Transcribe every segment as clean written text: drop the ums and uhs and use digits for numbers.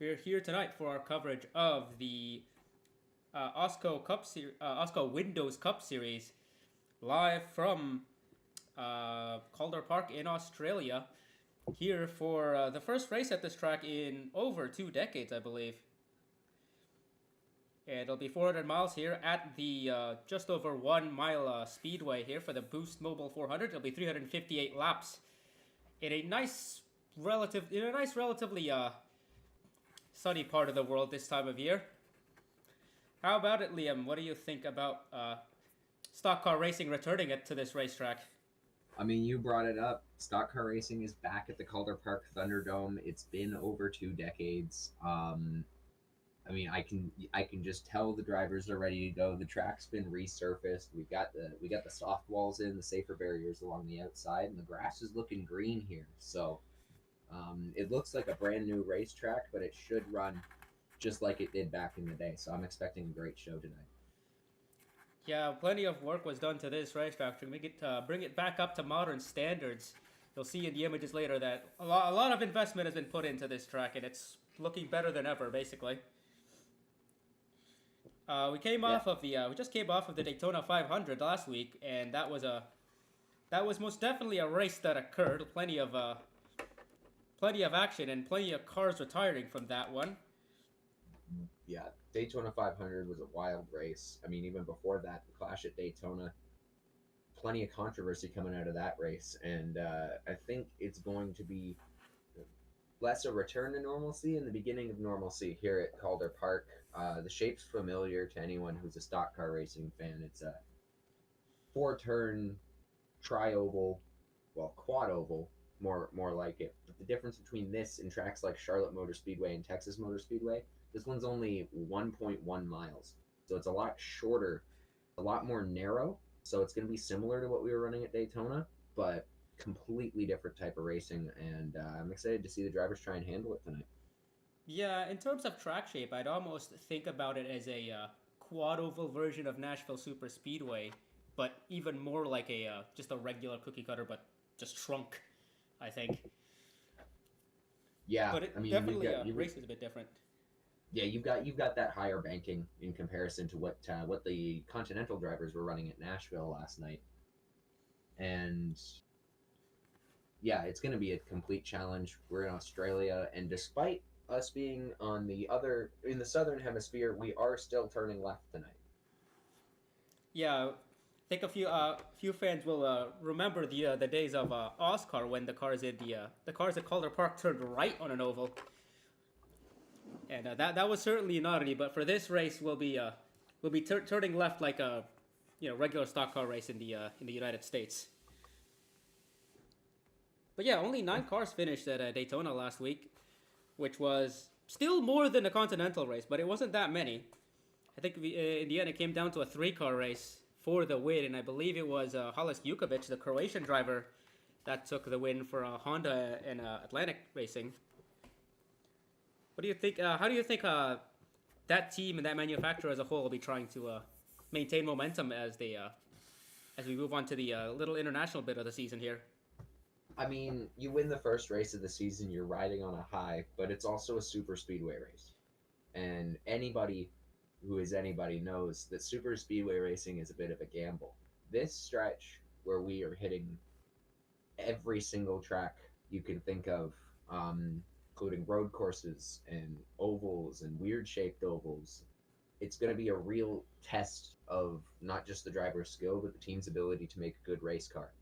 We're here tonight for our coverage of the OSCO Windows Cup Series, live from Calder Park in Australia. Here for the first race at this track in over 2 decades, I believe. And it'll be 400 miles here at the just over 1 mile speedway here for the Boost Mobile 400. It'll be 358 laps in a relatively sunny part of the world this time of year. How about it, Liam? What do you think about stock car racing returning it to this racetrack? I mean, you brought it up. Stock car racing is back at the Calder Park Thunderdome. It's been over 2 decades. I can just tell the drivers are ready to go. The track's been resurfaced. We got the soft walls in, the safer barriers along the outside, and the grass is looking green here. So it looks like a brand new racetrack, but it should run just like it did back in the day. So I'm expecting a great show tonight. Yeah, plenty of work was done to this racetrack to bring it back up to modern standards. You'll see in the images later that a lot of investment has been put into this track, and it's looking better than ever, basically. Yeah. We just came off of the Daytona 500 last week, and that was most definitely a race that occurred. Plenty of action and plenty of cars retiring from that one. Yeah, Daytona 500 was a wild race. I mean, even before that, the Clash at Daytona, plenty of controversy coming out of that race, and I think it's going to be less a return to normalcy and the beginning of normalcy here at Calder Park. The shape's familiar to anyone who's a stock car racing fan. It's a four-turn tri-oval, well, quad oval, more like it. But the difference between this and tracks like Charlotte Motor Speedway and Texas Motor Speedway, this one's only 1.1 miles, so it's a lot shorter, a lot more narrow. So it's going to be similar to what we were running at Daytona, but completely different type of racing. And I'm excited to see the drivers try and handle it tonight. Yeah, in terms of track shape, I'd almost think about it as a quad oval version of Nashville Super Speedway, but even more like a just a regular cookie cutter, but just shrunk. I think, Yeah, but I it mean, you've definitely got you race is a bit different. yeah, you've got that higher banking in comparison to what the Continental drivers were running at Nashville last night, and yeah, it's going to be a complete challenge. We're in Australia, and despite us being on the other in the southern hemisphere, we are still turning left tonight. Yeah, I think a few fans will remember the days of Oscar when the cars at Calder Park turned right on an oval, and that was certainly not any. But for this race, we'll be turning left like a regular stock car race in the United States. But yeah, only 9 cars finished at Daytona last week, which was still more than the Continental race, but it wasn't that many. I think in the end it came down to a 3 car race for the win, and I believe it was Halis Jukovic, the Croatian driver, that took the win for Honda and Atlantic Racing. What do you think? How do you think that team and that manufacturer as a whole will be trying to maintain momentum as we move on to the little international bit of the season here? I mean, you win the first race of the season, you're riding on a high, but it's also a super speedway race. And anybody who is anybody knows that super speedway racing is a bit of a gamble. This stretch where we are hitting every single track you can think of, including road courses and ovals and weird shaped ovals, it's going to be a real test of not just the driver's skill, but the team's ability to make a good race car.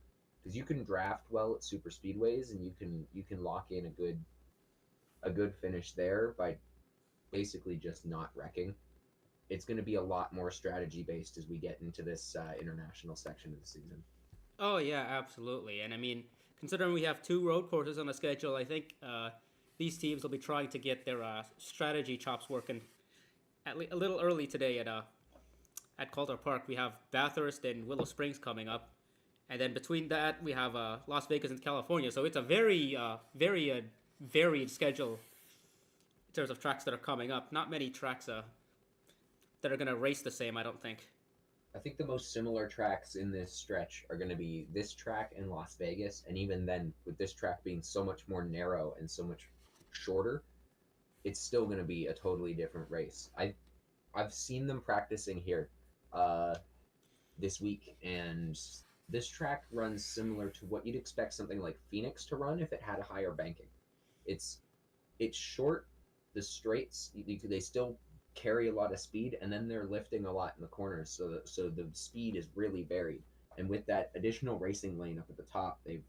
Because you can draft well at super speedways, and you can lock in a good finish there by basically just not wrecking. It's going to be a lot more strategy based as we get into this international section of the season. Oh yeah, absolutely. And I mean, considering we have 2 road courses on the schedule, I think these teams will be trying to get their strategy chops working a little early today at Calder Park. We have Bathurst and Willow Springs coming up, and then between that we have Las Vegas and California. So it's a very varied schedule in terms of tracks that are coming up. Not many tracks that are gonna race the same, I don't think. I think the most similar tracks in this stretch are going to be this track in Las Vegas, and even then, with this track being so much more narrow and so much shorter, it's still going to be a totally different race. I've seen them practicing here uh, this week, and this track runs similar to what you'd expect something like Phoenix to run if it had a higher banking. It's it's short. The straights they still carry a lot of speed, and then they're lifting a lot in the corners, so the speed is really varied. And with that additional racing lane up at the top, they've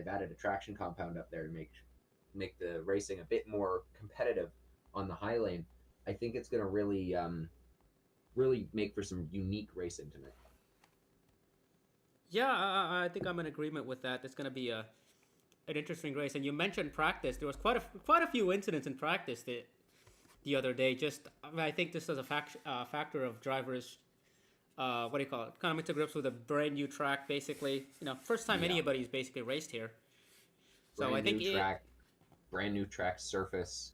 added a traction compound up there to make the racing a bit more competitive on the high lane. I think it's going to really make for some unique racing tonight. Yeah, I think I'm in agreement with that. It's going to be an interesting race. And you mentioned practice. There was quite a few incidents in practice the other day. Just I think this is a factor of drivers. What do you call it? Coming to grips with a brand new track, basically. First time Yeah, anybody's basically raced here. So I brand think new track, brand new track surface.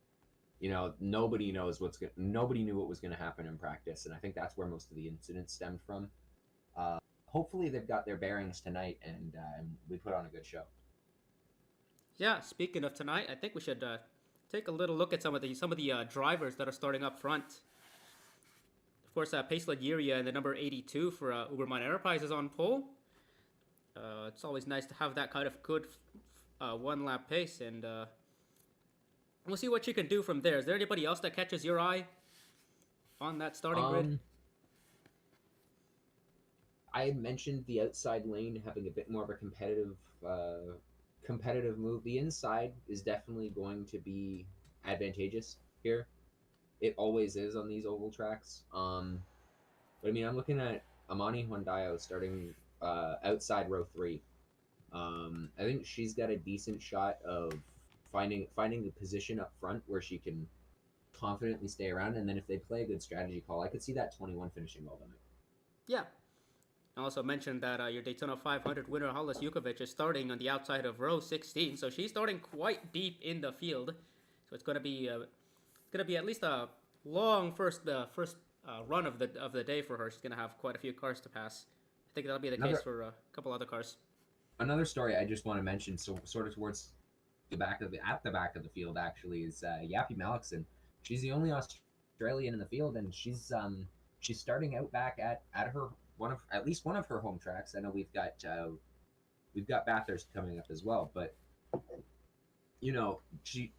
Nobody knew what was going to happen in practice, and I think that's where most of the incidents stemmed from. Uh, Hopefully, they've got their bearings tonight, and we put on a good show. yeah. Speaking of tonight, I think we should take a little look at some of the drivers that are starting up front. Of course, Pace Laguerre and the number 82 for Uberman Enterprise is on pole. It's always nice to have that kind of good one lap pace, and we'll see what she can do from there. Is there anybody else that catches your eye on that starting grid? Um, I mentioned the outside lane having a bit more of a competitive move. The inside is definitely going to be advantageous here. It always is on these oval tracks. But I mean, I'm looking at Amani Hondayo starting outside row three. I think she's got a decent shot of finding the position up front where she can confidently stay around. And then if they play a good strategy call, I could see that 21 finishing well tonight. Yeah. I also mentioned that your Daytona 500 winner Hollis Jukovic is starting on the outside of row 16, so she's starting quite deep in the field. So it's going to be at least a long first run of the day for her. She's going to have quite a few cars to pass. I think that'll be the case Another for a couple other cars. another story I just want to mention, so sort of towards the back of the field actually is Yappy Malakson. She's the only Australian in the field, and she's starting out back at her at least one of her home tracks. I know we've got Bathurst coming up as well, but she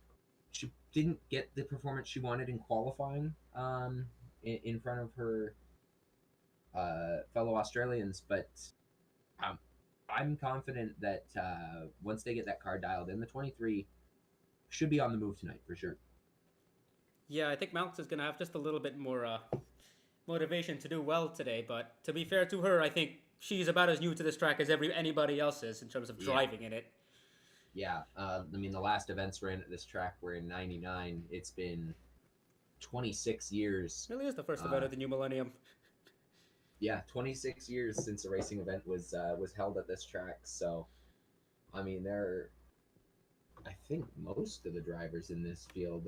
didn't get the performance she wanted in qualifying in front of her fellow Australians, but um, I'm confident that once they get that car dialed in, the 23 should be on the move tonight for sure. Yeah, I think Malx is going to have just a little bit more motivation to do well today. But to be fair to her, I think she's about as new to this track as anybody else is in terms of Yeah, driving in it. yeah. I mean, the last events we're in at this track were in '99. It's been 26 years. It really is the first event Uh, of the new millennium. yeah, 26 years since a racing event was held at this track. So, I mean, I think most of the drivers in this field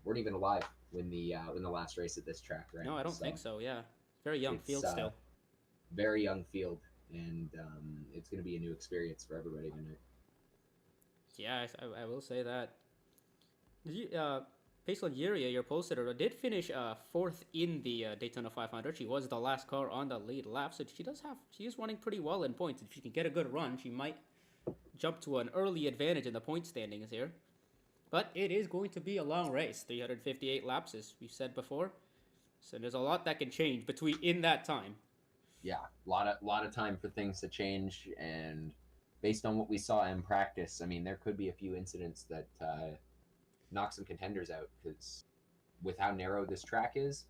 weren't even alive when the last race at this track ran. No, I don't So think so. Yeah, very young it's field still. very young field, and it's going to be a new experience for everybody tonight. Yeah, I will say that. Paisley Yuria, your pole sitter, did finish fourth in the Daytona 500. She was the last car on the lead lap, so she is running pretty well in points. If she can get a good run, she might jump to an early advantage in the point standings here. But it is going to be a long race, 358 laps, as we said before. So there's a lot that can change in that time. Yeah, lot of time for things to change, and based on what we saw in practice, I mean, there could be a few incidents that knock some contenders out, because with how narrow this track is,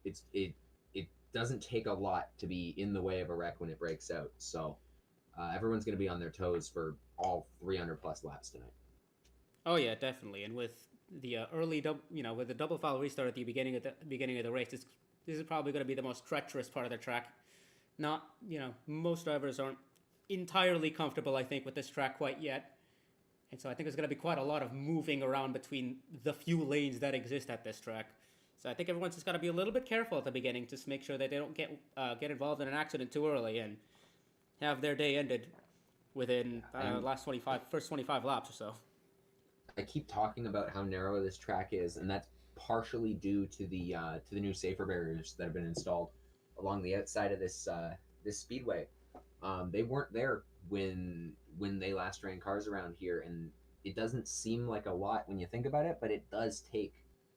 it doesn't take a lot to be in the way of a wreck when it breaks out. So everyone's going to be on their toes for all 300 plus laps tonight. Oh yeah, definitely. And with the with the double foul restart at the beginning of the race, this is probably going to be the most treacherous part of the track. Not most drivers aren't entirely comfortable, I think, with this track quite yet. And so I think there's going to be quite a lot of moving around between the few lanes that exist at this track. So I think everyone's just got to be a little bit careful at the beginning, just to make sure that they don't get involved in an accident too early and have their day ended within And first 25 laps or so. I keep talking about how narrow this track is, and that's partially due to the new safer barriers that have been installed along the outside of this speedway. They weren't there when they last ran cars around here, and it doesn't seem like a lot when you think about it, but it does take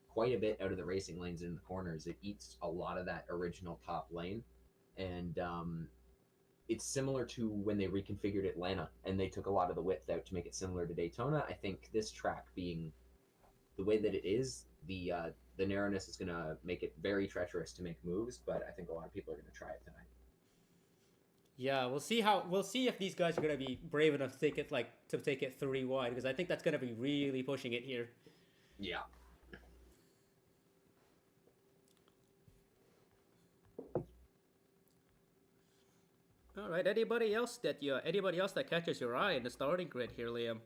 quite a bit out of the racing lanes in the corners. It eats a lot of that original top lane, and it's similar to when they reconfigured Atlanta and they took a lot of the width out to make it similar to Daytona. I think this track being the way that it is, the narrowness is going to make it very treacherous to make moves, but I think a lot of people are going to try it tonight. Yeah, we'll see if these guys are gonna be brave enough to take it 3 wide, because I think that's gonna be really pushing it here. Yeah. All right. Anybody else that catches your eye in the starting grid here, Liam?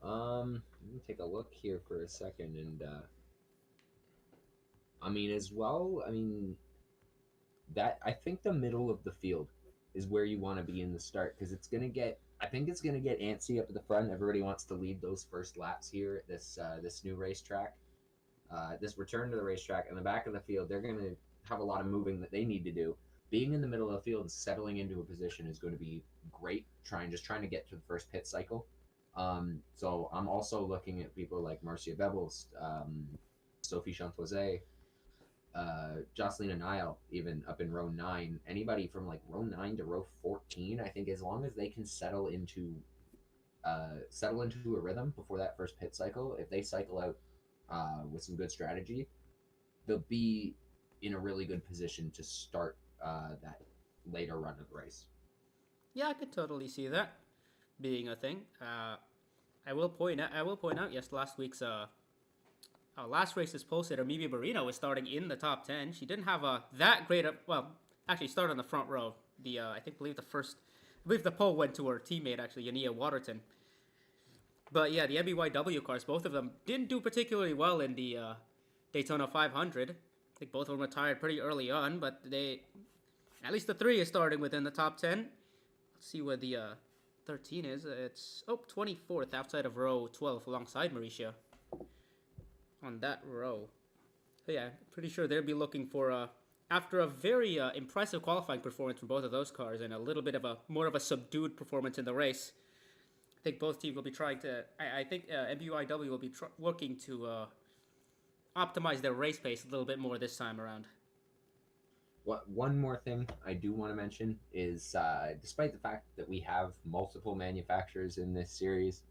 Let me take a look here for a second, and I mean, as well. I mean, that I think the middle of the field is where you want to be in the start, because it's gonna get. I think it's gonna get antsy up at the front. Everybody wants to lead those first laps here at this new racetrack, this return to the racetrack. In the back of the field, they're gonna have a lot of moving that they need to do. Being in the middle of the field and settling into a position is going to be great. Trying to get to the first pit cycle. So I'm also looking at people like Marcia Bebels, Sophie Chantoise, Jocelyn Nile, even up in row 9. Anybody from like row 9 to row 14, I think, as long as they can settle into a rhythm before that first pit cycle, if they cycle out with some good strategy, they'll be in a really good position to start that later run of the race. Yeah, I could totally see that being a thing. I will point out. Yes, last week's last race's posted, Amelia Marino was starting in the top 10. She didn't have that great actually started on the front row. I believe the pole went to her teammate, actually, Yania Waterton. But yeah, the MBYW cars, both of them didn't do particularly well in the Daytona 500. I think both of them retired pretty early on, but at least the 3 is starting within the top 10. Let's see where the 13 is. It's 24th outside of row 12 alongside Mauricia on that row. So yeah, pretty sure they'll be looking for, after a very impressive qualifying performance from both of those cars and a little bit of more of a subdued performance in the race, I think both teams will be trying to, I think MBUIW will be looking to optimize their race pace a little bit more this time around. One more thing I do want to mention is, despite the fact that we have multiple manufacturers in this series,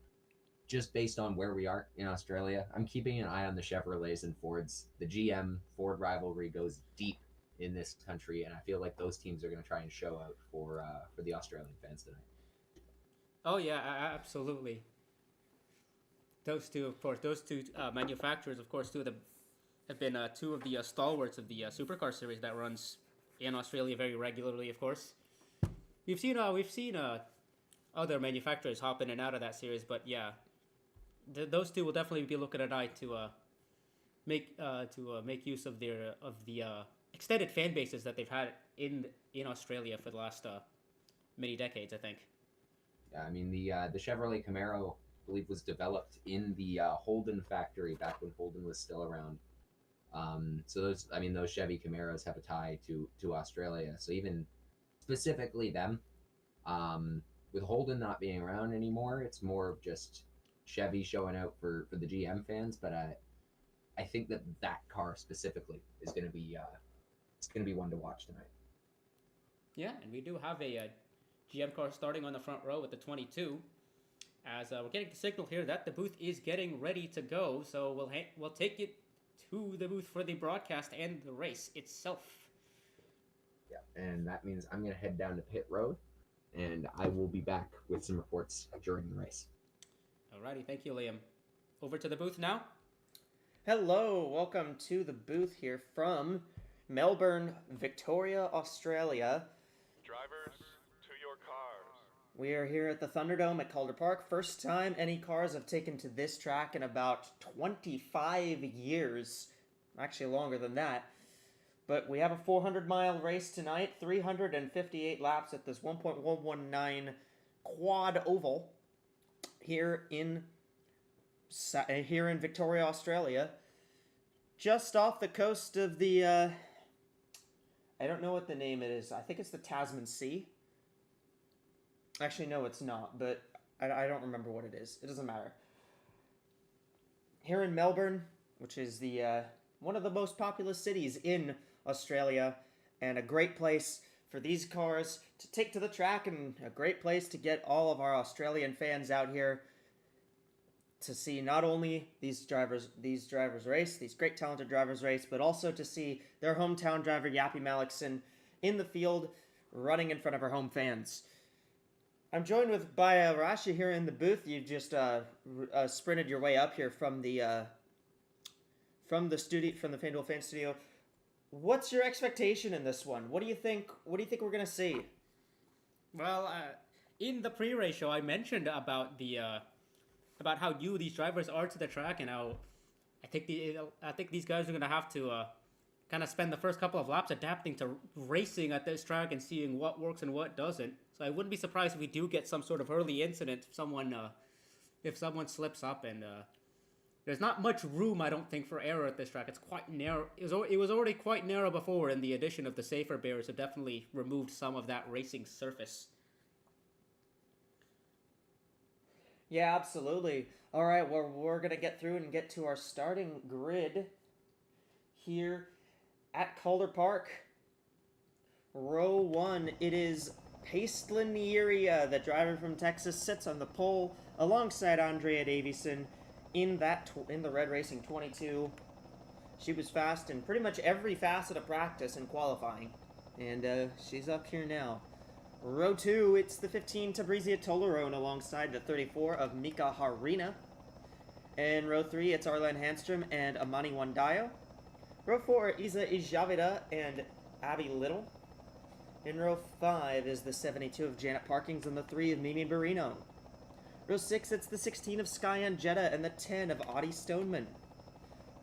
just based on where we are in Australia, I'm keeping an eye on the Chevrolets and Fords. The GM-Ford rivalry goes deep in this country, and I feel like those teams are going to try and show out for the Australian fans tonight. Oh yeah, absolutely. Those two manufacturers, of course, have been two of the stalwarts of the supercar series that runs in Australia very regularly. Of course, we've seen other manufacturers hop in and out of that series, but yeah, those two will definitely be looking at eye to make use of the extended fan bases that they've had in Australia for the last many decades, I think. Yeah, I mean the Chevrolet Camaro, I believe, was developed in the Holden factory back when Holden was still around. So those Chevy Camaros have a tie to Australia. So even specifically them, with Holden not being around anymore, it's more of just Chevy showing out for the GM fans. But I think that car specifically is going to be one to watch tonight. Yeah, and we do have a GM car starting on the front row with the 22. As we're getting the signal here that the booth is getting ready to go, so we'll take it to the booth for the broadcast and the race itself. Yeah, and that means I'm going to head down to pit road, and I will be back with some reports during the race. Alrighty, thank you, Liam. Over to the booth now. Hello, welcome to the booth here from Melbourne, Victoria, Australia. Drivers, to your cars. We are here at the Thunderdome at Calder Park. First time any cars have taken to this track in about 25 years. Actually longer than that. But we have a 400-mile race tonight, 358 laps at this 1.119 quad oval here in here in Victoria, Australia, just off the coast of the, I don't know what the name it is. I think it's the Tasman Sea. Actually, no, it's not, but I don't remember what it is. It doesn't matter. Here in Melbourne, which is the one of the most populous cities in Australia, and a great place for these cars to take to the track, and a great place to get all of our Australian fans out here to see not only these drivers race, these great talented drivers race, but also to see their hometown driver Yappy Mallickson in the field running in front of our home fans. I'm joined by Rashi here in the booth. You've just sprinted your way up here from the studio, from the FanDuel Fan Studio. What's your expectation in this one? What do you think? What do you think we're gonna see? Well, in the pre-race show, I mentioned about about how new these drivers are to the track, and how I think these guys are gonna have to kind of spend the first couple of laps adapting to racing at this track and seeing what works and what doesn't. So I wouldn't be surprised if we do get some sort of early incident if someone slips up, and there's not much room, I don't think, for error at this track. It's quite narrow. It was already quite narrow before, and the addition of the safer barriers have definitely removed some of that racing surface. Yeah, absolutely. All right, well, we're going to get through and get to our starting grid here at Calder Park. Row 1, it is Paistlin Yeria, the driver from Texas, sits on the pole alongside Andrea Davison in the Red Racing 22. She was fast in pretty much every facet of practice and qualifying, and she's up here now. Row 2, it's the 15 Tabrizia Tolerone alongside the 34 of Mika Harina. In row 3, it's Arlen Handstrom and Amani Wandayo. Row 4, Isa Ijavida and Abby Little. In row 5 is the 72 of Janet Parkins and the 3 of Mimi Barino. Row 6, it's the 16 of Skyan Jetta and the 10 of Audie Stoneman.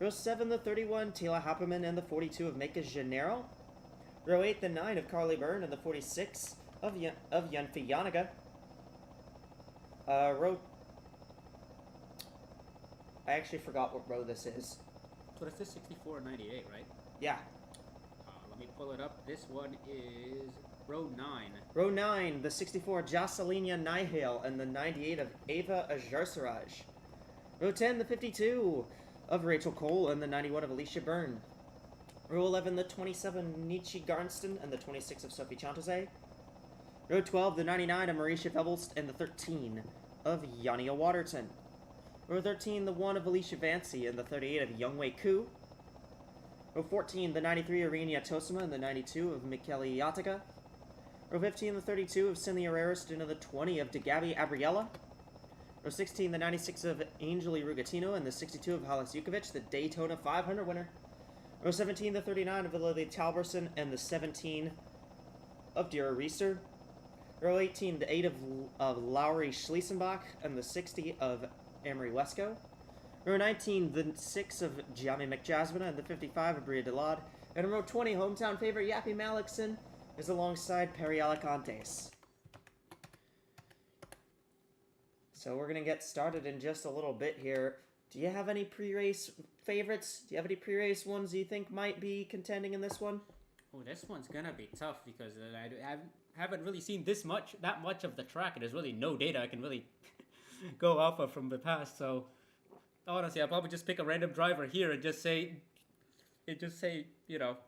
Row 7, the 31, Tila Happerman and the 42 of Mika Gennaro. Row 8, the 9 of Carly Byrne and the 46 of Yanfi Yanaga. I actually forgot what row this is. So it's this 64 and 98, right? Yeah. Let me pull it up. This one is row 9. Row 9, the 64 Jocelina Nihale and the 98 of Ava Ajarsaraj. Row 10, the 52 of Rachel Cole and the 91 of Alicia Byrne. Row 11, the 27 Nietzsche Garnston and the 26 of Sophie Chantose. Row 12, the 99 of Marisha Febelst and the 13 of Yania Waterton. Row 13, the 1 of Alicia Vancy and the 38 of Youngwei Koo. Row 14, the 93 of Renia Tosima and the 92 of Michele Yatica. Row 15, the 32 of Cynthia Rariston and the 20 of DeGabi Abriella. Row 16, the 96 of Angeli Rugatino and the 62 of Halis Jukovic, the Daytona 500 winner. Row 17, the 39 of Lily Talberson and the 17 of Dira Reeser. Row 18, the 8 of Lowry Schliesenbach and the 60 of Amory Wesco. Row 19, the 6 of Jamie McJasmina and the 55 of Bria Delade. And in row 20, hometown favorite Yappy Mallickson is alongside Perry Alicantes. So we're going to get started in just a little bit here. Do you have any pre-race favorites? Do you have any pre-race ones you think might be contending in this one? Oh, this one's gonna be tough because I haven't really seen that much of the track, and there's really no data I can really go off of from the past. So honestly, I'll probably just pick a random driver here and just say, you know,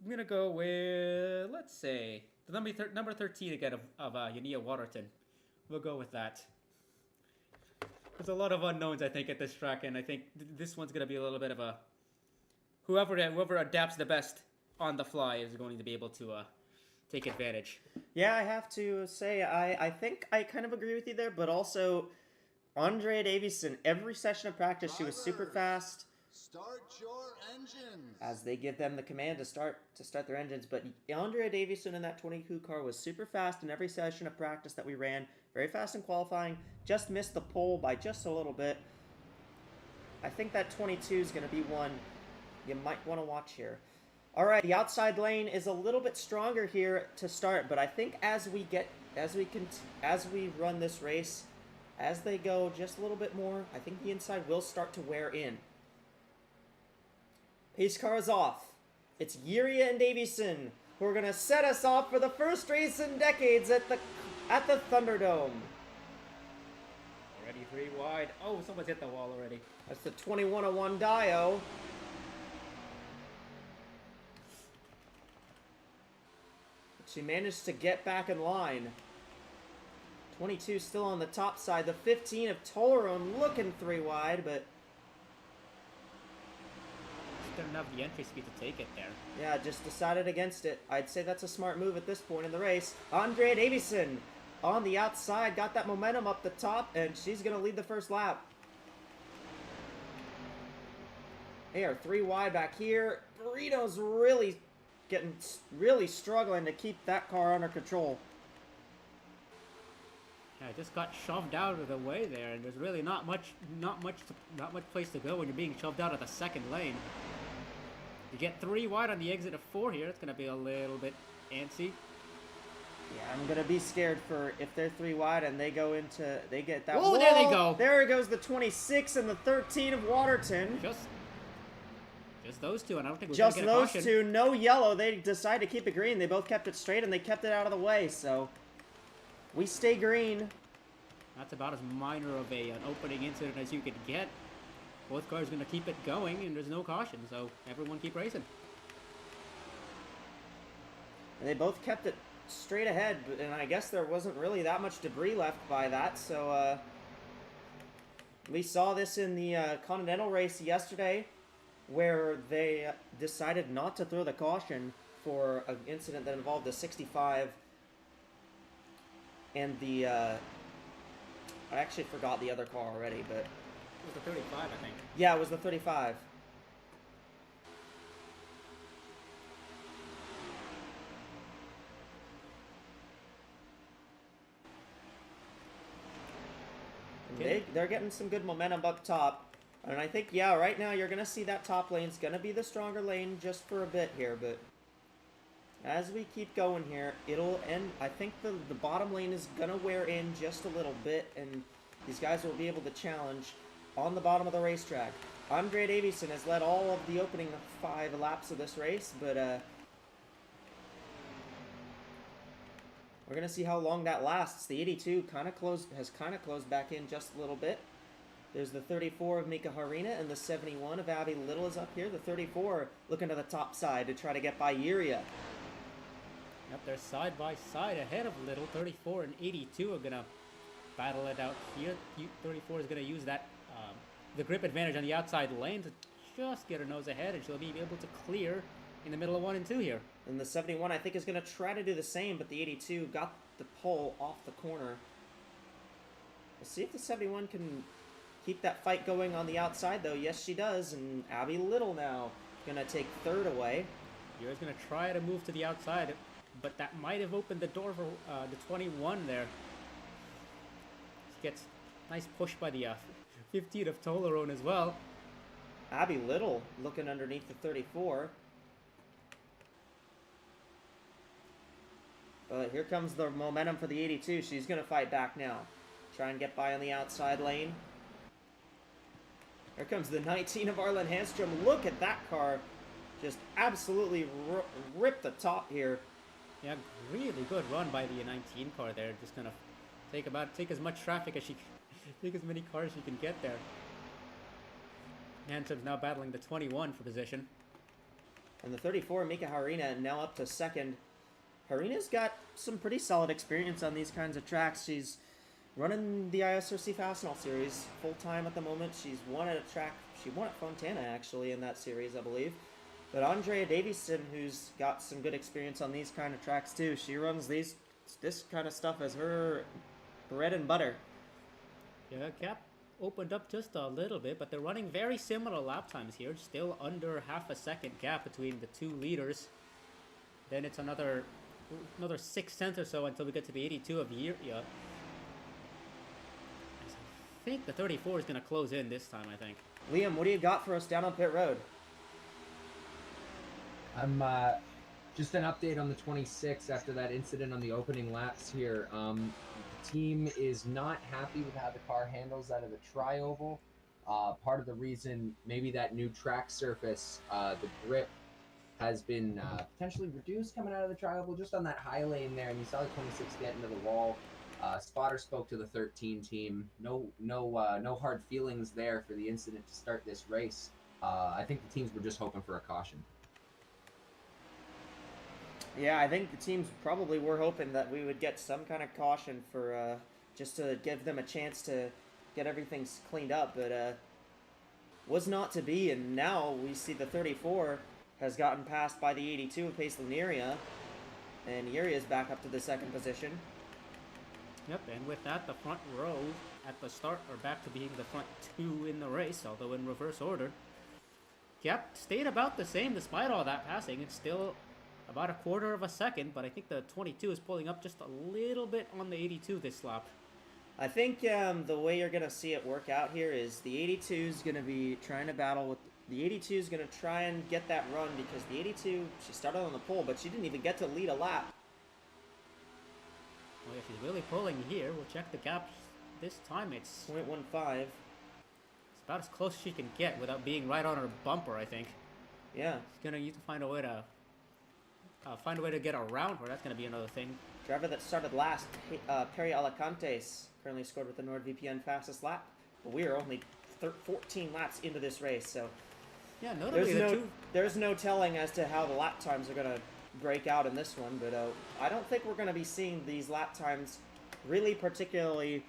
I'm gonna go with, let's say, the number 13 again of Yania Waterton. We'll go with that. There's a lot of unknowns, I think, at this track, and I think this one's gonna be a little bit of a whoever adapts the best on the fly is going to be able to take advantage. Yeah, I have to say, I think I kind of agree with you there, but also Andrea Davison, every session of practice, she was super fast. Start your engines. As they give them the command to start their engines, but Andrea Davison in that 22 car was super fast in every session of practice that we ran. Very fast in qualifying. Just missed the pole by just a little bit. I think that 22 is going to be one you might want to watch here. All right, the outside lane is a little bit stronger here to start, but I think as we run this race, as they go just a little bit more, I think the inside will start to wear in. Pace car is off. It's Yuria and Davison who are going to set us off for the first race in decades at the Thunderdome. Already 3 wide. Oh, someone's hit the wall already. That's the 2101 Dio. She managed to get back in line. 22 still on the top side. The 15 of Tolaron looking 3 wide, but Just doesn't have the entry speed to take it there. yeah, just decided against it. I'd say that's a smart move at this point in the race. Andrea Davison on the outside, got that momentum up the top, and she's going to lead the first lap. They are 3 wide back here. Burrito's really struggling to keep that car under control. Yeah, it just got shoved out of the way there, and there's really not much place to go when you're being shoved out of the second lane. You get 3 wide on the exit of 4 here. It's gonna be a little bit antsy. Yeah, I'm gonna be scared for if they're 3 wide and they get that. Oh, there they go. There goes the 26 and the 13 of Waterton. Just those two, and I don't think we're Just gonna get a those caution. two, no yellow. They decided to keep it green. They both kept it straight and they kept it out of the way. So we stay green. That's about as minor of an opening incident as you could get. Both cars gonna keep it going, and there's no caution, so everyone keep racing. And they both kept it straight ahead, and I guess there wasn't really that much debris left by that. So we saw this in the Continental race yesterday, where they decided not to throw the caution for an incident that involved the 65 and the I actually forgot the other car already, but It was the 35, I think. yeah, it was the 35. They're getting some good momentum up top. And I think, yeah, right now you're going to see that top lane's going to be the stronger lane just for a bit here. But as we keep going here, it'll end. I think the bottom lane is going to wear in just a little bit. And these guys will be able to challenge on the bottom of the racetrack. Andre Davison has led all of the opening 5 laps of this race. But we're going to see how long that lasts. The 82 has kind of closed back in just a little bit. There's the 34 of Mika Harina and the 71 of Abby Little is up here. The 34 looking to the top side to try to get by Yuria. Yep, they're side by side ahead of Little. 34 and 82 are gonna battle it out here. 34 is gonna use that the grip advantage on the outside lane to just get her nose ahead, and she'll be able to clear in the middle of 1 and 2 here. And the 71 I think is going to try to do the same, but the 82 got the pole off the corner. We'll see if the 71 can keep that fight going on the outside, though. Yes, she does. And Abby Little now going to take 3rd away. Yuri's gonna try to move to the outside, but that might have opened the door for the 21 there. Gets nice push by the 15 of Tolaron as well. Abby Little looking underneath the 34. But here comes the momentum for the 82. She's going to fight back now. Try and get by on the outside lane. Here comes the 19 of Arlen Hanstrom. Look at that car. Just absolutely rip the top here. Yeah, really good run by the 19 car there. Just gonna take as much traffic as she take as many cars she can get there. Hanstrom's now battling the 21 for position. And the 34, Mika Harina, now up to 2nd. Harina's got some pretty solid experience on these kinds of tracks. She's running the ISRC Fastenal Series full-time at the moment. She's won at a track. She won at Fontana, actually, in that series, I believe. But Andrea Davison, who's got some good experience on these kind of tracks, too. She runs this kind of stuff as her bread and butter. Yeah, gap opened up just a little bit, but they're running very similar lap times here. Still under half a second gap between the 2 leaders. Then it's another 6 cents or so until we get to the 82 of Yuria. I think the 34 is going to close in this time, I think. Liam, what do you got for us down on pit road? I'm just an update on the 26 after that incident on the opening laps here. team is not happy with how the car handles out of the tri-oval. Part of the reason, maybe that new track surface, the grip has been potentially reduced coming out of the tri-oval just on that high lane there, and you saw the 26 get into the wall. Spotter spoke to the 13 team. No hard feelings there for the incident to start this race. I think the teams were just hoping for a caution. Yeah, I think the teams probably were hoping that we would get some kind of caution for just to give them a chance to get everything cleaned up, but was not to be. And now we see the 34 has gotten passed by the 82 of Pace Laniria, and Yuri is back up to the second position. Yep, and with that, the front row at the start are back to being the front two in the race, although in reverse order. Yep, stayed about the same despite all that passing. It's still about a quarter of a second, but I think the 22 is pulling up just a little bit on the 82 this lap. I think the way you're going to see it work out here is the 82 is going to be trying to battle with... The 82 is going to try and get that run because the 82, she started on the pole, but she didn't even get to lead a lap. Well, if she's really pulling here, we'll check the gap. This time it's 0.15. It's about as close as she can get without being right on her bumper, I think. Yeah. She's going to need to find a way to get around her. That's going to be another thing. Driver that started last, Perry Alacantes, currently scored with the NordVPN fastest lap. But we are only 14 laps into this race, so yeah, notably there's no telling as to how the lap times are going to break out in this one. But I don't think we're going to be seeing these lap times really particularly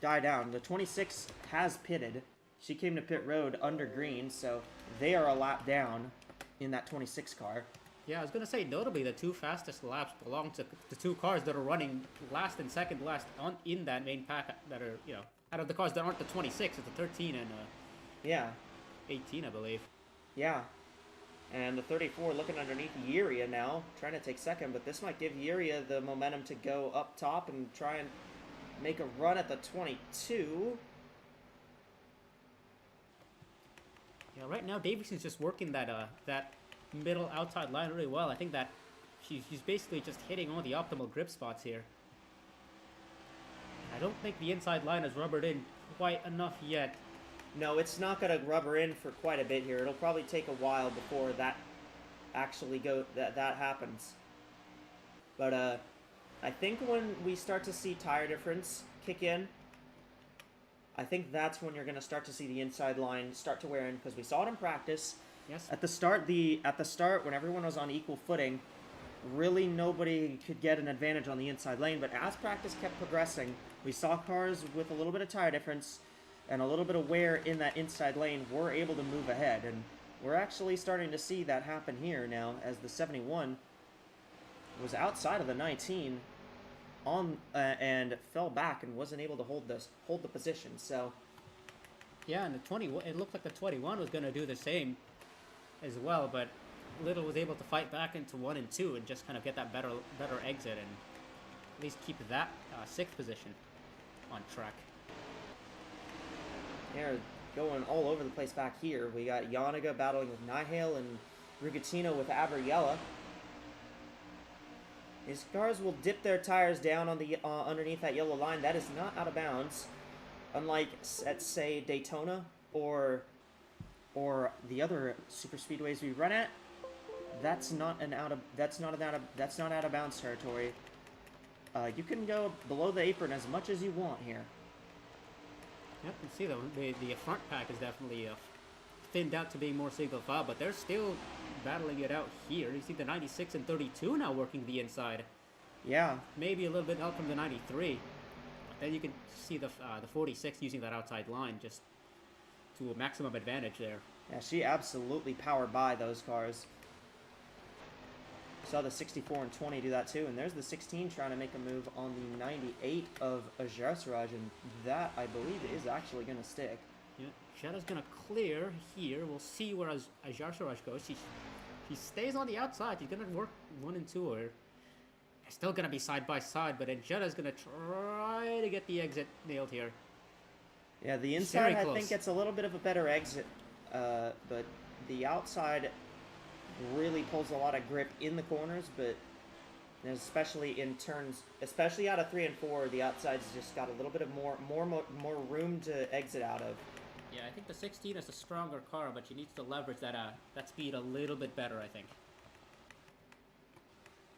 die down. The 26 has pitted. She came to pit road under green, so they are a lap down in that 26 car. Yeah, I was going to say, notably, the two fastest laps belong to the two cars that are running last and second last in that main pack that are, you know, out of the cars that aren't the 26, it's the 13 and yeah, 18, I believe. Yeah. And the 34 looking underneath Yuria now, trying to take second, but this might give Yuria the momentum to go up top and try and make a run at the 22. Yeah, right now, Davidson's just working that middle outside line really well. I think that she's basically just hitting all the optimal grip spots here. I don't think the inside line has rubbered in quite enough yet. No, it's not going to rubber in for quite a bit here. It'll probably take a while before that actually that happens. But I think when we start to see tire difference kick in, I think that's when you're going to start to see the inside line start to wear in, because we saw it in practice. Yes. At the start, when everyone was on equal footing, really nobody could get an advantage on the inside lane. But as practice kept progressing, we saw cars with a little bit of tire difference and a little bit of wear in that inside lane were able to move ahead. And we're actually starting to see that happen here now, as the 71 was outside of the 19 and fell back and wasn't able to hold the position. So yeah, and the 20, it looked like the 21 was going to do the same as well, but Little was able to fight back into 1 and 2 and just kind of get that better exit and at least keep that 6th position on track. They're going all over the place back here. We got Yanaga battling with Nihale and Rigatino with Abriella. These cars will dip their tires down on the underneath that yellow line. That is not out of bounds, unlike at say Daytona or the other super speedways we run at. That's not out of bounds territory. You can go below the apron as much as you want here. Yep, you see the front pack is definitely thinned out to being more single file, but they're still battling it out here. You see the 96 and 32 now working the inside. Yeah. Maybe a little bit help from the 93. But then you can see the 46 using that outside line just to a maximum advantage there. Yeah, she absolutely powered by those cars. Saw the 64 and 20 do that too, and there's the 16 trying to make a move on the 98 of Ajarsaraj, and that, I believe, is actually going to stick. Yeah, Shadow's going to clear here. We'll see where Ajarsaraj goes. She stays on the outside. She's going to work 1 and 2, or they're still going to be side by side, but Shadow's going to try to get the exit nailed here. Yeah, the inside, I think, gets a little bit of a better exit, but the outside really pulls a lot of grip in the corners, but And especially in turns, especially out of 3 and 4, the outside's just got a little bit of more room to exit out of. Yeah, I think the 16 is a stronger car, but she needs to leverage that speed a little bit better, I think.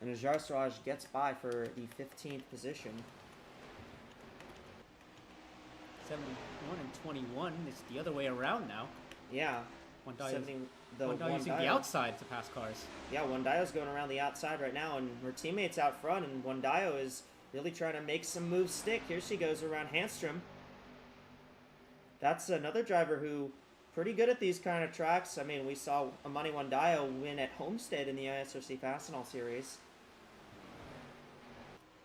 And Jarstraj gets by for the 15th position. 71 and 21. It's the other way around now. Yeah. Wondai Wondai using the outside to pass cars. Yeah, Wondaio's going around the outside right now, and her teammate's out front, and Wondaio is really trying to make some moves stick. Here she goes around Handstrom. That's another driver who pretty good at these kind of tracks. I mean, we saw Amani Wondaio win at Homestead in the ISRC Fastenal Series.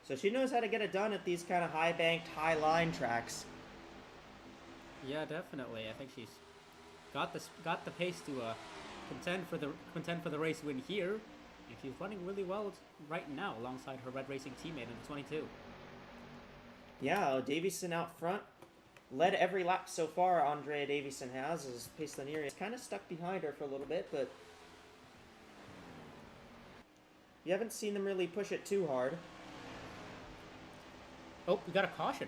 So she knows how to get it done at these kind of high-banked, high-line tracks. Yeah, definitely. I think she's got the pace to contend for the race win here, and she's running really well right now alongside her Red Racing teammate in the 22. Yeah, Davison out front. Led every lap so far, Andrea Davison has, as Pacelanieri is kind of stuck behind her for a little bit, but you haven't seen them really push it too hard. Oh, we got a caution.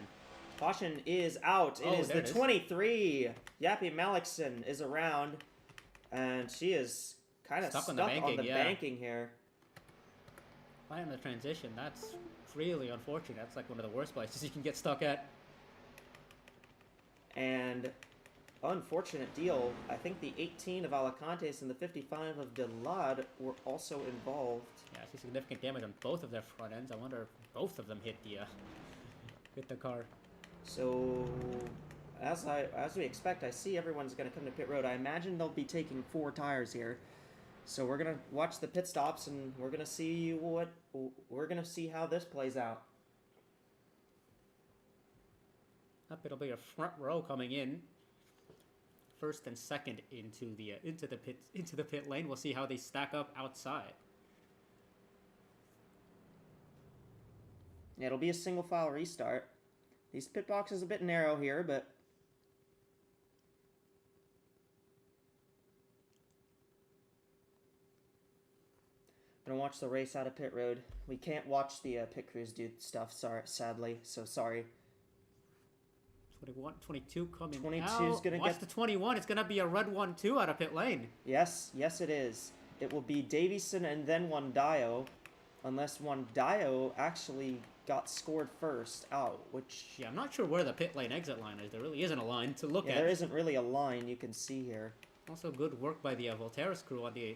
Caution is out. It is the 23. Yappy Malikson is around, and she is kind of stuck on the banking here. Right on the transition. That's really unfortunate. That's like one of the worst places you can get stuck at. And unfortunate deal, I think the 18 of Alicantes and the 55 of Delad were also involved. Yeah, I see significant damage on both of their front ends. I wonder if both of them hit the car. So, as we expect, I see everyone's going to come to pit road. I imagine they'll be taking 4 tires here. So we're going to watch the pit stops, and we're going to see how this plays out. It'll be a front row coming in, first and second into the pit lane. We'll see how they stack up outside. Yeah, it'll be a single file restart. These pit boxes a bit narrow here, but I'm gonna watch the race out of pit road. We can't watch the pit crews do stuff, sadly. So sorry. 21, 22 coming 22 out. is gonna Watch get the 21. It's gonna be a red 1-2 out of pit lane. Yes, it is. It will be Davison and then Wondaio, unless Wondaio actually got scored first out, which... Yeah, I'm not sure where the pit lane exit line is. There really isn't a line to look at. There isn't really a line you can see here. Also good work by the Volterra's crew on the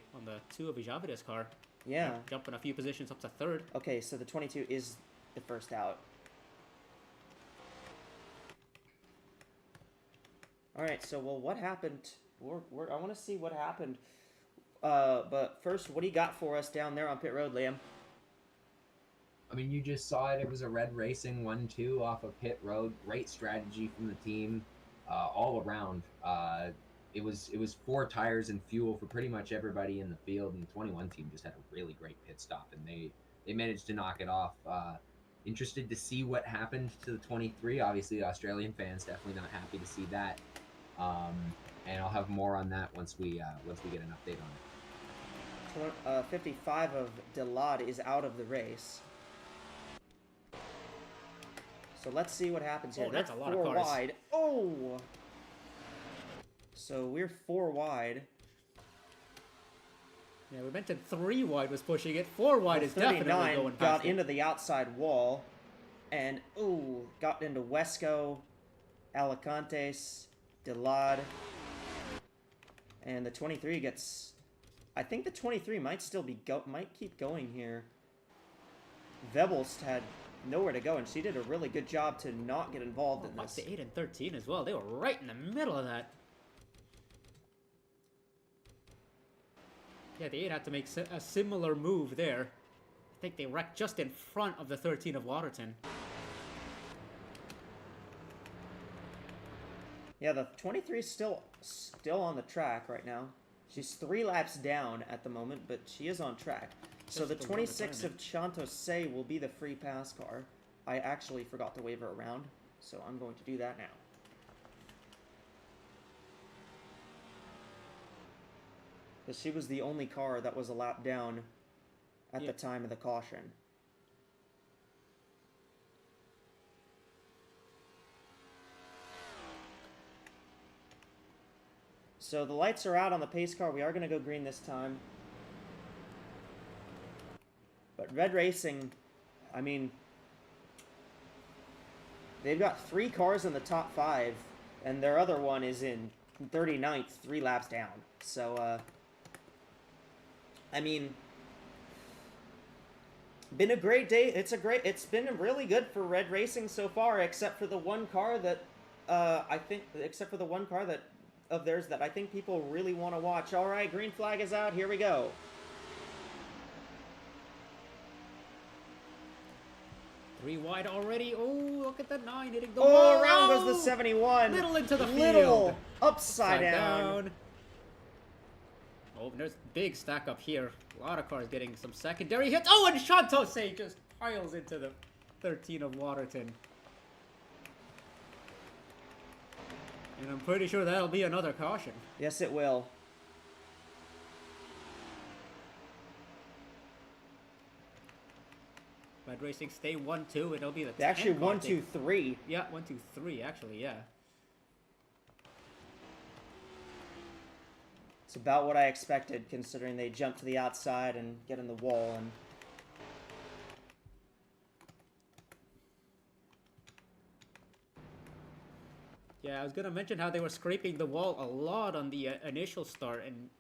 2 of Javida's car. Yeah. Jumping a few positions up to third. Okay, so the 22 is the first out. Alright, so, well, what happened? I want to see what happened. But first, what do you got for us down there on pit road, Liam? I mean, you just saw it. It was a Red Racing 1-2 off of pit road. Great strategy from the team, all around. It was 4 tires and fuel for pretty much everybody in the field, and the 21 team just had a really great pit stop, and they managed to knock it off. Interested to see what happened to the 23. Obviously, the Australian fans definitely not happy to see that. And I'll have more on that once we get an update on it. 55 of Delad is out of the race. So let's see what happens here. Oh, that's a lot of 4 cars. wide. Oh! So we're 4 wide. Yeah, we mentioned 3 wide was pushing it. 4 wide is definitely going past got it. into the outside wall. And, got into AWSCO, Alicantes, Delad. And the 23 gets... I think the 23 might still be might keep going here. Vebelst had nowhere to go, and she did a really good job to not get involved in this. The 8 and 13 as well. They were right in the middle of that. Yeah, the 8 had to make a similar move there. I think they wrecked just in front of the 13 of Waterton. Yeah, the 23 is still on the track right now. She's 3 laps down at the moment, but she is on track. So the 26 of Chantose will be the free pass car. I actually forgot to wave her around, so I'm going to do that now. Because she was the only car that was a lap down at the time of the caution. So the lights are out on the pace car. We are going to go green this time. But Red Racing, I mean, they've got 3 cars in the top 5, and their other one is in 39th, 3 laps down. So, I mean, been a great day. It's been really good for Red Racing so far, except for the one car that, of theirs that I think people really want to watch. All right, green flag is out. Here we go. Three wide already. Oh, look at the 9 hitting the Oh, wall. around goes the 71. Little into the Little field. upside down. Oh, there's a big stack up here. A lot of cars getting some secondary hits. Oh, and Shantose just piles into the 13 of Waterton. And I'm pretty sure that'll be another caution. Yes, it will. Red Racing stay 1-2. It'll be the They actually 10 car, I 1, 2, think. 3. Yeah, 1, 2, 3 actually. Yeah. It's about what I expected, considering they jump to the outside and get in the wall. And Yeah, I was gonna mention how they were scraping the wall a lot on the initial start, and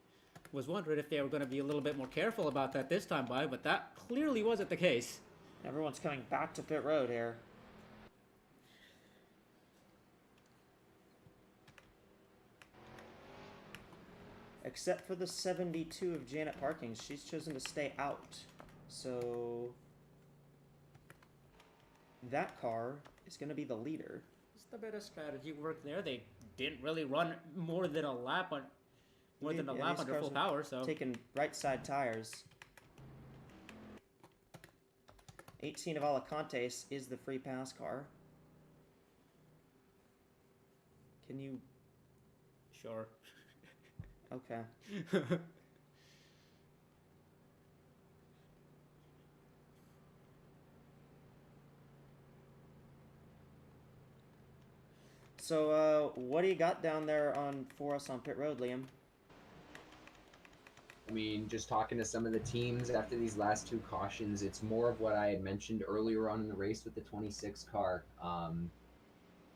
was wondering if they were gonna be a little bit more careful about that this time by, but that clearly wasn't the case. everyone's coming back to pit road here. Except for the 72 of Janet Parkins. She's chosen to stay out. So that car is going to be the leader. Just a bit of strategy work there. They didn't really run more than a lap on Yeah, under these full cars are power, so Taking right side tires. 18 of Alicantes is the free pass car. Can you... sure. Okay. So, what do you got down there for us on pit road, Liam? I mean, just talking to some of the teams after these last 2 cautions, it's more of what I had mentioned earlier on in the race with the 26 car.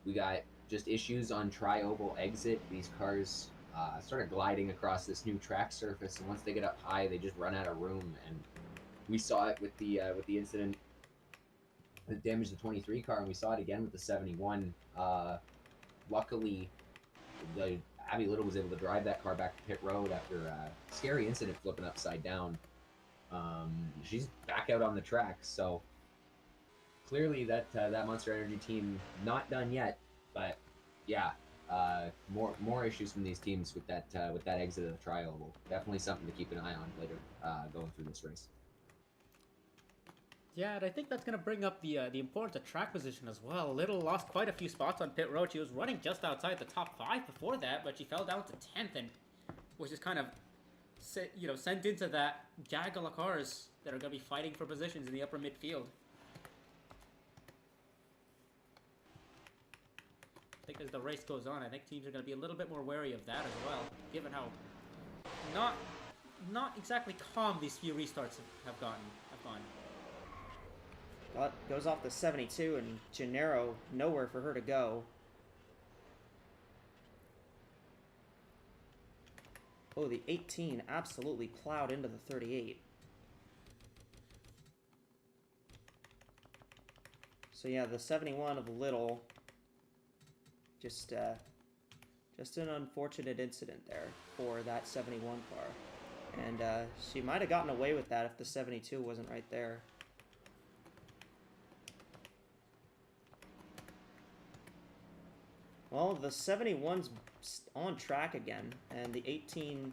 We got just issues on tri-oval exit. These cars started gliding across this new track surface, and once they get up high, they just run out of room. And we saw it with the incident that damaged the 23 car, and we saw it again with the 71. Luckily, Abby Little was able to drive that car back to pit road after a scary incident flipping upside down. She's back out on the track, so clearly that Monster Energy team not done yet, but yeah, more issues from these teams with that exit of the tri-oval. Definitely something to keep an eye on later going through this race. Yeah, and I think that's going to bring up the importance of track position as well. Little lost quite a few spots on pit road. She was running just outside the top 5 before that, but she fell down to 10th and was just kind of sent into that gaggle of cars that are going to be fighting for positions in the upper midfield. I think as the race goes on, I think teams are going to be a little bit more wary of that as well, given how not exactly calm these few restarts have gone. Goes off the 72, and Gennaro, nowhere for her to go. Oh, the 18 absolutely plowed into the 38. So yeah, the 71 of Little, just an unfortunate incident there for that 71 car. And she might have gotten away with that if the 72 wasn't right there. Well, the 71's on track again, and the 18...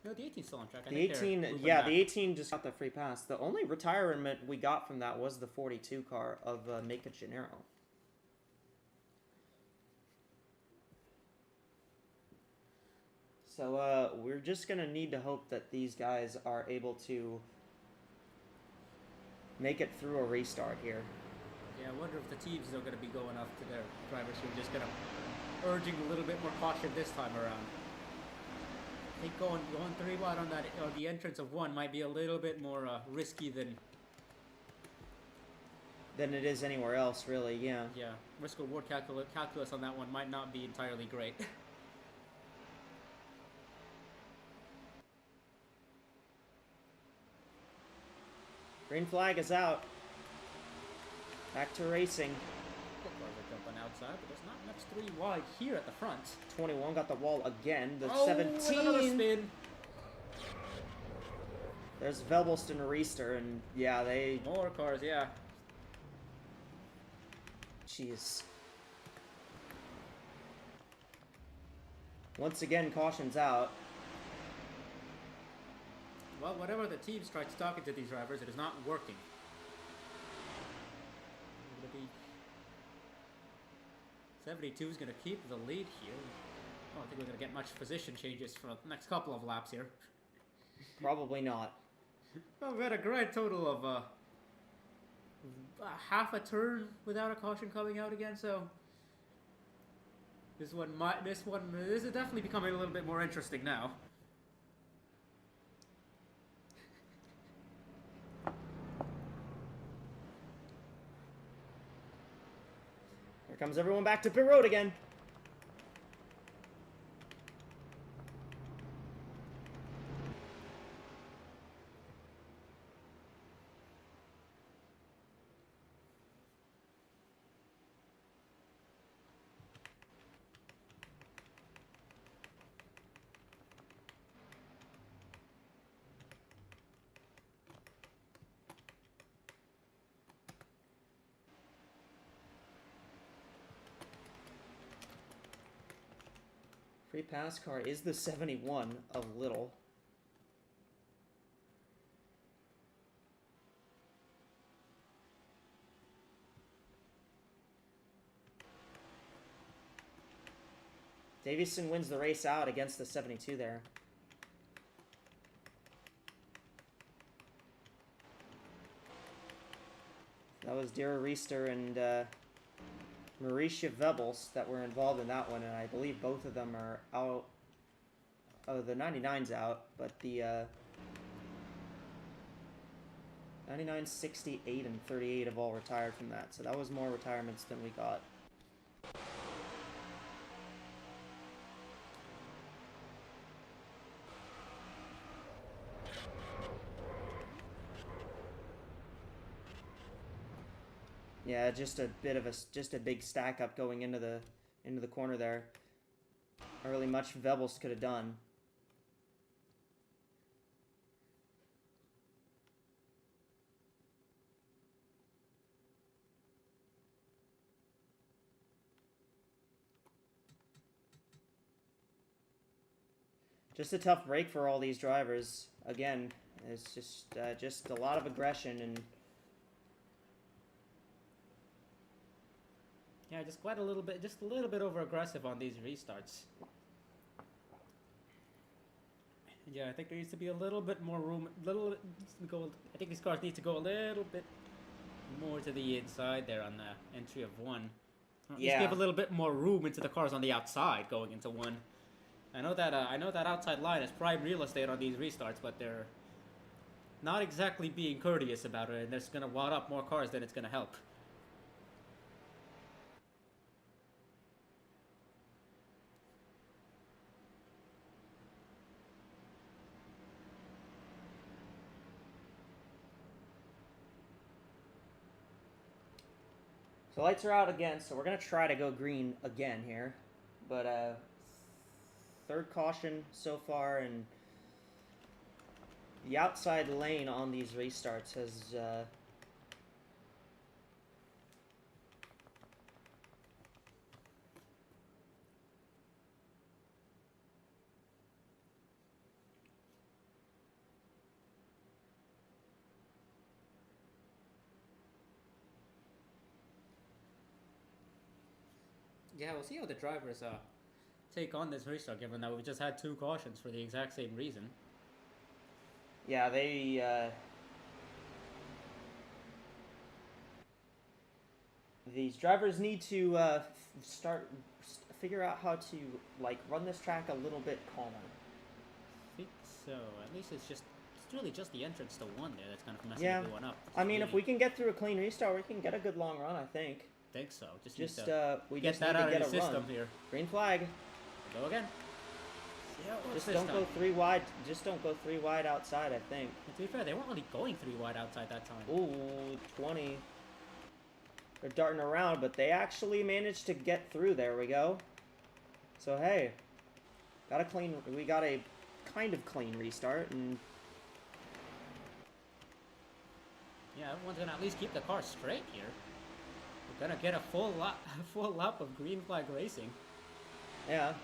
No, the 18's still on track. The 18, yeah, the 18 just got the free pass. The only retirement we got from that was the 42 car of Make It Gennaro. So, we're just going to need to hope that these guys are able to make it through a restart here. Yeah, I wonder if the teams are going to be going up to their drivers who are just going to urging a little bit more caution this time around. I think going 3 wide on that, or the entrance of 1 might be a little bit more risky than it is anywhere else, really. Yeah. Yeah, risk reward calculus on that one might not be entirely great. Green flag is out. Back to racing. Cars are jumping outside, but there's not much 3 wide here at the front. 21 got the wall again. The Oh, 17. another spin. There's Velbost and Reister, and yeah, they. More cars, yeah. Jeez. Once again, caution's out. Well, whatever the teams tried talking to these drivers, it is not working. Gonna be 72 is going to keep the lead here. I don't think we're going to get much position changes for the next couple of laps here. Probably not. Well, we had a grand total of half a turn without a caution coming out again, so this is definitely becoming a little bit more interesting now. Here comes everyone back to pit road again. Free pass car is the 71 of Little. Davison wins the race out against the 72 there. That was Dara Reister and Mauricia Vebels that were involved in that one, and I believe both of them are out. Oh, the 99's out, but the 99, 68, and 38 have all retired from that, so that was more retirements than we got. Yeah, just a big stack up going into the corner there. Not really much Vebels could have done. Just a tough break for all these drivers. Again, it's just a lot of aggression and. Yeah, just a little bit over aggressive on these restarts. Yeah, I think there needs to be a little bit more room. I think these cars need to go a little bit more to the inside there on the entry of 1. Yeah. Just give a little bit more room into the cars on the outside going into 1. I know that outside line is prime real estate on these restarts, but they're not exactly being courteous about it, and they're just gonna wad up more cars than it's gonna help. So lights are out again, so we're going to try to go green again here. But third caution so far, and the outside lane on these restarts has... Yeah, we'll see how the drivers take on this restart, given that we've just had 2 cautions for the exact same reason. Yeah, they... These drivers need to figure out how to like run this track a little bit calmer. I think so. At least it's really just the entrance to one there that's kind of messing Yeah. everyone up. I mean, if we can get through a clean restart, we can get a good long run. I think. think so. Just Just need to we get just that need out to of get the a system run. here. Green flag. Go again. See how it works Just this don't time. go 3 wide. Just don't go 3 wide outside. I think. And to be fair, they weren't really going 3 wide outside that time. Ooh, 20. They're darting around, but they actually managed to get through. There we go. So hey, we got a kind of clean restart, and Yeah, everyone's gonna at least keep the car straight here. We're gonna get a full lap of green flag racing. yeah,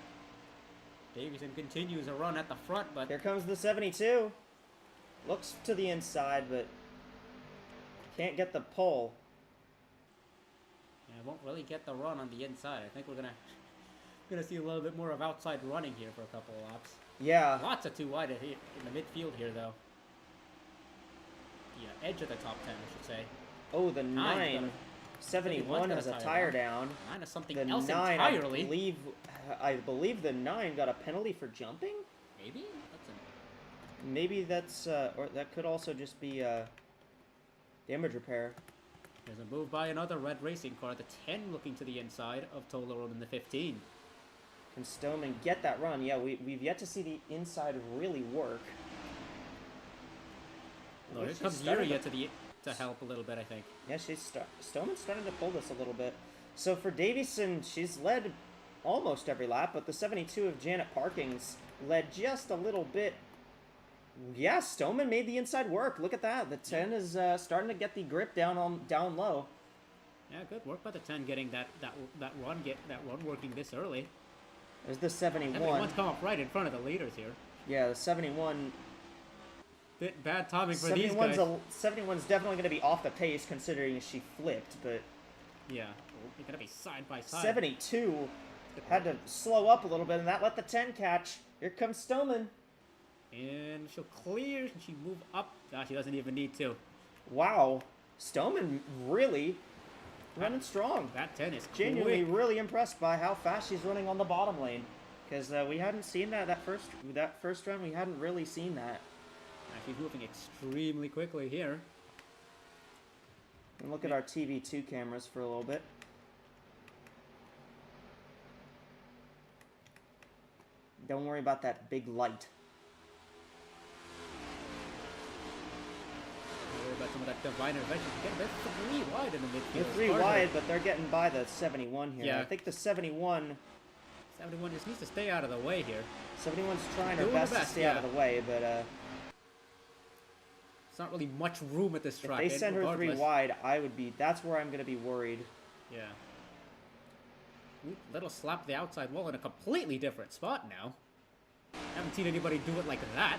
Davison continues a run at the front, but here comes the 72. Looks to the inside, but can't get the pole. yeah, won't really get the run on the inside. I think we're gonna see a little bit more of outside running here for a couple of laps. Yeah, Lots of 2 wide in the midfield here, though. The edge of the top 10, I should say. oh, the Nine's got 9. a- 71 got has a a tire tire down. 9 is something The else 9, entirely. I believe the 9 got a penalty for jumping? Maybe? That's Maybe that's, or that could also just be, damage repair. There's a move by another red racing car. The 10 looking to the inside of Toblerone in the 15. Can Stoneman get that run? Yeah, we've yet to see the inside really work. Oh, Well, here she's comes starting Yuria to help a little bit, I think. Yeah, Stoneman's starting to pull this a little bit. So for Davison, she's led almost every lap, but the 72 of Janet Parkins led just a little bit. Yeah, Stoneman made the inside work. Look at that. The 10 is starting to get the grip down low. Yeah, good work by the 10 getting that run working this early. There's the 71. Everyone's come up right in front of the leaders here. Yeah, the 71. Bit bad timing for these 71's guys. 71's definitely going to be off the pace considering she flipped, but Yeah, they're gonna be side by side. 72 had to slow up a little bit, and that let the 10 catch. Here comes Stoneman. And she'll clear. Can she move up? Ah, she doesn't even need to. Wow, Stoneman really running strong. That 10 is Genuinely quick. really impressed by how fast she's running on the bottom lane, because we hadn't seen that first run. We hadn't really seen that. She's moving extremely quickly here. And look at our TV2 cameras for a little bit. Don't worry about that big light. Don't worry about some of that divine intervention. Get a bit 3 wide in the midfield. They're 3 Cars are- wide, but they're getting by the 71 here. Yeah. I think the 71... 71 just needs to stay out of the way here. 71's trying her Doing the best to best, stay out yeah. of the way, but It's not really much room at this if track. they send her 3 regardless. wide, that's where I'm going to be worried. Yeah. Ooh, little slap the outside wall in a completely different spot now. Haven't seen anybody do it like that.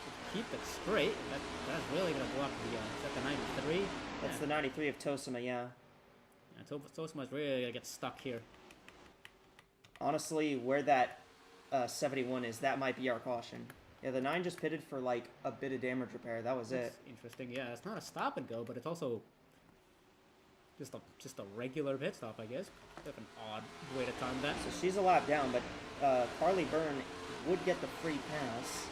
Just keep it straight. That's really gonna block the. Is that the 93? That's the 93 of Tosima, yeah. Tosima's really gonna get stuck here. Honestly, where that 71 is, that might be our caution. Yeah, the 9 just pitted for like a bit of damage repair. That was it. That's interesting. Yeah, it's not a stop and go, but it's also just a regular pit stop, I guess. Bit of an odd way to time that. So she's a lap down, but Carly Byrne would get the free pass.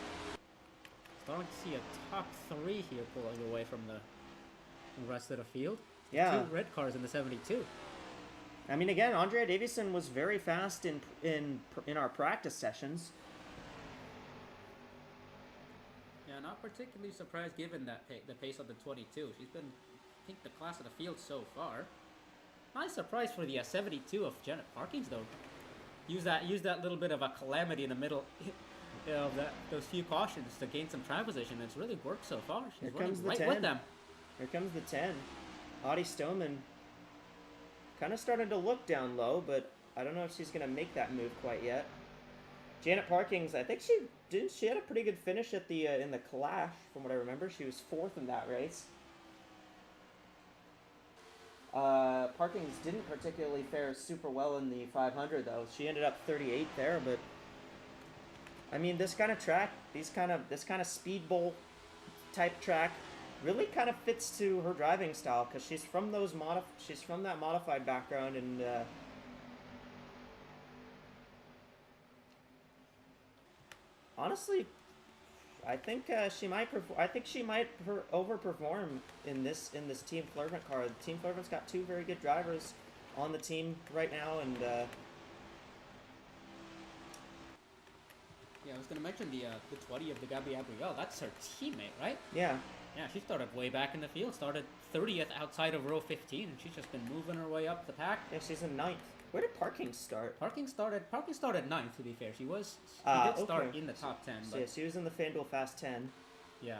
Starting to see a top 3 here pulling away from the rest of the field. Yeah. 2 red cars in the 72. I mean, again, Andrea Davison was very fast in our practice sessions. Yeah, not particularly surprised given that the pace of the 22. She's been, I think, the class of the field so far. Nice surprise for the 72 of Janet Parkins, though. Use that little bit of a calamity in the middle of those few cautions to gain some track position. It's really worked so far. She's Here running comes the right 10. with them. Here comes the 10. Audie Stoneman kind of started to look down low, but I don't know if she's going to make that move quite yet. Janet Parkins, I think she had a pretty good finish at the in the Clash, from what I remember. She was 4th in that race. Parkins didn't particularly fare super well in the 500 though. She ended up 38th there, but I mean, this kind of track, this kind of speed bowl type track really kind of fits to her driving style, because she's from that modified background, and honestly, I think she might. I think she might overperform in this Team Flurvent car. Team Flurvent's got two very good drivers on the team right now, and Yeah, I was gonna mention the 20 of the Gabrielle. That's her teammate, right? yeah, Yeah, she started way back in the field. Started 30th outside of row 15, and she's just been moving her way up the pack. yeah, she's in 9th. Where did Parking start? Parking started 9th, to be fair. She did start okay. in the top 10, So, but yeah, she was in the FanDuel Fast 10. yeah.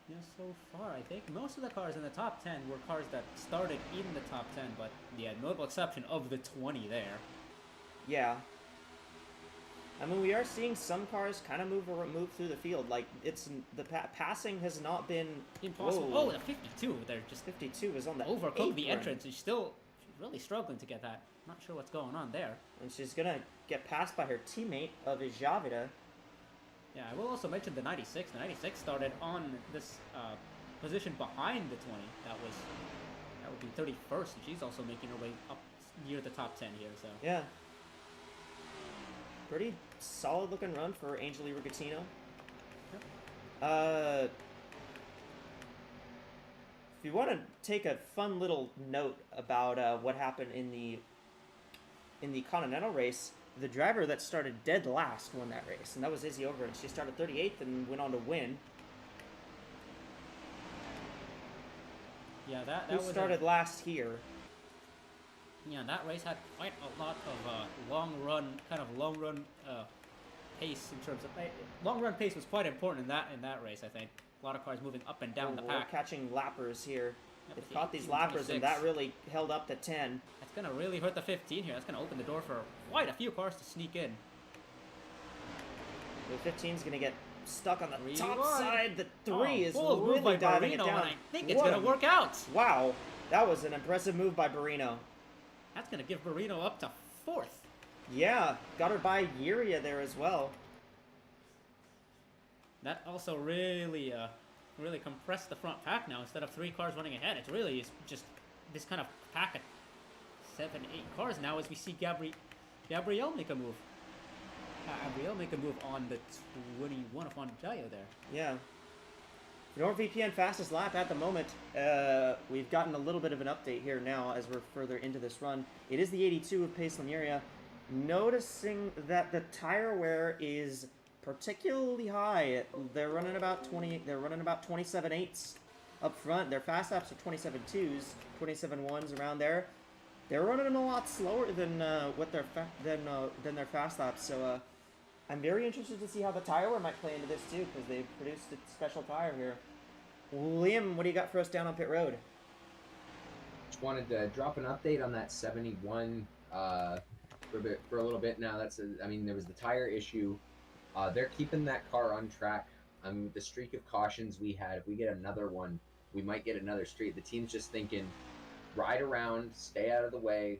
Yeah, so far, I think most of the cars in the top 10 were cars that started in the top 10, but yeah, notable exception of the 20 there. Yeah. I mean, we are seeing some cars kind of move through the field. Like, it's the passing has not been Impossible. Whoa. Oh, the 52, they're just 52 is on the overcooked the apron. entrance. She's really struggling to get that. Not sure what's going on there. And she's gonna get passed by her teammate of Javida. Yeah, I will also mention the 96. The 96 started on this position behind the 20. That would be 31st, and she's also making her way up near the top 10 here. So Yeah. Pretty solid looking run for Angeli Rigatino. Yep. If you want to take a fun little note about what happened in the Continental race, the driver that started dead last won that race, and that was Izzy Over, and she started 38th and went on to win. yeah, that Who was started last here? Yeah, that race had quite a lot of long run pace in terms of long run pace was quite important in that race. I think a lot of cars moving up and down the We're pack. catching lappers here. Yep, They've the caught these 18, lappers, and 26. that really held up the 10. That's gonna really hurt the 15 here. That's gonna open the door for quite a few cars to sneak in. The 15 is going to get stuck on the Three top wide. side. The 3 is bold move really by diving it Barrino, down. and I think it's What gonna a- work out. Wow, that was an impressive move by Barrino. That's gonna give Barrino up to 4th. Yeah, got her by Yuria there as well. That also really compressed the front pack now. Instead of 3 cars running ahead, it's really just this kind of pack of 7, 8 cars now as we see Gabrielle make a move. Gabrielle make a move on the 21 of Fondayo there. Yeah. NordVPN fastest lap at the moment. We've gotten a little bit of an update here now as we're further into this run. It is the 82 of Pace Laniria. Noticing that the tire wear is particularly high. They're running about 20. They're running about 27.8s up front. Their fast laps are 27.2s, 27.1s around there. They're running them a lot slower than than their fast laps. So I'm very interested to see how the tire wear might play into this too, because they've produced a special tire here. Liam, what do you got for us down on pit road? Just wanted to drop an update on that 71 for a little bit now. There was the tire issue. They're keeping that car on track. With the streak of cautions we had, if we get another one, we might get another streak. The team's just thinking, ride around, stay out of the way,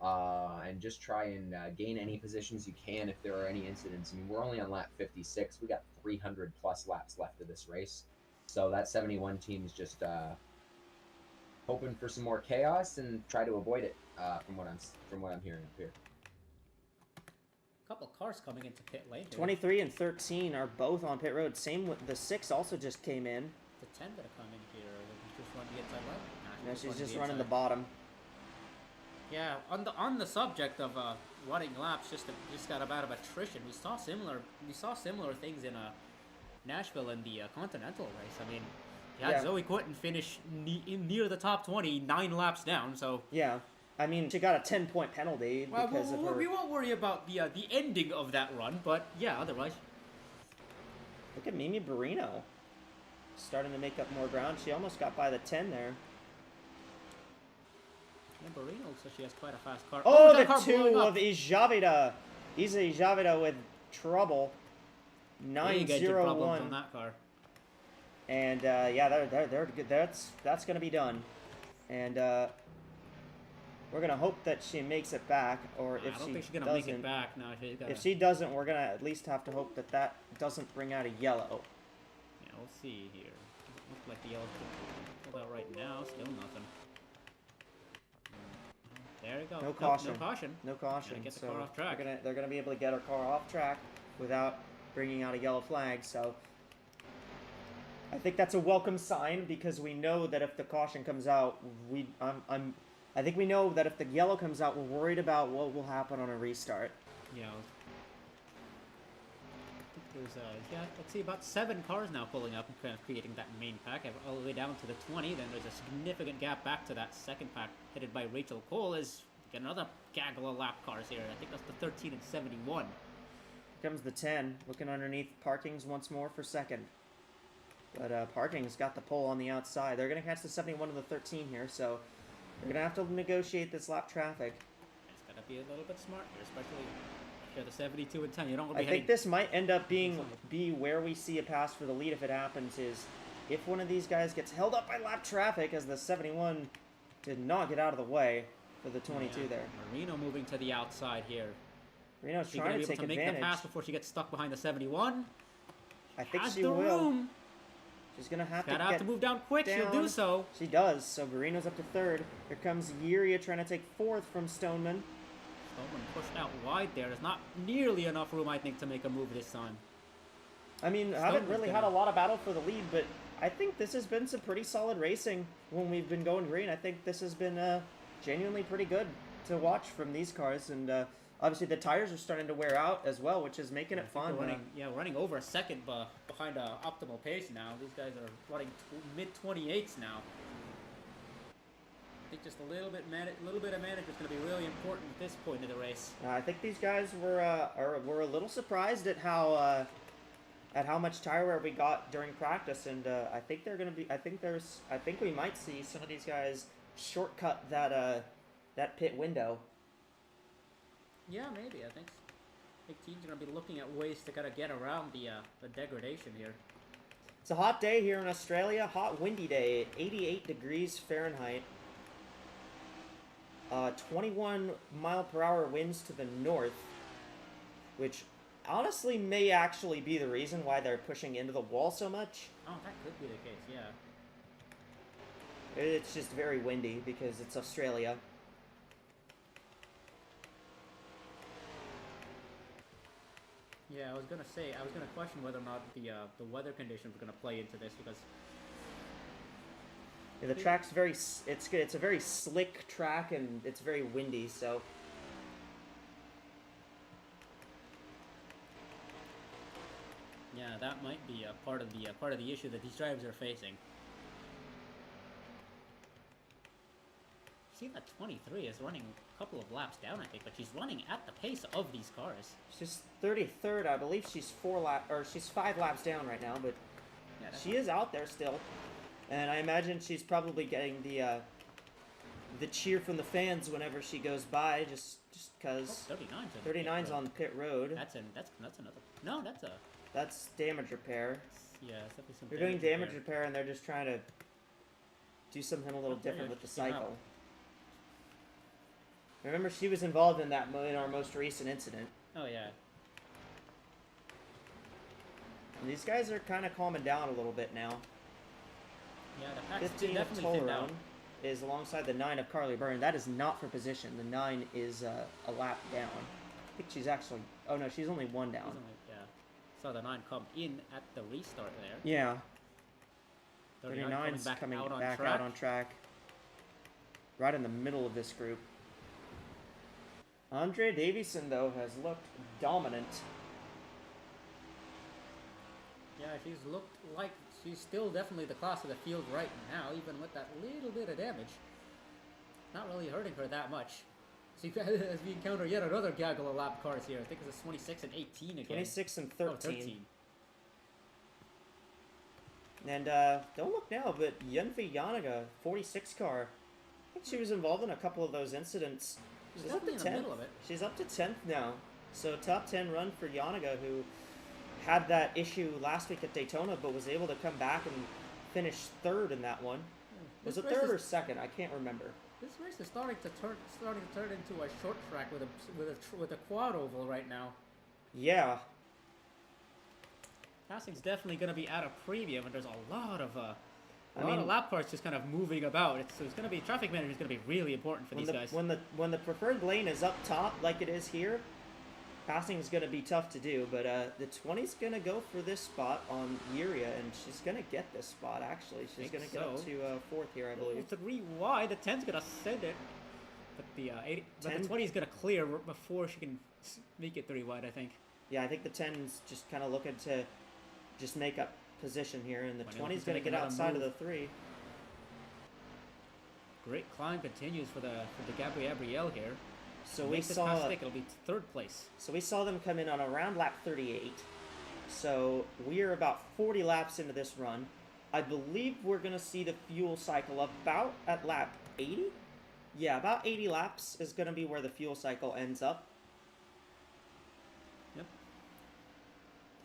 and just try and gain any positions you can if there are any incidents. I mean, we're only on lap 56. We got 300 plus laps left of this race. So that 71 team is just hoping for some more chaos and try to avoid it from what I'm hearing up here. Couple cars coming into pit lane here. 23 and 13 are both on pit road. Same with the 6 also just came in. The 10 gonna come in here. Just run the inside lane. Nah, Now she's running just running the inside. bottom. Yeah, on the subject of running laps, just got about of attrition. We saw similar things in Nashville in the Continental race. I mean, you had Yeah. Zoe Quinton finish near the top 20, 9 laps down. So Yeah. I mean, she got a 10-point penalty well, because of her... we won't worry about the ending of that run, but yeah, otherwise. Look at Mimi Barrino. Starting to make up more ground. She almost got by the 10 there. Yeah, Barrino looks like she has quite a fast car. Oh, that the car blowing 2 up. of Ijavida. Isa Ijavida with trouble. Big engine problems 901. on that car. And yeah, they're good. That's gonna be done. And we're gonna hope that she makes it back, or I if don't she think she's gonna doesn't, make it back. No, she's gotta. if she doesn't, we're gonna at least have to hope that that doesn't bring out a yellow. Yeah, we'll see here. Doesn't look like the yellow's pulled out right now. Still nothing. There you go. No Nope, caution. no caution. No caution. Gotta get the So car off track. they're gonna be able to get our car off track without bringing out a yellow flag. So I think that's a welcome sign because we know that if the caution comes out, I think we know that if the yellow comes out, we're worried about what will happen on a restart. Yeah. There's yeah, let's see, about 7 cars now pulling up and kind of creating that main pack all the way down to the 20. Then there's a significant gap back to that second pack headed by Rachel Cole as we get another gaggle of lap cars here. I think that's the 13 and 71. Here comes the 10, looking underneath Parkings once more for second. But Parking's got the pole on the outside. They're going to catch the 71 and the 13 here, so they're going to have to negotiate this lap traffic. It's got to be a little bit smart here, especially if you're the 72 and 10. You don't want to I be think heading... this might end up be where we see a pass for the lead if it happens, is if one of these guys gets held up by lap traffic, as the 71 did not get out of the way for the 22 Yeah, there. Marino moving to the outside here. Reno's She's going trying to to be able take to make advantage. the pass before she gets stuck behind the 71. I think Has she the will. room. She's going to have to Gotta have get to move down quick. She'll do down. so. She does, so Barino's up to third. Here comes Yuria trying to take fourth from Stoneman. Stoneman pushed out wide there. There's not nearly enough room, I think, to make a move this time. I mean, I haven't really had a lot of battle for the lead, but I think this has been some pretty solid racing when we've been going green. I think this has been genuinely pretty good to watch from these cars, and obviously the tires are starting to wear out as well, which is making it fun. We're running over a second behind optimal pace now. These guys are running mid-28s now. I think just a little bit of management is going to be really important at this point in the race. I think these guys were a little surprised at how much tire wear we got during practice, and I think they're going to be. I think we might see some of these guys shortcut that pit window. Yeah, maybe. I think teams are going to be looking at ways to kind of get around the degradation here. It's a hot day here in Australia. Hot, windy day. 88 degrees Fahrenheit. 21 mile per hour winds to the north, which honestly may actually be the reason why they're pushing into the wall so much. Oh, that could be the case, yeah. It's just very windy because it's Australia. Yeah, I was gonna question whether or not the weather conditions were gonna play into this because Yeah, the track's it's a very slick track and it's very windy, so yeah, that might be a part of the issue that these drivers are facing. See that 23 is running a couple of laps down, I think, but she's running at the pace of these cars. she's 33rd. I believe she's 5 laps down right now, but Yeah, she is out there still. And I imagine she's probably getting the cheer from the fans whenever she goes by, just because 39's on the pit road. That's another. No, That's damage repair. yeah, it's definitely some. They're doing damage repair, and they're just trying to do something a little different with the cycle. Remember, she was involved in that in our most recent incident. Oh yeah. And these guys are kind of calming down a little bit now. Yeah, the pack's 15 of definitely thinned out. Tollerone is alongside the 9 of Carly Byrne. That is not for position. The 9 is a lap down. I think she's actually... Oh, no, she's only 1 down. Yeah. Saw the 9 come in at the restart there. Yeah. 39's 39's coming out on back track. out on track. Right in the middle of this group. Andrea Davison, though, has looked dominant. Yeah, she's looked like she's still definitely the class of the field right now, even with that little bit of damage. Not really hurting her that much. So as we encounter yet another gaggle of lap cars here. I think it's a 26 and 18 again. 26 and 13. Oh, 13. And don't look now, but Yunfi Yanaga, 46 car. I think she was involved in a couple of those incidents. She's definitely in the middle of it. She's up to 10th now. So top 10 run for Yanaga, who had that issue last week at Daytona, but was able to come back and finish 3rd in that one. Was it 3rd or 2nd? I can't remember. This race is starting to turn into a short track with a quad oval right now. Yeah. Passing's definitely going to be at a premium, and there's a lot of A lot of lap cars just kind of moving about. So it's going to be traffic management is going to be really important for these guys. When the preferred lane is up top like it is here, passing is going to be tough to do. But the 20's going to go for this spot on Yuria, and she's going to get this spot. Actually, she's going to get up to fourth here, I believe. 3 wide. The 10's going to send it, but the 20's going to clear before she can make it 3 wide. I think. Yeah, I think the 10's just kind of looking to just make up position here, and the 20's going to get outside of the 3. Great climb continues for the Gabrielle here. So we saw it'll be 3rd place. So we saw them come in on around lap 38. So we are about 40 laps into this run. I believe we're going to see the fuel cycle about at lap 80. Yeah, about 80 laps is going to be where the fuel cycle ends up. Yep.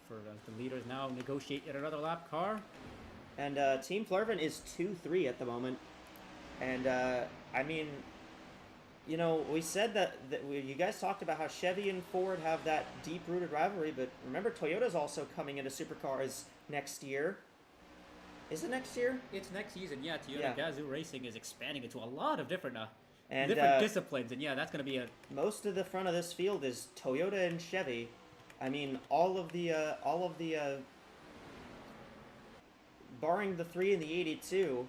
For the leaders now negotiate yet another lap car. And Team Flurvin is 2-3 at the moment. And I mean, you know, we said that you guys talked about how Chevy and Ford have that deep-rooted rivalry, but remember Toyota's also coming into supercars next year. Is it next year? It's next season, yeah. Toyota Gazoo Racing is expanding into a lot of different disciplines, and yeah, that's going to be a... Most of the front of this field is Toyota and Chevy. I mean, all of the barring the 3 and the 82,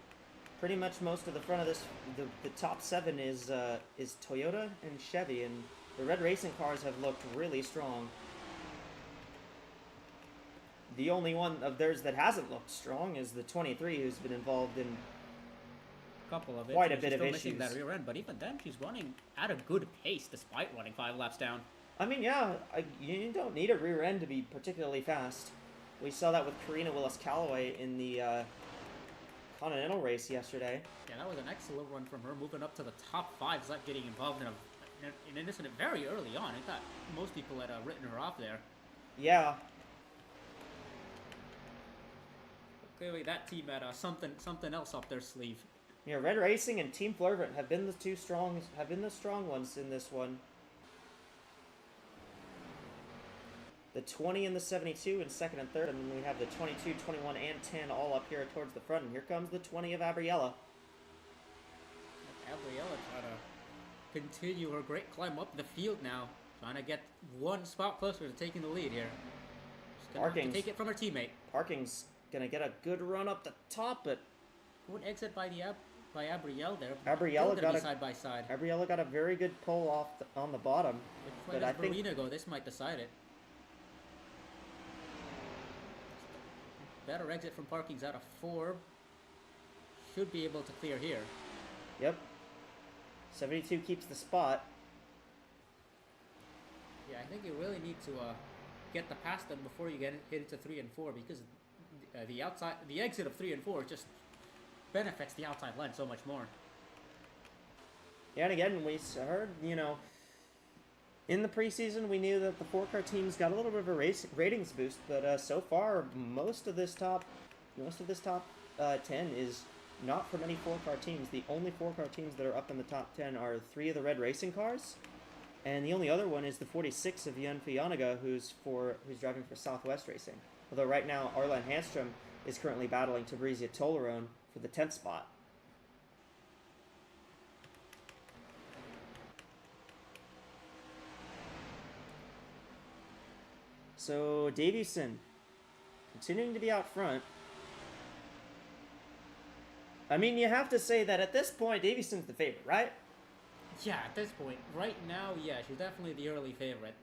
pretty much most of the front of this, the top 7 is Toyota and Chevy, and the red racing cars have looked really strong. The only one of theirs that hasn't looked strong is the 23, who's been involved in quite a bit of issues. That rear end, but even then, she's running at a good pace despite running 5 laps down. I mean, yeah, you don't need a rear end to be particularly fast. We saw that with Karina Willis-Callaway in the Continental race yesterday. Yeah, that was an excellent run from her, moving up to the top 5, like getting involved in an incident very early on. I thought most people had written her off there. Yeah. Clearly, that team had something else up their sleeve. Yeah, Red Racing and Team Flurvin have been the strong ones in this one. The 20 and the 72 in second and third, and then we have the 22, 21, and 10 all up here towards the front. And here comes the 20 of Abriella. Abriella trying to continue her great climb up the field now, trying to get one spot closer to taking the lead here. She's gonna have to take it from her teammate. Parking's gonna get a good run up the top, but good exit by Abriella there. Abriella got side by side. Abriella got a very good pull off on the bottom. But I think Marina go, this might decide it. Better exit from Parking's out of 4. Should be able to clear here. Yep. 72 keeps the spot. Yeah, I think you really need to get the pass done before you hit into 3 and 4, because the exit of 3 and 4 just benefits the outside line so much more. Yeah, and again, we heard, you know, in the preseason, we knew that the 4-car teams got a little bit of a ratings boost, but so far, most of this top 10 is not from any 4-car teams. The only 4-car teams that are up in the top 10 are 3 of the red racing cars, and the only other one is the 46 of Jan Fianaga, who's driving for Southwest Racing. Although right now, Arlen Hanstrom is currently battling Fabrizia Tolaron for the 10th spot. So, Davison, continuing to be out front. I mean, you have to say that at this point, Davison's the favorite, right? Yeah, at this point. Right now, yeah, she's definitely the early favorite.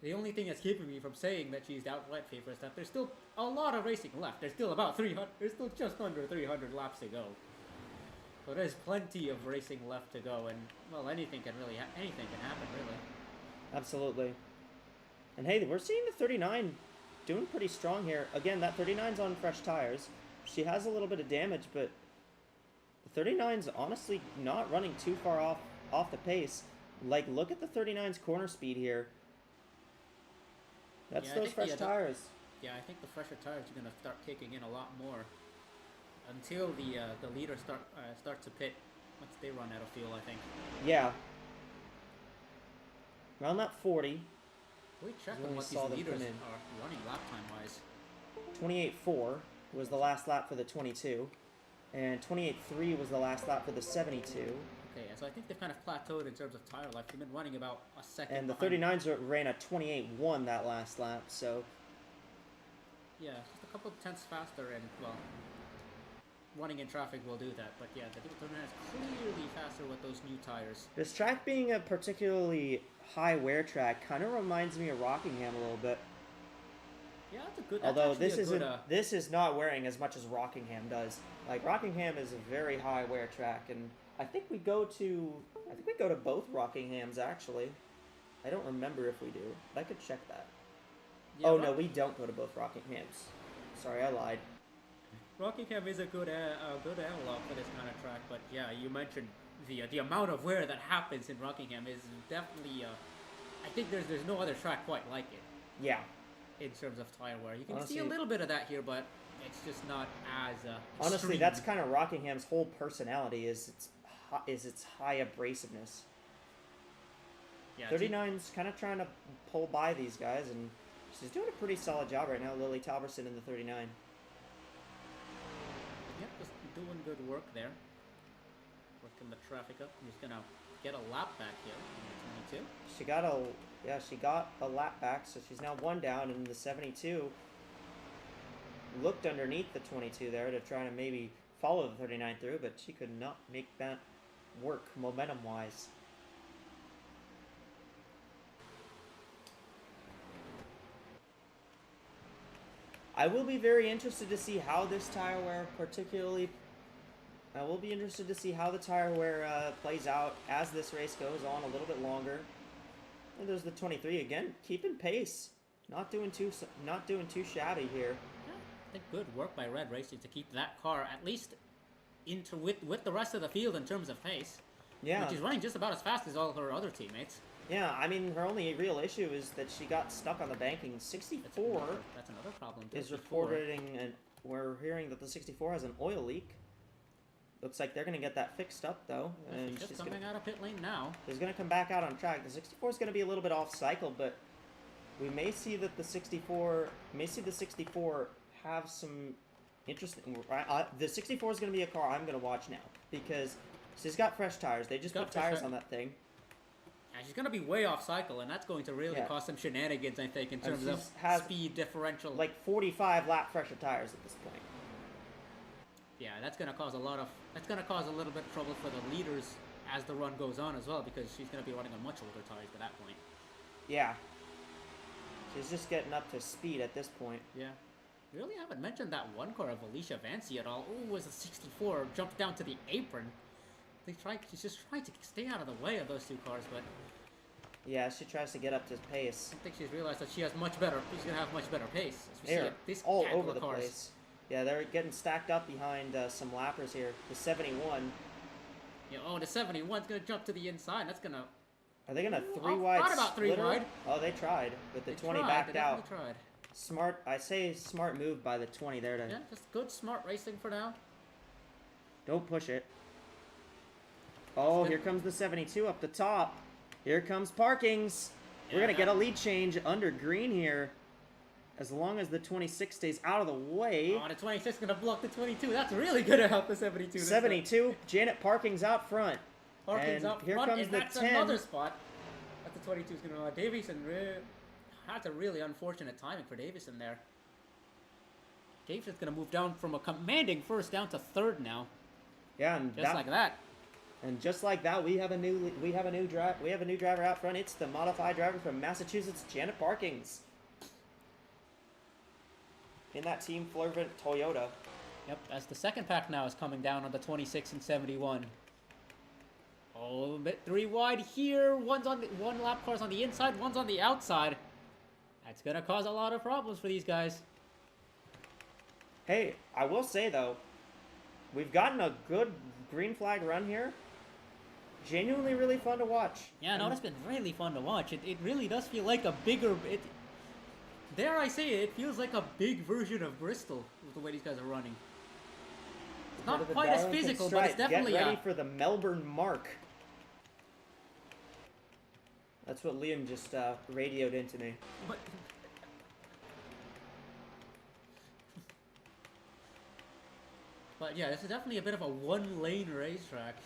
The only thing that's keeping me from saying that she's the outright favorite is that there's still a lot of racing left. There's still about 300, there's still just under 300 laps to go. So there's plenty of racing left to go, and, well, anything can happen, really. Absolutely. And hey, we're seeing the 39 doing pretty strong here. Again, that 39's on fresh tires. She has a little bit of damage, but the 39's honestly not running too far off the pace. Like, look at the 39's corner speed here. That's those fresh tires. Yeah, I think the fresher tires are going to start kicking in a lot more until the leaders start to pit once they run out of fuel, I think. Yeah. Around that 40. We check on what these leaders are running lap time wise. 28.4 was the last lap for the 22. And 28.3 was the last lap for the 72. Okay, so I think they've kind of plateaued in terms of tire life. They've been running about a second. And the behind. 39s ran a 28.1 that last lap, so Yeah, just a couple of tenths faster, and well, running in traffic will do that. But yeah, the Daytona is clearly faster with those new tires. this track being a particularly high wear track kind of reminds me of Rockingham a little bit. Yeah, that's a good. Although that's actually this is not wearing as much as Rockingham does. Like Rockingham is a very high wear track, and I think we go to both Rockinghams actually. I don't remember if we do. I could check that. Yeah, oh no, we don't go to both Rockinghams. Sorry, I lied. Rockingham is a good analog for this kind of track, but yeah, you mentioned the amount of wear that happens in Rockingham is definitely. I think there's no other track quite like it. Yeah. In terms of tire wear, you can Honestly, see a little bit of that here, but it's just not as honestly, extreme. that's kind of Rockingham's whole personality is its high abrasiveness. Yeah, 39's kind of trying to pull by these guys, and she's doing a pretty solid job right now. Lily Talberson in the 39. Yep, just doing good work there. Working the traffic up. He's gonna get a lap back here in the 22. She got a lap back, so she's now one down, and the 72 looked underneath the 22 there to try to maybe follow the 39 through, but she could not make that work momentum-wise. I will be very interested to see how this tire wear I will be interested to see how the tire wear plays out as this race goes on a little bit longer. And there's the 23 again, keeping pace, not doing too shabby here. Yeah, I think good work by Red Racing to keep that car at least with the rest of the field in terms of pace. Yeah. Which is running just about as fast as all her other teammates. Yeah, I mean, her only real issue is that she got stuck on the banking. 64 that's another problem. is reporting, and we're hearing that the 64 has an oil leak. Looks like they're going to get that fixed up, though. And she's just coming out of pit lane now. She's going to come back out on track. The 64 is going to be a little bit off cycle, but we may see that the 64 have some interesting. The 64 is going to be a car I'm going to watch now because she's got fresh tires. They just put tires on that thing. Yeah, she's going to be way off cycle, and that's going to really cause some shenanigans, I think, in terms of speed differential. Like 45 lap fresher tires at this point. Yeah, that's going to cause a little bit of trouble for the leaders as the run goes on as well, because she's going to be running on much older tires by that point. Yeah. She's just getting up to speed at this point. Yeah. We really haven't mentioned that one car of Alicia Vancy at all. Oh, was a 64, jumped down to the apron. She's just trying to stay out of the way of those two cars, but... Yeah, she tries to get up to pace. I think she's realized that she's going to have much better pace. As we They're see all over the place. Yeah, they're getting stacked up behind some lappers here. The 71. Yeah, the 71's going to jump to the inside. That's going to... Are they going to three-wide Thought about three-wide. Oh, they tried, but the 20 backed out. Tried. Smart move by the 20 there to... Yeah, just good, smart racing for now. Don't push it. Oh, here comes the 72 up the top. Here comes Parkings. We're going to get a lead change under green here. As long as the 26 stays out of the way. Oh, the 26 is going to block the 22. That's really going to help the 72. 72. Janet Parking's out front. Parking's out here front, comes and the that's 10. another spot that the 22 is going to run. Davison, that's a really unfortunate timing for Davison there. Davison's going to move down from a commanding first down to third now. Yeah, and just like that. And just like that, we have a new driver out front. It's the modified driver from Massachusetts, Janet Parkings. In that Team Flurvent Toyota. Yep, as the second pack now is coming down on the 26 and 71. Oh, a bit three wide here. One lap car's on the inside, one's on the outside. That's gonna cause a lot of problems for these guys. Hey, I will say though, we've gotten a good green flag run here. Genuinely really fun to watch. Yeah, no, it's been really fun to watch. It really does feel like a bigger... Dare I say it feels like a big version of Bristol with the way these guys are running. It's not quite as physical, but it's definitely... Get ready for the Melbourne Mark. That's what Liam just radioed into me. But... But yeah, this is definitely a bit of a one-lane racetrack.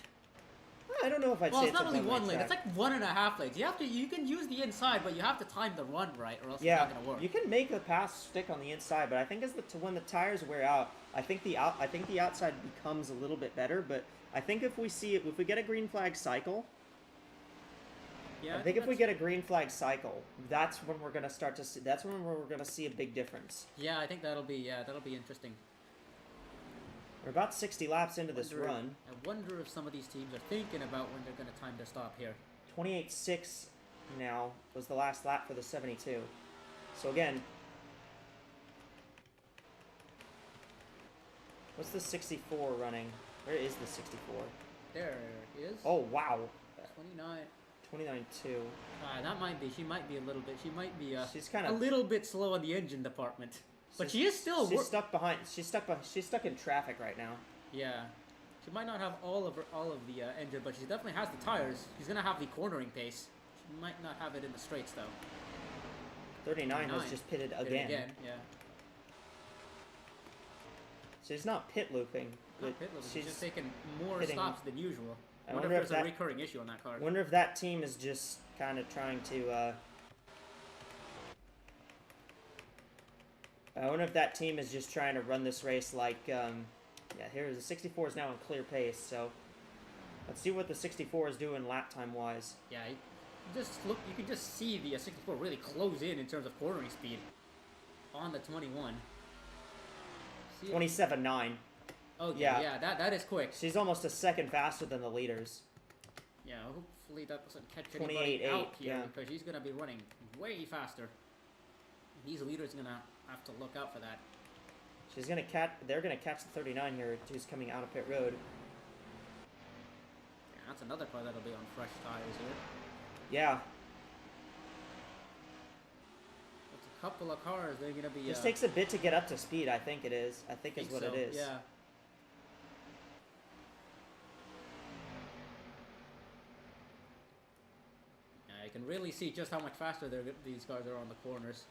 I don't know if I'd Well, say it's not a really one lane. track. It's like 1.5 lanes. You can use the inside, but you have to time the run right, or else Yeah, it's not gonna work. you can make the pass stick on the inside, but I think when the tires wear out, I think the outside becomes a little bit better. But I think if we get a green flag cycle, Yeah, I think if we get a green flag cycle, that's when we're gonna start to see. That's when we're gonna see a big difference. Yeah, I think that'll be interesting. We're about 60 laps into this run. I wonder if some of these teams are thinking about when they're gonna time their stop here. 28.6 now was the last lap for the 72. So again, what's the 64 running? Where is the 64? There is. Oh wow, 29. 29.2. That might be. She might be a little bit. She might be. She's kind a of little bit slow on the engine department. But she is still. She's stuck behind. She's stuck in traffic right now. Yeah. She might not have all of the engine, but she definitely has the tires. She's gonna have the cornering pace. She might not have it in the straights though. 39 has just pitted again. Yeah. She's not pit looping. Not pit looping, she's just taking more hitting- stops than usual. I wonder wonder if if there's a that- recurring issue on that car. Wonder if that team is just kind of trying to. I wonder if that team is just trying to run this race like. Yeah, here the 64 is now in clear pace, so let's see what the 64 is doing lap time wise. Yeah, you can just see the 64 really close in terms of cornering speed on the 21. 27.9. Oh Yeah. yeah, that is quick. She's almost a second faster than the leaders. Yeah, hopefully that doesn't catch anybody 28.8, out here yeah. because she's gonna be running way faster. These leaders are gonna have to look out for that. She's gonna catch. They're gonna catch the 39 here, who's coming out of pit road. Yeah, that's another car that'll be on fresh tires here. Yeah, It's a couple of cars. They're gonna be. this takes a bit to get up to speed. I think it is. I think is what so, it is. Yeah. Yeah, you can really see just how much faster these cars are on the corners.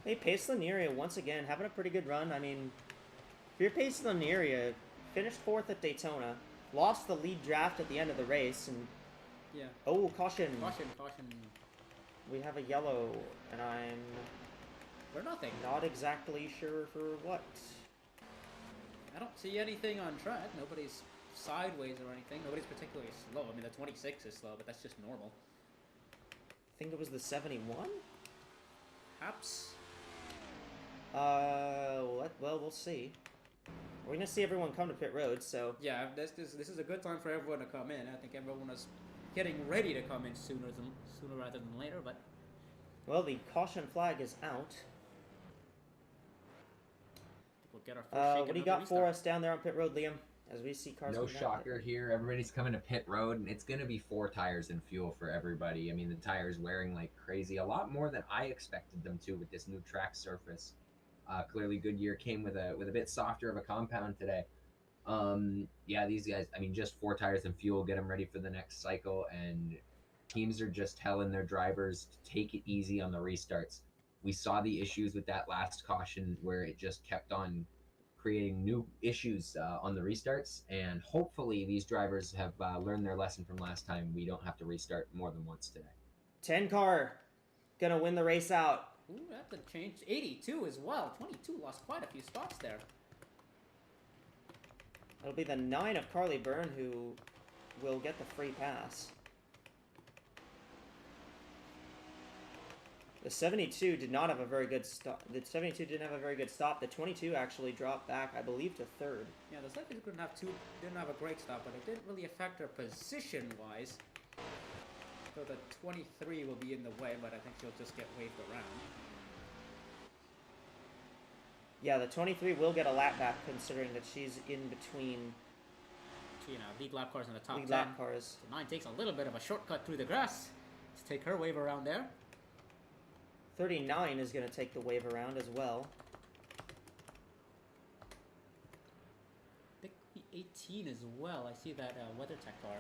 Hey, Pace Linearia once again having a pretty good run. I mean, if you're Pace Linearia, finished 4th at Daytona, lost the lead draft at the end of the race, and Yeah. oh, caution! Caution. We have a yellow, and I'm For nothing. not exactly sure for what. I don't see anything on track. Nobody's sideways or anything. Nobody's particularly slow. I mean, the 26 is slow, but that's just normal. I think it was the 71. Perhaps. Well, we'll see. We're gonna see everyone come to pit road, so Yeah, this is a good time for everyone to come in. I think everyone is getting ready to come in sooner rather than later. But well, the caution flag is out. we'll get our first shake What do you another got for restart. us down there on pit road, Liam? As we see cars. No coming down shocker here. Everybody's coming to pit road, and it's going to be 4 tires and fuel for everybody. I mean, the tires wearing like crazy. A lot more than I expected them to with this new track surface. Clearly, Goodyear came with a bit softer of a compound today. Yeah, these guys. I mean, just 4 tires and fuel, get them ready for the next cycle, and teams are just telling their drivers to take it easy on the restarts. We saw the issues with that last caution where it just kept on creating new issues on the restarts, and hopefully these drivers have learned their lesson from last time. We don't have to restart more than once today. 10 car, gonna win the race out. Ooh, that's a change. 82 as well. 22 lost quite a few spots there. It'll be the 9 of Carly Byrne who will get the free pass. The 72 did not have a very good stop. The 72 didn't have a very good stop. The 22 actually dropped back, I believe, to 3rd. Yeah, the second didn't have a great stop, but it didn't really affect her position-wise. So the 23 will be in the way, but I think she'll just get waved around. Yeah, the 23 will get a lap back considering that she's in between Lead lap cars in the top lead 10. lap cars. So 9 takes a little bit of a shortcut through the grass to take her wave around there. 39 is going to take the wave around as well. I think the 18 as well. I see that WeatherTech car.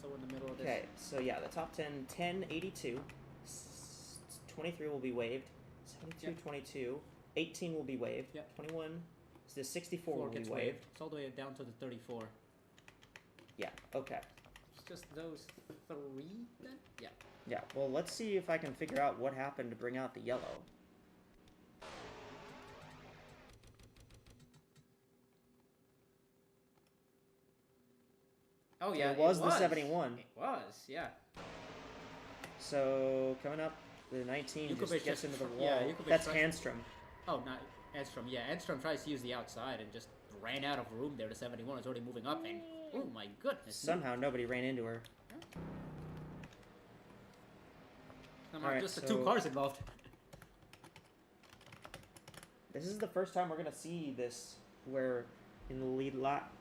So in the middle of this. Okay, so yeah, the top 10, 10, 82. 23 will be waived. 72, Yep. 22. 18 will be waived. Yep. 21, Is this 64 4 will be gets waived? waived. It's all the way down to the 34. Yeah, okay. It's just those 3 then? Yeah. Yeah, well, let's see if I can figure out what happened to bring out the yellow. Oh yeah, It was the 71. It was, yeah. So, coming up, the 19 Jukovic just gets just into the tr- wall. yeah, Jukovic That's tries- Handstrom. Oh, not Edstrom. Yeah, Edstrom tries to use the outside and just ran out of room there. The 71 is already moving up, and oh my goodness. Somehow nobody ran into her. Somehow Alright, just the so- 2 cars involved. This is the first time we're going to see this where in the lead lap,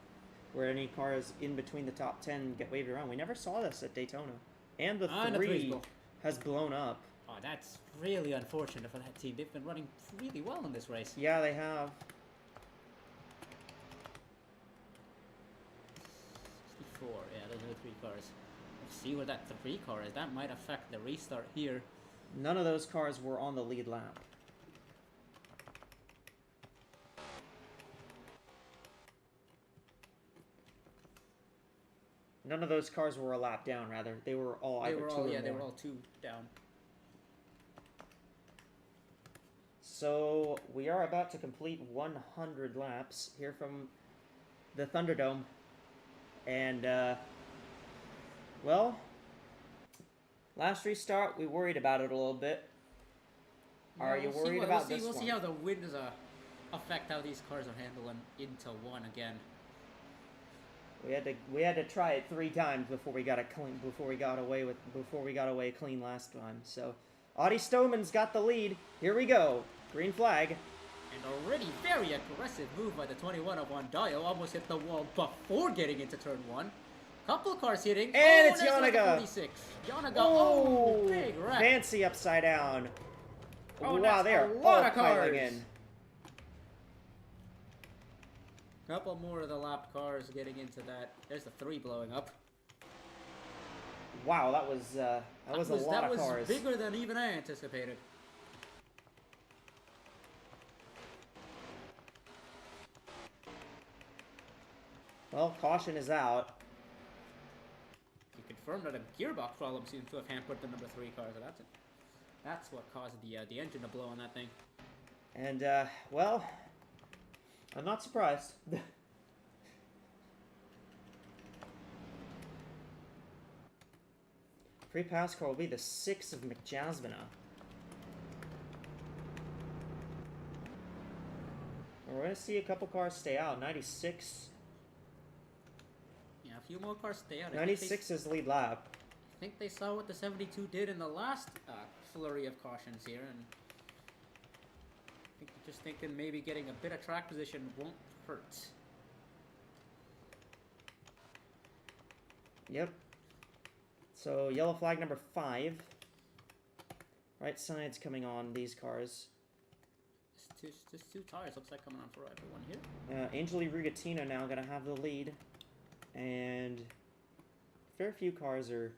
where any cars in between the top 10 get waved around. We never saw this at Daytona. And the And the 3 three's blown. has blown up. Oh, that's really unfortunate for that team. They've been running really well in this race. Yeah, they have. 64, yeah, those are the 3 cars. Let's see where that 3 car is. That might affect the restart here. None of those cars were on the lead lap. None of those cars were a lap down, rather. They were all They either were 2 all, or yeah, they more. were all 2 down. So, we are about to complete 100 laps here from the Thunderdome. And, well, last restart, we worried about it a little bit. Are you worried about this We'll see one? how the winds affect how these cars are handling into 1 again. We had to try it 3 times before we got away clean last time. So, Audi Stoneman's got the lead. Here we go. Green flag. And already very aggressive move by the 21 of Wandayo. Almost hit the wall before getting into turn 1. Couple cars hitting. And it's there's like a Yanaga. 46. Yanaga, big wreck. Fancy upside down. Oh, wow, that's they are a all lot of piling cars. in. Couple more of the lap cars getting into that. There's the 3 blowing up. Wow, that was a lot of cars. That was bigger than even I anticipated. Well, caution is out. You confirmed that a gearbox problem seems to have hampered the number 3 car. So that's what caused the engine to blow on that thing. And, well, I'm not surprised. Free pass car will be the 6 of McJasmina. We're going to see a couple cars stay out. 96. Yeah, a few more cars stay out. 96 is lead lap. I think they saw what the 72 did in the last flurry of cautions here, and I think they're just thinking maybe getting a bit of track position won't hurt. Yep. So, yellow flag number 5. Right side's coming on these cars. Just 2 tires looks like coming on for everyone here. Angeli Rugatino now going to have the lead. And a fair few cars are...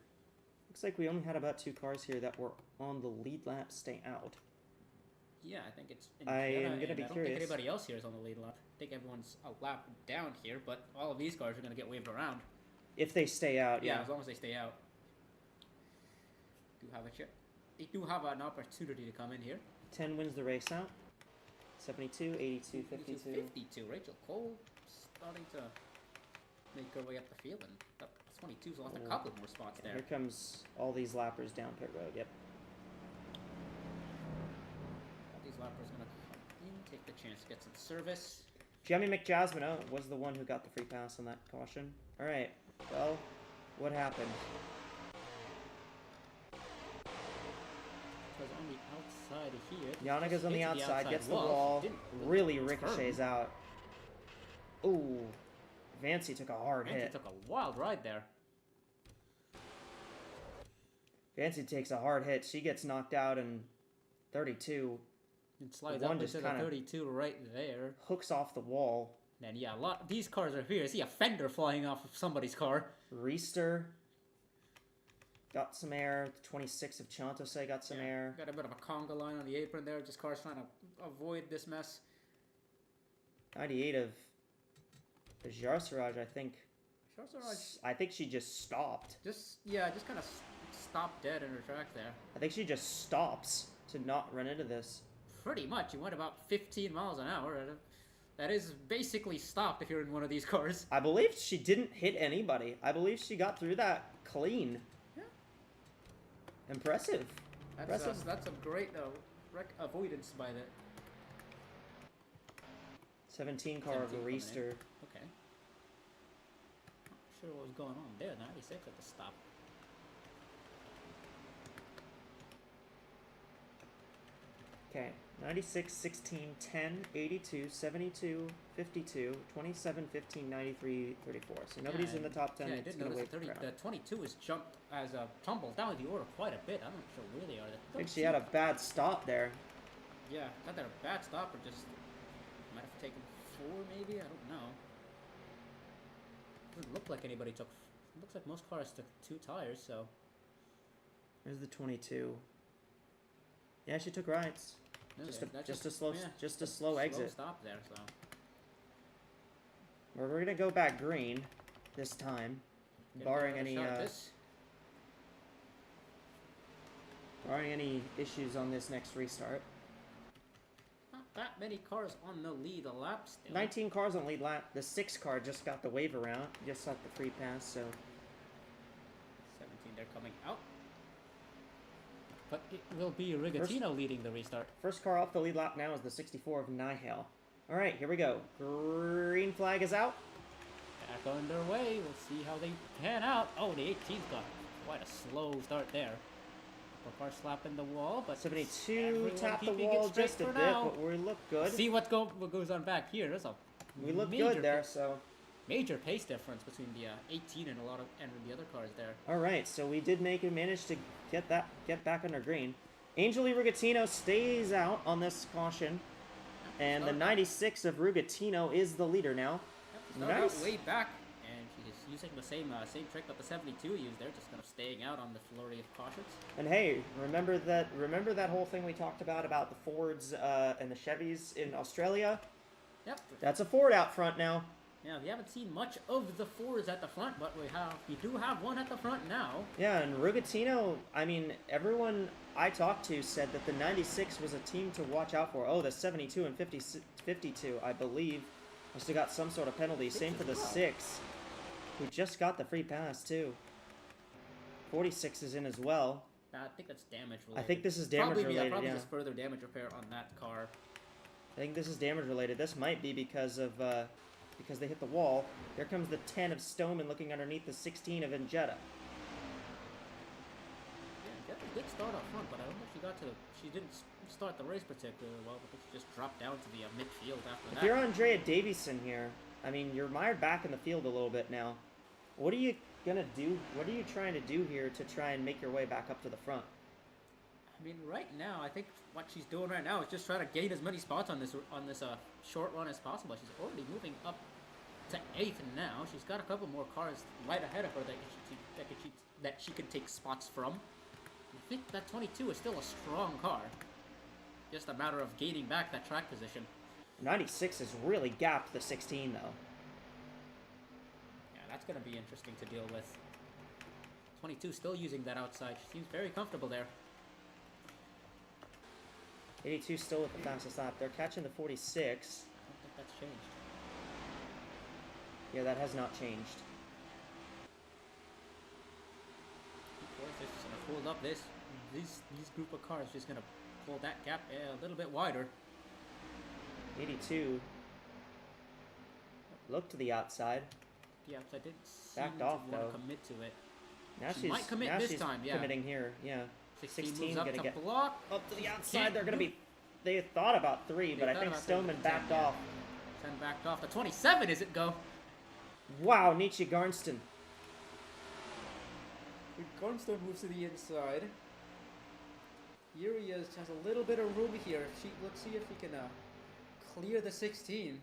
Looks like we only had about 2 cars here that were on the lead lap stay out. Yeah, I think it's... I am gonna be I don't curious. think anybody else here is on the lead lap. I think everyone's a lap down here, but all of these cars are going to get waved around. If they stay out, yeah. As long as they stay out. They do have an opportunity to come in here. 10 wins the race out. 72, 82, 52. 52. Rachel Cole starting to make her way up the field, and up 22's lost a couple more spots there. Here comes all these lappers down pit road, yep. All these lappers going to come in, take the chance to get some service. Jamie McJasmina was the one who got the free pass on that caution. Alright, well, what happened? Because on the outside here... Yanaga's on the hits outside, gets the wall, wall, didn't really turn. ricochets out. Ooh, Vancy took a hard Nancy hit. took a wild ride there. Vancy takes a hard hit. She gets knocked out in 32. And slides One up just into the kinda- 32 right there. Hooks off the wall. Then yeah, these cars are here. I see a fender flying off of somebody's car. Reister got some air. 26 of Chantose got some air. Got a bit of a conga line on the apron there. Just cars trying to avoid this mess. 98 of Jarsaraj, I think. Jarsaraj I think she just stopped. just kind of stopped dead in her track there. I think she just stops to not run into this. Pretty much. You went about 15 miles an hour. That is basically stopped if you're in one of these cars. I believe she didn't hit anybody. I believe she got through that clean. Yeah. Impressive. That's a great avoidance by the 17 car of 17 coming in. Reister. Okay. Not sure what was going on there. 96 at the stop. Okay. 96, 16, 10, 82, 72, 52, 27, 15, 93, 34. So nobody's in the top 10. Yeah, I It's did gonna notice wait the for 30. crowd. The 22 has jumped as a tumbled down the order quite a bit. I'm not sure where they are. I think she had a bad stop there. Yeah, not that a bad stop, or just might have taken 4 maybe. I don't know. Doesn't look like anybody took. It looks like most cars took 2 tires. So There's the 22. Yeah, she took rights. okay, that's Just a slow slow exit. stop there. So We're gonna go back green this time, Gonna barring give it a any shot at this. barring any issues on this next restart. Not that many cars on the lead a lap still. 19 cars on lead lap. The 6 car just got the wave around, just got the free pass. So 17, they're coming out. But it will be Rigatino leading the restart. first car off the lead lap now is the 64 of Nihale. All right, here we go. Green flag is out. Back underway. We'll see how they pan out. Oh, the 18's got quite a slow start there. Upper car slapping the wall, but 72 everyone tapped the keeping it wall straight just a for bit, now. but we look good. See what goes on back here. There's a We look major good there. So major pace difference between the 18 and the other cars there. all right, so we did manage to get back under green. Angeli Rugatino stays out on this caution, and the 96 of Rugatino is the leader now. Started Nice. out way back, and she's using the same trick that the 72 used there, just kind of staying out on the flurry of cautions. And hey, remember that whole thing we talked about the Fords and the Chevys in Australia? Yep. That's a Ford out front now. Yeah, we haven't seen much of the Fords at the front, but we do have one at the front now. Yeah, and Rugatino, I mean, everyone I talked to said that the 96 was a team to watch out for. Oh, the 72 and 52, I believe, must have got some sort of penalty. Same for the 6, who just got the free pass, too. 46 is in as well. I think that's damage related. I think this is damage related, probably yeah. just further damage repair on that car. I think this is damage related. This might be because they hit the wall. Here comes the 10 of Stoneman looking underneath the 16 of Ingetta. Yeah, got a good start up front, but I don't think she didn't start the race particularly well, but she just dropped down to the midfield after If that. you're Andrea Davison here, I mean, you're mired back in the field a little bit now. What are you gonna do? What are you trying to do here to try and make your way back up to the front? I mean, right now, I think what she's doing right now is just trying to gain as many spots on this short run as possible. She's already moving up to 8th now. She's got a couple more cars right ahead of her that she can take spots from. I think that 22 is still a strong car. Just a matter of gaining back that track position. 96 has really gapped the 16 though. Yeah, that's going to be interesting to deal with. 22 still using that outside. She seems very comfortable there. 82 still with the fastest lap. They're catching the 46. I don't think that's changed. Yeah, that has not changed. They're just going to hold up these group of cars. Just going to pull that gap a little bit wider. 82. Look to the outside. Yeah, I didn't seem Backed to off, want though. to commit to it. Now She might commit now this she's time, yeah. committing here. Yeah. 16 16 moves up gonna to get block. up to the outside. Can't They're gonna do- be. They thought about 3, but I thought think about 3, Stoneman but backed 10, yeah. off. 10 backed off. The 27 is it go? Wow, Nietzsche Garnston. Gormstone moves to the inside. Yuri has a little bit of room here. Let's see if he can clear the 16.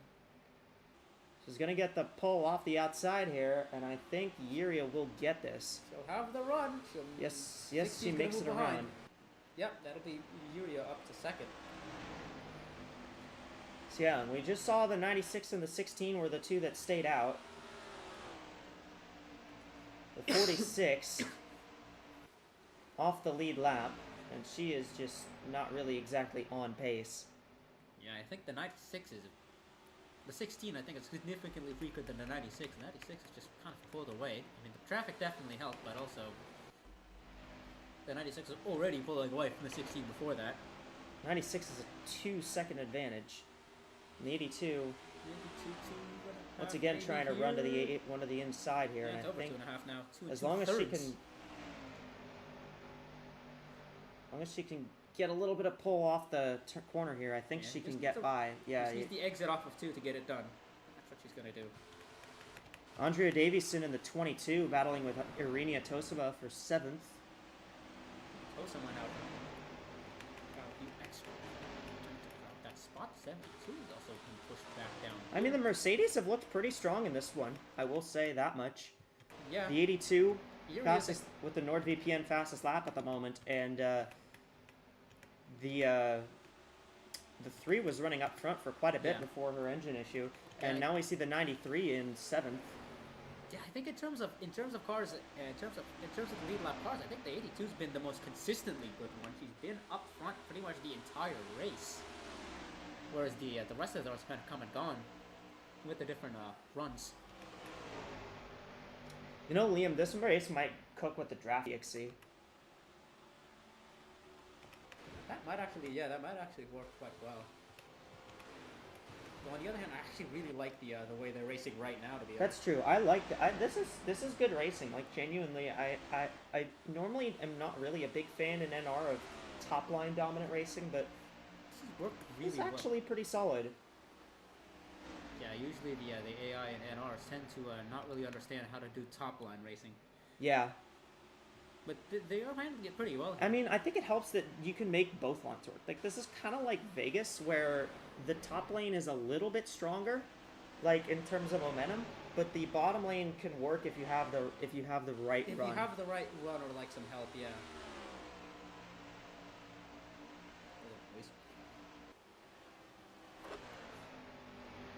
She's gonna get the pull off the outside here, and I think Yuria will get this. She'll have the run. Yes, 16's she gonna makes move it behind. around. Yep, that'll be Yuria up to second. So yeah, we just saw the 96 and the 16 were the two that stayed out. The 46 off the lead lap, and she is just not really exactly on pace. Yeah, I think the 96 is... The 16, I think, is significantly weaker than the 96. The 96 is just kind of pulled away. I mean, the traffic definitely helped, but also... The 96 is already pulling away from the 16 before that. 96 is a 2-second advantage. And the 82, once again, trying to run to the one to the inside here. Yeah, and it's I over think 2.5 now. as long as she can get a little bit of pull off the corner here, I think Yeah, she can just get needs by. Yeah, Just needs the exit off of 2 to get it done. That's what she's going to do. Andrea Davison in the 22, battling with Irina Tosova for 7th. Tosa went out. Got a few extra. That spot 72 is also being pushed back down. I mean, the Mercedes have looked pretty strong in this one. I will say that much. Yeah. The 82 You're fastest with the NordVPN fastest lap at the moment, and the 3 was running up front for quite a bit Yeah. before her engine issue, Yeah, and now we see the 93 in 7th. Yeah, I think in terms of cars, in terms of the lead lap cars, I think the 82's been the most consistently good one. She's been up front pretty much the entire race, whereas the rest of those kind of come and gone with the different runs. You know, Liam, this race might cook with the draft EXC. That might actually work quite well. But on the other hand, I actually really like the way they're racing right now. To be honest. That's true. I like that. This is good racing. Like, genuinely, I normally am not really a big fan in NR of top line dominant racing, but This has worked really it's well. actually pretty solid. Yeah, usually the AI and NRs tend to not really understand how to do top line racing, Yeah. but they are handling it pretty well. I mean, I think it helps that you can make both lanes work. Like, this is kind of like Vegas, where the top lane is a little bit stronger, like in terms of momentum, but the bottom lane can work if you have the right If run. you have the right run or like some help, yeah.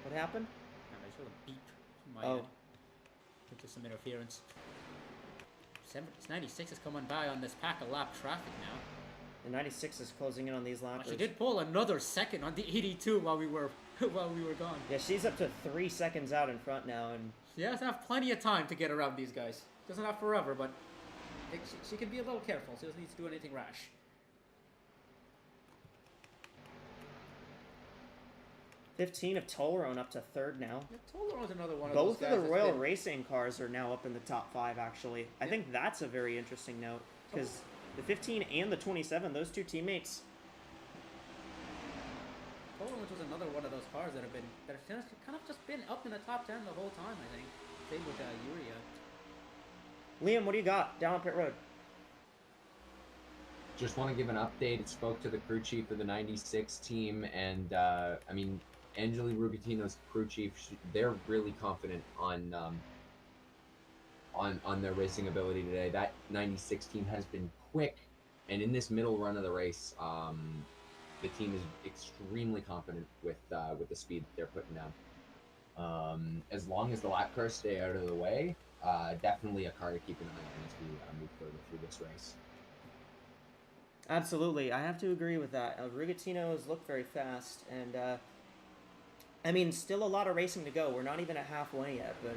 What happened? I just heard a beep in my Oh. head. Think there's some interference. 96 is coming by on this pack of lap traffic now. The 96 is closing in on these lappers. She did pull another second on the 82 while we were gone. Yeah, she's up to 3 seconds out in front now, and She has to have plenty of time to get around these guys. Doesn't have forever, but she can be a little careful. She doesn't need to do anything rash. 15 of Tollerone up to 3rd now. Yeah, Tolarone's another one of Both those of guys the that's Royal been- Racing cars are now up in the top 5, actually. I think that's a very interesting note, because the 15 and the 27, those two teammates. Poland was another one of those cars that have kind of just been up in the top 10 the whole time, I think. Same with Uria. Liam, what do you got down on pit road? Just want to give an update. It spoke to the crew chief of the 96 team, and I mean, Angeli Rubitino's crew chief. They're really confident on their racing ability today. That 96 team has been quick, and in this middle run of the race, the team is extremely confident with the speed that they're putting down. As long as the lap cars stay out of the way, definitely a car to keep an eye on as we move further through this race. Absolutely, I have to agree with that. Rigatino's look very fast, and I mean, still a lot of racing to go. We're not even at halfway yet, but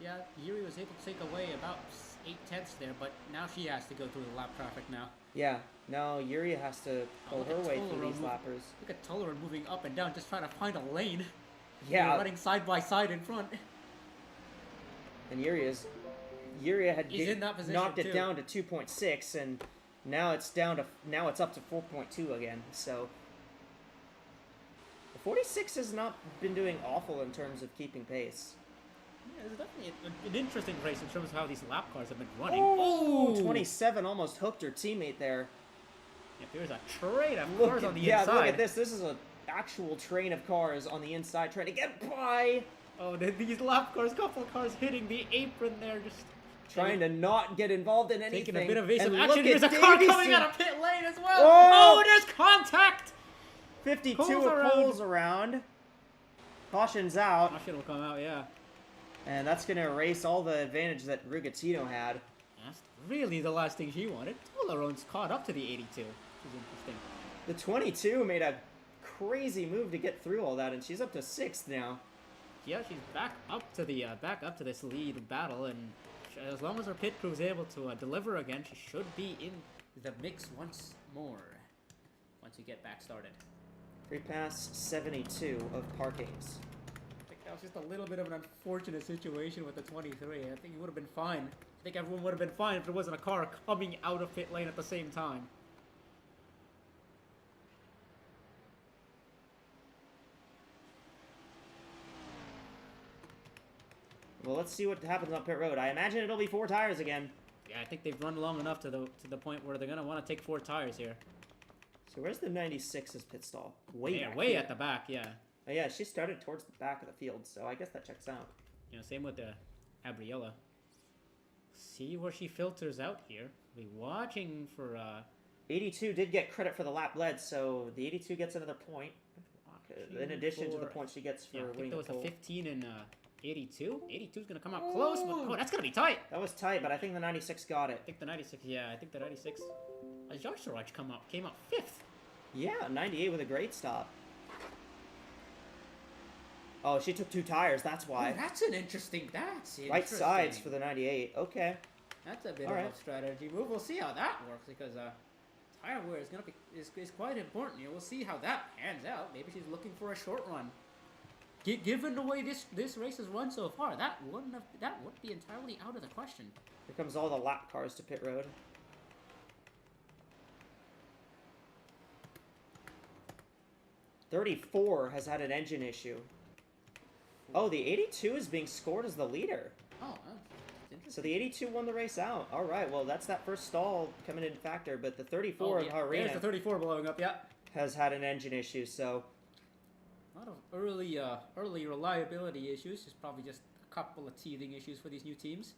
Yeah, Yuri was able to take away about 8/10 there, but now she has to go through the lap traffic now. yeah. Now Yuria has to pull look her at way Tollerone through these move- lappers. Look at Tolerant moving up and down, just trying to find a lane. Yeah, They're running side by side in front. and Yuria had He's in that position knocked it too. down to 2.6, and now it's up to 4.2 again. So the 46 has not been doing awful in terms of keeping pace. Yeah, it's definitely an interesting race in terms of how these lap cars have been running. Oh, 27 almost hooked her teammate there. If there's a train of Look cars at, on the yeah, inside. look at this. This is an actual train of cars on the inside trying to get by. Oh, these lap cars, couple of cars hitting the apron there, just Trying to not get involved in anything. taking a bit of evasive And action. look There's a at car coming Davison. out of pit lane as well. Oh! Oh, there's contact. 52 Cole's of around. Cole's around. Caution's out. Caution will come out, yeah. And that's going to erase all the advantage that Rugatino had. That's really the last thing she wanted. Toblerone's caught up to the 82, which is interesting. The 22 made a crazy move to get through all that, and she's up to 6th now. Yeah, she's back up to this lead battle, and as long as her pit crew is able to deliver again, she should be in the mix once more. Once we get back started. Free pass 72 of parkings. I think that was just a little bit of an unfortunate situation with the 23. I think it would have been fine. I think everyone would have been fine if there wasn't a car coming out of pit lane at the same time. Well, let's see what happens on pit road. I imagine it'll be 4 tires again. Yeah, I think they've run long enough to the point where they're gonna want to take 4 tires here. So where's the 96's pit stall? Way Yeah, back way here. at the back. Yeah. Oh, yeah, she started towards the back of the field, so I guess that checks out. You know, same with the Gabriella. See where she filters out here. Be watching for 82 did get credit for the lap led, so the 82 gets another point. In addition to the for- points she gets for Yeah, I think winning there the was a pole. 15 and 82. 82's gonna come out close, but oh, that's gonna be tight. That was tight, but I think the 96 got it. I think the 96. Yeah, I think the 96. Jarsuraj came up 5th. Yeah, 98 with a great stop. Oh, she took 2 tires, that's why. Oh, that's an interesting. That's Right interesting. sides for the 98. Okay. That's a bit All of right. a strategy move. We'll see how that works because tire wear is gonna be is quite important. You know, we'll see how that pans out. Maybe she's looking for a short run. Given the way this race has run so far, that wouldn't be entirely out of the question. Here comes all the lap cars to pit road. .34 has had an engine issue. Oh, the 82 is being scored as the leader. Oh, that's interesting. So the 82 won the race out. All right, well, that's that first stall coming in factor, but the 34 of There's Harina the 34 blowing up. Yeah. has had an engine issue, so A lot of early reliability issues. There's probably just a couple of teething issues for these new teams.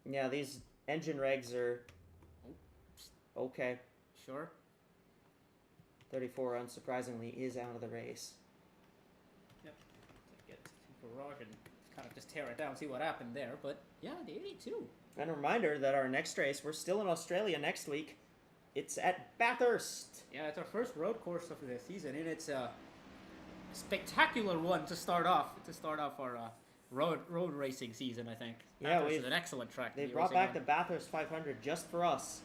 yeah, these engine regs are okay. Sure. 34, unsurprisingly, is out of the race. Yep. Get to garage and kind of just tear it down, see what happened there. But yeah, the 82. And a reminder that our next race, we're still in Australia next week. It's at Bathurst. Yeah, it's our first road course of the season, and it's a spectacular one to start off. Our road racing season, I think. Yeah, Bathurst is an excellent track. They brought back the Bathurst 500 just for us.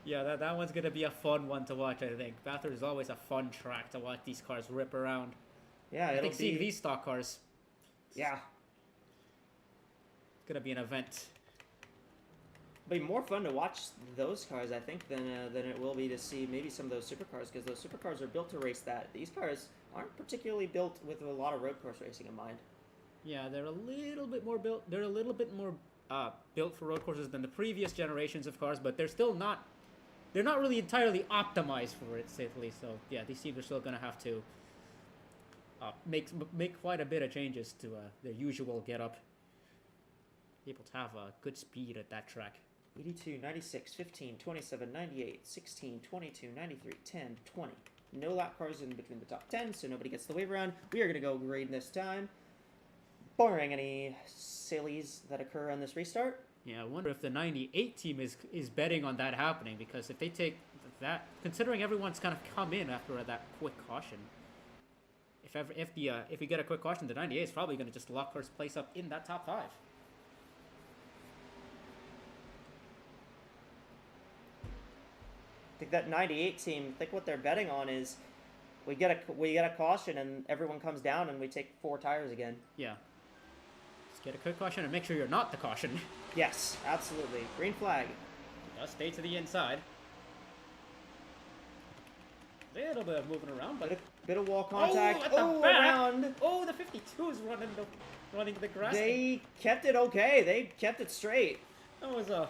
Yeah, that one's gonna be a fun one to watch. I think Bathurst is always a fun track to watch these cars rip around. Yeah, I it'll think seeing be. these stock cars Yeah, is gonna be an event. it'll be more fun to watch those cars, I think, than it will be to see maybe some of those supercars, because those supercars are built to race that. These cars aren't particularly built with a lot of road course racing in mind. Yeah, they're a little bit more built. They're a little bit more built for road courses than the previous generations of cars, but they're still not. They're not really entirely optimized for it safely. So yeah, these teams are still gonna have to make quite a bit of changes to their usual getup. Able to have good speed at that track. 82, 96, 15, 27, 98, 16, 22, 93, 10, 20. No lap cars in between the top 10, so nobody gets the wave around. We are going to go green this time, barring any sillies that occur on this restart. Yeah, I wonder if the 98 team is betting on that happening, because if they take that, considering everyone's kind of come in after that quick caution, if we get a quick caution, the 98 is probably going to just lock first place up in that top 5. I think that 98 team, I think what they're betting on is we get a caution and everyone comes down and we take 4 tires again. Yeah. Just get a quick caution and make sure you're not the caution. Yes, absolutely. Green flag. Just stay to the inside. Little bit of moving around, but Bit of wall contact. at the back. Around. Oh, the 52 is running the grass. They kept it okay. They kept it straight. That was a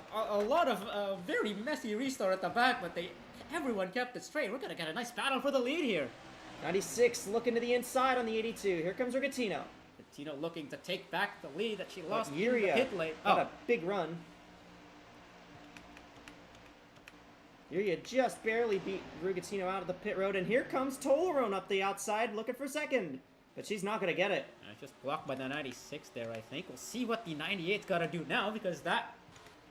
lot of very messy restart at the back, but everyone kept it straight. We're gonna get a nice battle for the lead here. 96 looking to the inside on the 82. Here comes Rigatino. Tino looking to take back the lead that she lost in the Yuria pit lane. got a big run. Yuria just barely beat Rugatino out of the pit road, and here comes Tolaron up the outside looking for second. But she's not going to get it. Just blocked by the 96 there, I think. We'll see what the 98's got to do now, because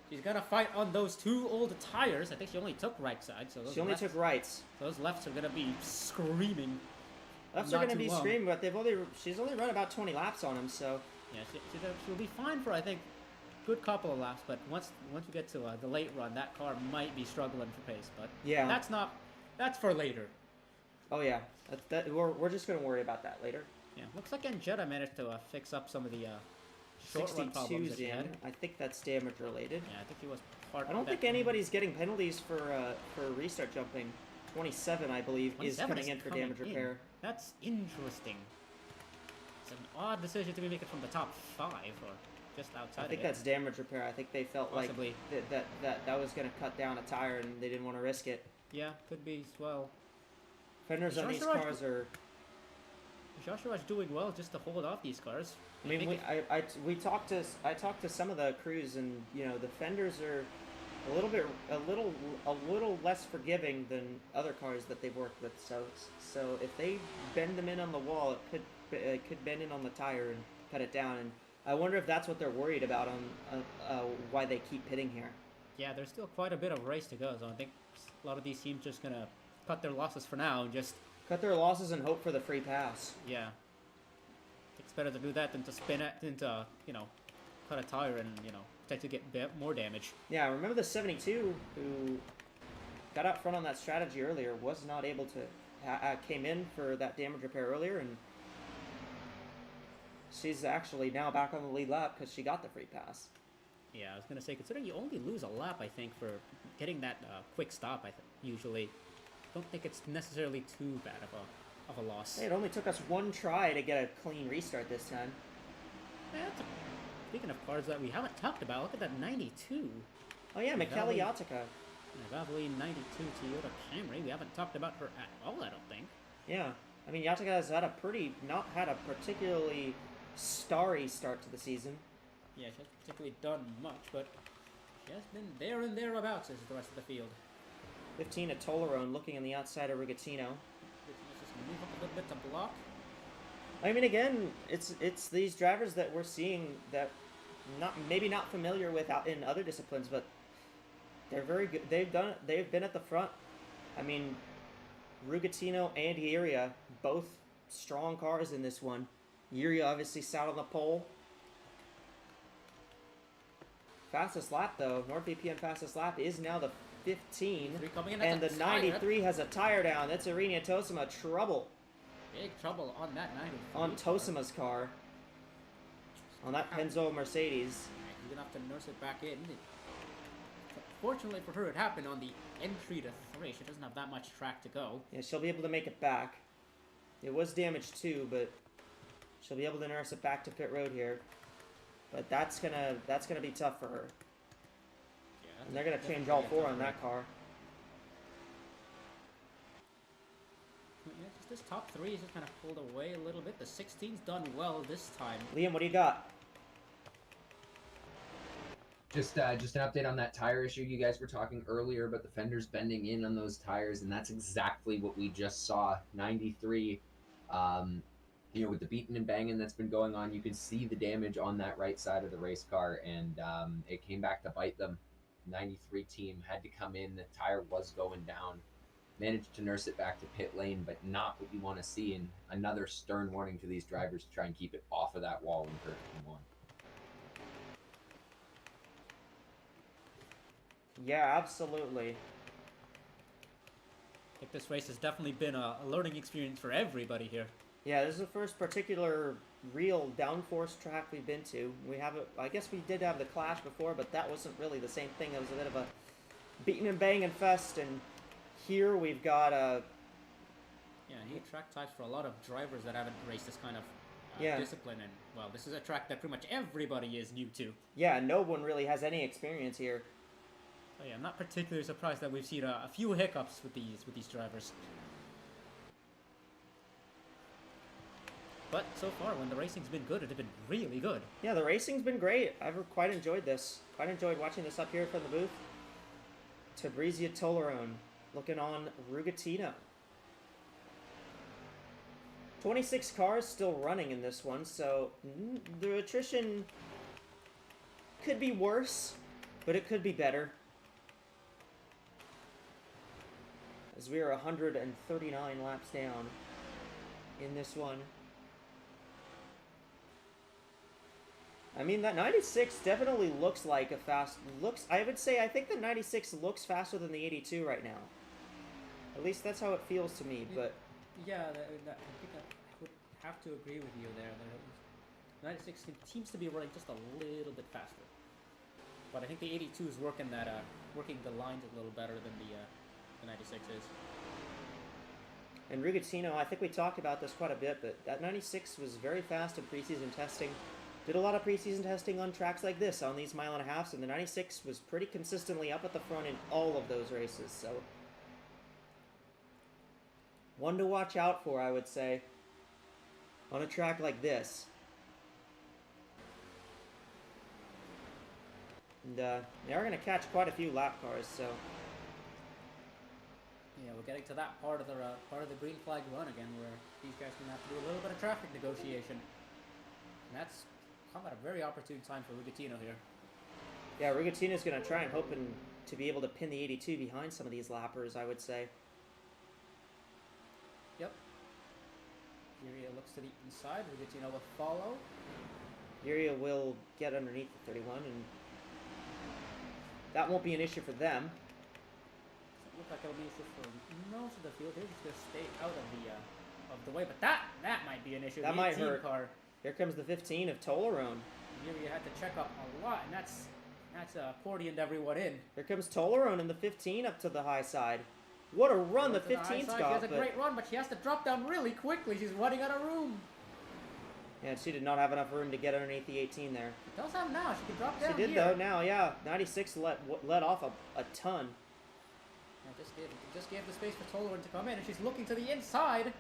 she's got to fight on those two old tires. I think she only took right side, so she only took rights. Those lefts are going to be screaming. Lefts are going to be screaming, but she's only run about 20 laps on them, so... Yeah, she'll be fine for, I think, good couple of laps, but once we get to the late run, that car might be struggling for pace, but yeah, that's for later. Oh yeah, we're just going to worry about that later. Yeah, looks like Angetta managed to fix up some of the short run problems that she had. I think that's damage related. Yeah, I think he was part of that. I don't think anybody's getting penalties for restart jumping. 27, I believe, is coming in for damage repair. That's interesting. It's an odd decision to be making from the top 5 or just outside. I think that's damage repair. I think they felt possibly like that was going to cut down a tire and they didn't want to risk it. Yeah, could be as well. Fenders on these cars are... Joshua's doing well just to hold off these cars. I mean, I talked to some of the crews, and you know the fenders are a little less forgiving than other cars that they've worked with. So if they bend them in on the wall, it could bend in on the tire and cut it down. And I wonder if that's what they're worried about on why they keep pitting here. Yeah, there's still quite a bit of race to go, so I think a lot of these teams just gonna cut their losses for now and just. Cut their losses and hope for the free pass. Yeah. It's better to do that than to spin it, than to, cut a tire and, potentially get more damage. Yeah, I remember the 72 who got out front on that strategy earlier was not able to, came in for that damage repair earlier, and she's actually now back on the lead lap because she got the free pass. Yeah, I was going to say, considering you only lose a lap, I think, for getting that quick stop, usually. Don't think it's necessarily too bad of a loss. Hey, it only took us one try to get a clean restart this time. Yeah, speaking of cars that we haven't talked about, look at that 92. Oh yeah, Michele Yatica. Valvoline 92 Toyota Camry. We haven't talked about her at all, I don't think. Yeah, I mean Yatica has had not had a particularly starry start to the season. Yeah, she hasn't particularly done much, but she has been there and thereabouts as the rest of the field. 15 at Tolaron, looking on the outside of Rigatino. Just move up a little bit to block. I mean, again, it's these drivers that we're seeing that maybe not familiar with out in other disciplines, but they're very good. They've been at the front. I mean, Rugatino and Iria, both strong cars in this one. Iria obviously sat on the pole. Fastest lap though, NordVPN fastest lap is now the 15, and the 93 has a tire down. That's Irina Tosima. Trouble. Big trouble on that 93. On Tosima's car. On that Pennzoil Mercedes. You're going to have to nurse it back in. Fortunately for her, it happened on the entry to 3. She doesn't have that much track to go. Yeah, she'll be able to make it back. It was damaged too, but she'll be able to nurse it back to pit road here. But that's gonna be tough for her. And they're going to change all 4 on that car. Yeah, just this top 3 is just kind of pulled away a little bit. The 16's done well this time. Liam, what do you got? Just an update on that tire issue you guys were talking earlier about the fenders bending in on those tires, and that's exactly what we just saw. 93, with the beating and banging that's been going on, you can see the damage on that right side of the race car, and it came back to bite them. 93 team had to come in, the tire was going down, managed to nurse it back to pit lane, but not what you want to see, and another stern warning to these drivers to try and keep it off of that wall in turn 1. Yeah, absolutely. I think this race has definitely been a learning experience for everybody here. Yeah, this is the first particular real downforce track we've been to. I guess we did have the Clash before, but that wasn't really the same thing. It was a bit of a beating and banging fest, and here we've got a... Yeah, new track types for a lot of drivers that haven't raced this kind of discipline, and, well, this is a track that pretty much everybody is new to. Yeah, no one really has any experience here. So yeah, I'm not particularly surprised that we've seen a few hiccups with these drivers. But so far, when the racing's been good, it's been really good. Yeah, the racing's been great. I've quite enjoyed this. Quite enjoyed watching this up here from the booth. Fabrizio Tolerone looking on Rugatino. 26 cars still running in this one, so the attrition could be worse, but it could be better. As we are 139 laps down in this one. I mean, that 96 definitely looks like a fast... I think the 96 looks faster than the 82 right now. At least that's how it feels to me, but... Yeah, I think I would have to agree with you there. The 96 seems to be running just a little bit faster. But I think the 82 is working the lines a little better than the 96 is. And Rugatino, I think we talked about this quite a bit, but that 96 was very fast in preseason testing. Did a lot of preseason testing on tracks like this, on these 1.5 miles, and the 96 was pretty consistently up at the front in all of those races, so... one to watch out for, I would say, on a track like this. And they are going to catch quite a few lap cars, so... yeah, we're getting to that part of the green flag run again, where these guys are going to have to do a little bit of traffic negotiation. And that's come at a very opportune time for Rugatino here. Yeah, Rugatino's going to try and hoping to be able to pin the 82 behind some of these lappers, I would say. Yep. Yuria looks to the inside. Rugatino will follow. Yuria will get underneath the 31, and that won't be an issue for them. Doesn't look like it'll be an issue for most of the field. They're just going to stay out of the way, but that might be an issue. That the might 18 hurt. Car. Here comes the 15 of Tolerone. Yuria had to check up a lot, and that's accordioned everyone in. Here comes Tolerone in the 15 up to the high side. What a run the 15's She got, has a great run, but she has to drop down really quickly. She's running out of room. Yeah, she did not have enough room to get underneath the 18 there. She does have now. She can drop down She did here. though now, yeah. 96 let off a ton. Just gave the space for Tolerone to come in, and she's looking to the inside.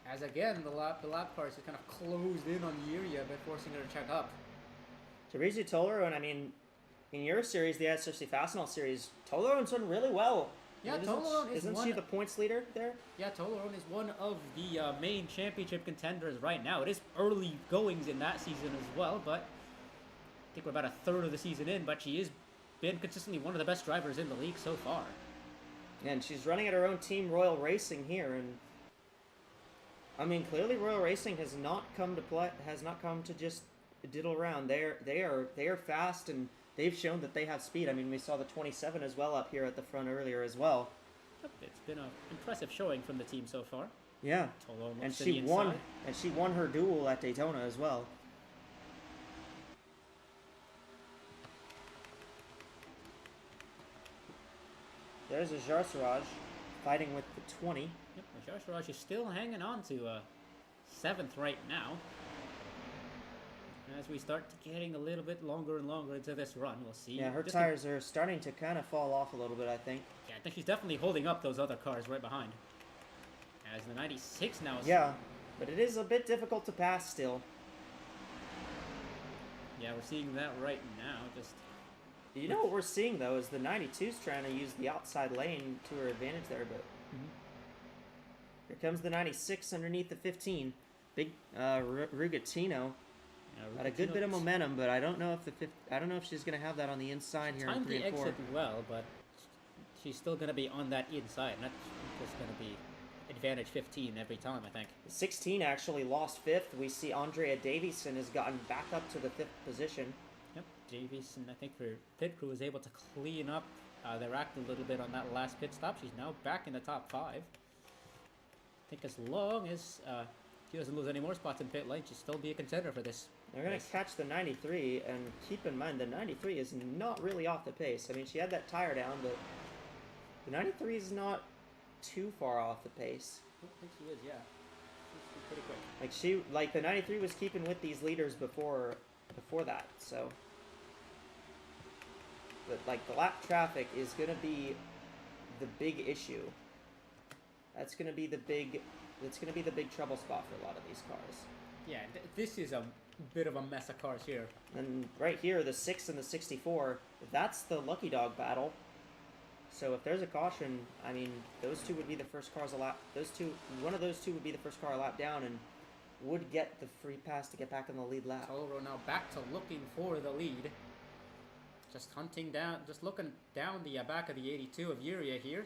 As again, the lap cars are kind of closed in on Yuria by forcing her to check up. Teresa Tolerone, I mean, in your series, the SFC Fastenal series, Tolerone's done really well. Yeah, I mean, Tolerone is isn't she the points leader there? Yeah, Tolerone is one of the main championship contenders right now. It is early goings in that season as well, but I think we're about a third of the season in, but she has been consistently one of the best drivers in the league so far. And she's running at her own team, Royal Racing, here, and I mean, clearly Royal Racing has not come to just diddle around. They are fast, and they've shown that they have speed. I mean, we saw the 27 as well up here at the front earlier as well. It's been an impressive showing from the team so far. Yeah, Tolerone and looks to the she inside. won her duel at Daytona as well. There's a Jarsaraj fighting with the 20. Yep, Jarsaraj is still hanging on to 7th right now. As we start getting a little bit longer and longer into this run, we'll see. Yeah, her tires are starting to kind of fall off a little bit, I think. Yeah, I think she's definitely holding up those other cars right behind. As the 96 now is... Yeah, but it is a bit difficult to pass still. Yeah, we're seeing that right now. Just... You know what we're seeing, though, is the 92's trying to use the outside lane to her advantage there, but... Here comes the 96 underneath the 15. Big Rugatino. Got a good bit of momentum, but I don't know if she's gonna have that on the inside here in Timed 3 the and 4. exit well, but she's still gonna be on that inside. And that's just gonna be advantage 15 every time, I think. 16 actually lost 5th. We see Andrea Davison has gotten back up to the 5th position. Yep, Davison, I think her pit crew was able to clean up their act a little bit on that last pit stop. She's now back in the top 5. I think as long as she doesn't lose any more spots in pit lane, she'll still be a contender for this. They're going to catch the 93, and keep in mind the 93 is not really off the pace. I mean, she had that tire down, but the 93 is not too far off the pace. I don't think she is, yeah. She's pretty quick. Like the 93 was keeping with these leaders before that, so. But like the lap traffic is going to be the big issue. That's going to be the big trouble spot for a lot of these cars. Yeah, this is a bit of a mess of cars here. And right here, the 6 and the 64, that's the lucky dog battle. So if there's a caution, I mean, those two would be the first cars a lap. One of those two would be the first car a lap down and would get the free pass to get back in the lead lap. Toro now back to looking for the lead. Just hunting down, just looking down the back of the 82 of Uria here.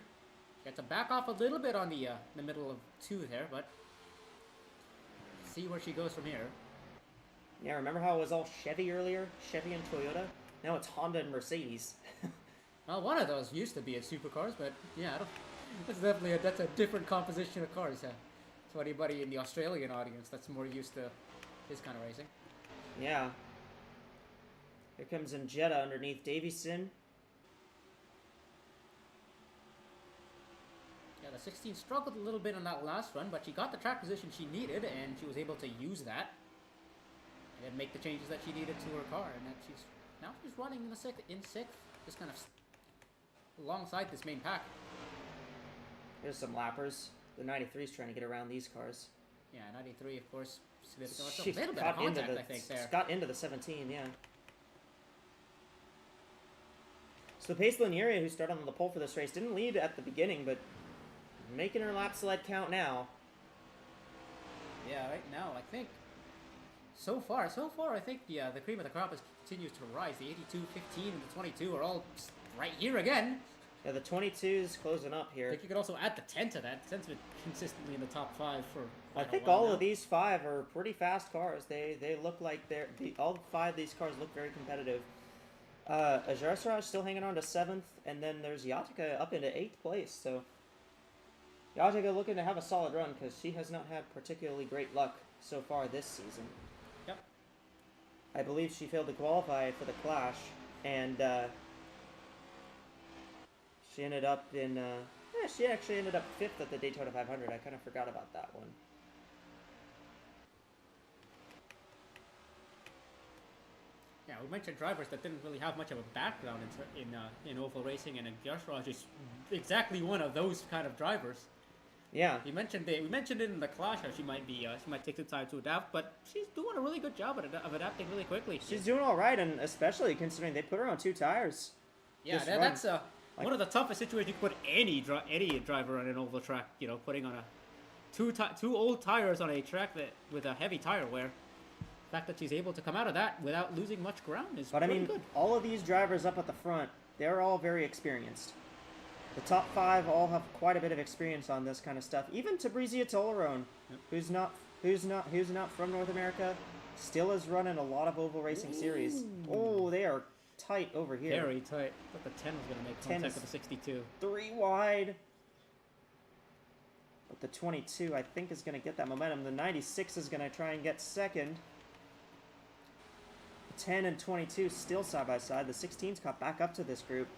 Got to back off a little bit on the middle of 2 there, but see where she goes from here. Yeah, remember how it was all Chevy earlier? Chevy and Toyota? Now it's Honda and Mercedes. Well, one of those used to be in supercars, but yeah, that's definitely that's a different composition of cars. So anybody in the Australian audience that's more used to this kind of racing. Yeah. Here comes Jetta underneath Davison. Yeah, the 16 struggled a little bit on that last run, but she got the track position she needed, and she was able to use that and make the changes that she needed to her car. And that she's running in sixth, just kind of alongside this main pack. Here's some lappers. The 93's trying to get around these cars. Yeah, 93, of course. She A little bit of contact, I think, there. Got into the 17, yeah. So Pace Lanieri, who started on the pole for this race, didn't lead at the beginning, but making her laps lead count now. Yeah, right now, I think, so far, I think the cream of the crop continues to rise. The 82, 15, and the 22 are all right here again. Yeah, the 22's closing up I here. think you could also add the 10 to that. The 10's been consistently in the top 5 for I quite a think while all now. of these 5 are pretty fast cars. They look like all 5 of these cars look very competitive. Ajarsaraj still hanging on to 7th, and then there's Yatika up into 8th place. So Yatika looking to have a solid run because she has not had particularly great luck so far this season. Yep. I believe she failed to qualify for the Clash, and she ended up in. She actually ended up 5th at the Daytona 500. I kind of forgot about that one. Yeah, we mentioned drivers that didn't really have much of a background in oval racing, and Ajarsaraj is exactly one of those kind of drivers. Yeah. We mentioned it in the Clash how she might take some time to adapt, but she's doing a really good job of adapting really quickly. She's doing all right, and especially considering they put her on 2 tires. Yeah, this that's run. one of the toughest situations you could put any driver on an oval track. You know, putting on two old tires on a track with a heavy tire wear. The fact that she's able to come out of that without losing much ground is But I pretty mean, good. all of these drivers up at the front, they're all very experienced. The top 5 all have quite a bit of experience on this kind of stuff. Even Tabrizia Tolerone, Yep. who's not from North America, still is running a lot of oval racing series. Oh, they are tight over here. Very tight. But the 10 was going to make 10 contact is- with the 62. 3 wide. But the 22, I think, is going to get that momentum. The 96 is going to try and get second. The 10 and 22 still side by side. The 16's caught back up to this group.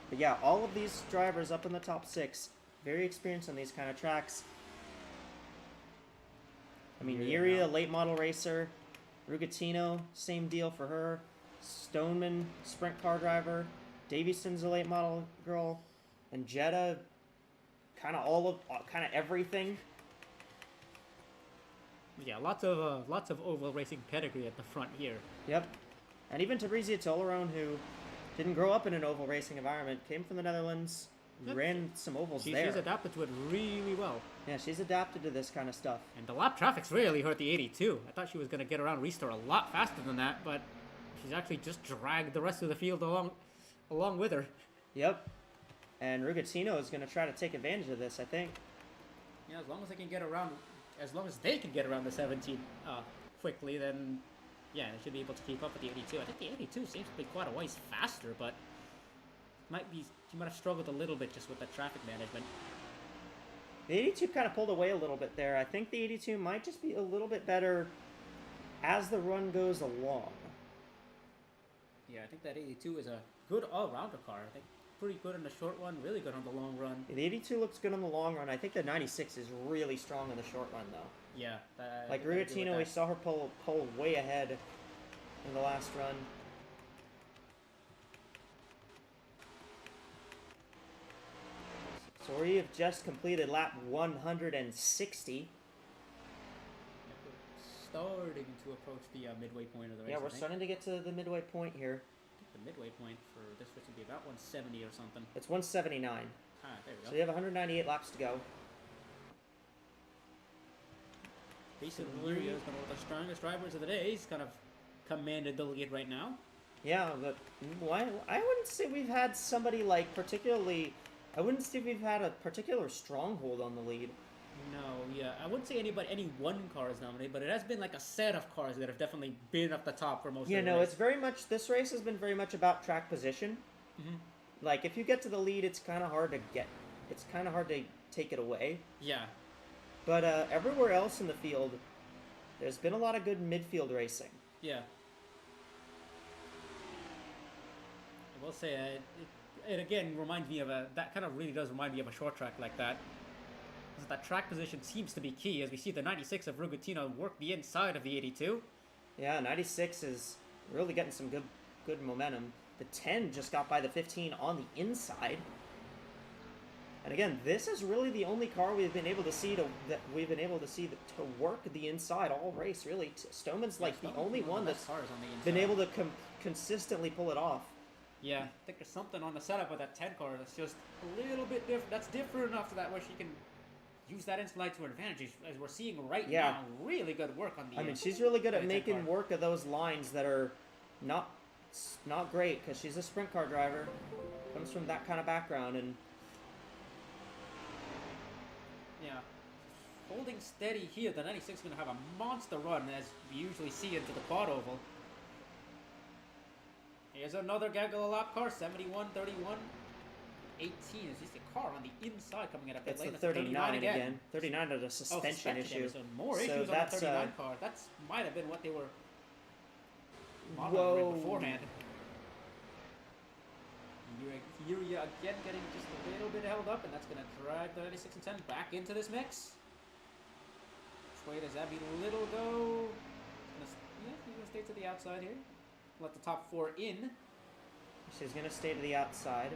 But yeah, all of these drivers up in the top 6, very experienced on these kind of tracks. I mean, Yeah. Yuri, a late model racer. Rugatino, same deal for her. Stoneman, sprint car driver. Davidson's a late model girl. And Jetta, kind of everything. Yeah, lots of oval racing pedigree at the front here. Yep. And even Tabrizia Tolerone, who didn't grow up in an oval racing environment, came from the Netherlands, Yep. ran some ovals there. She's adapted to it really well. Yeah, she's adapted to this kind of stuff. And the lap traffic's really hurt the 82. I thought she was going to get around restart a lot faster than that, but she's actually just dragged the rest of the field along with her. Yep. And Rugatino is going to try to take advantage of this, I think. Yeah, as long as they can get around the 17 quickly, then yeah, they should be able to keep up with the 82. I think the 82 seems to be quite a ways faster, but she might have struggled a little bit just with the traffic management. The 82 kind of pulled away a little bit there. I think the 82 might just be a little bit better as the run goes along. Yeah, I think that 82 is a good all-rounder car. I think pretty good in the short run, really good on the long run. The 82 looks good on the long run. I think the 96 is really strong in the short run, though. Yeah. Like I agree with Rugatino, we that. saw her pull way ahead in the last run. So we have just completed lap 160. Starting to approach the midway point of the race. Yeah, I we're think. starting to get to the midway point here. the midway point for this race would be about 170 or something. It's 179. Ah, there we go. So you have 198 laps to go. Basically, he is one of the strongest drivers of the day. He's kind of commanded the lead right now. Yeah, but I wouldn't say we've had somebody like particularly. I wouldn't say we've had a particular stronghold on the lead. No, yeah, I wouldn't say any one car is nominated, but it has been like a set of cars that have definitely been up the top for most. Yeah, of the no, race. it's very much. This race has been very much about track position. Like if you get to the lead, it's kind of hard to get. It's kind of hard to take it away. Yeah, But everywhere else in the field, there's been a lot of good midfield racing. yeah. I will say it again reminds me of that kind of really does remind me of a short track like that. Because that track position seems to be key, as we see the 96 of Rugatino work the inside of the 82. Yeah, 96 is really getting some good momentum. The 10 just got by the 15 on the inside. And again, this is really the only car we've been able to see to work the inside all race. Really, Stoneman's like the only one that's cars on the inside. been able to consistently pull it off. Yeah, I think there's something on the setup of that 10 car that's just a little bit different. That's different enough to that where she can use that inside to her advantage, as we're seeing right now. Really good work on the. I mean, she's really good at the 10 making car. work of those lines that are not great because she's a sprint car driver, comes from that kind of background, and Yeah, holding steady here. The 96 is going to have a monster run, as we usually see into the quad oval. Here's another gaggle lap car, 71, 31, 18. Is just a car on the inside coming out of pit it's lane. the That's 39 again. again. 39 is a suspension issue. So more So issues on the that's, 39 car. That might have been what they were modeling Whoa. right beforehand. Yuria again getting just a little bit held up, and that's going to drag the 96 and 10 back into this mix. Which way does Abby Little go? He's going to stay to the outside here. Let the top four in. She's gonna stay to the outside.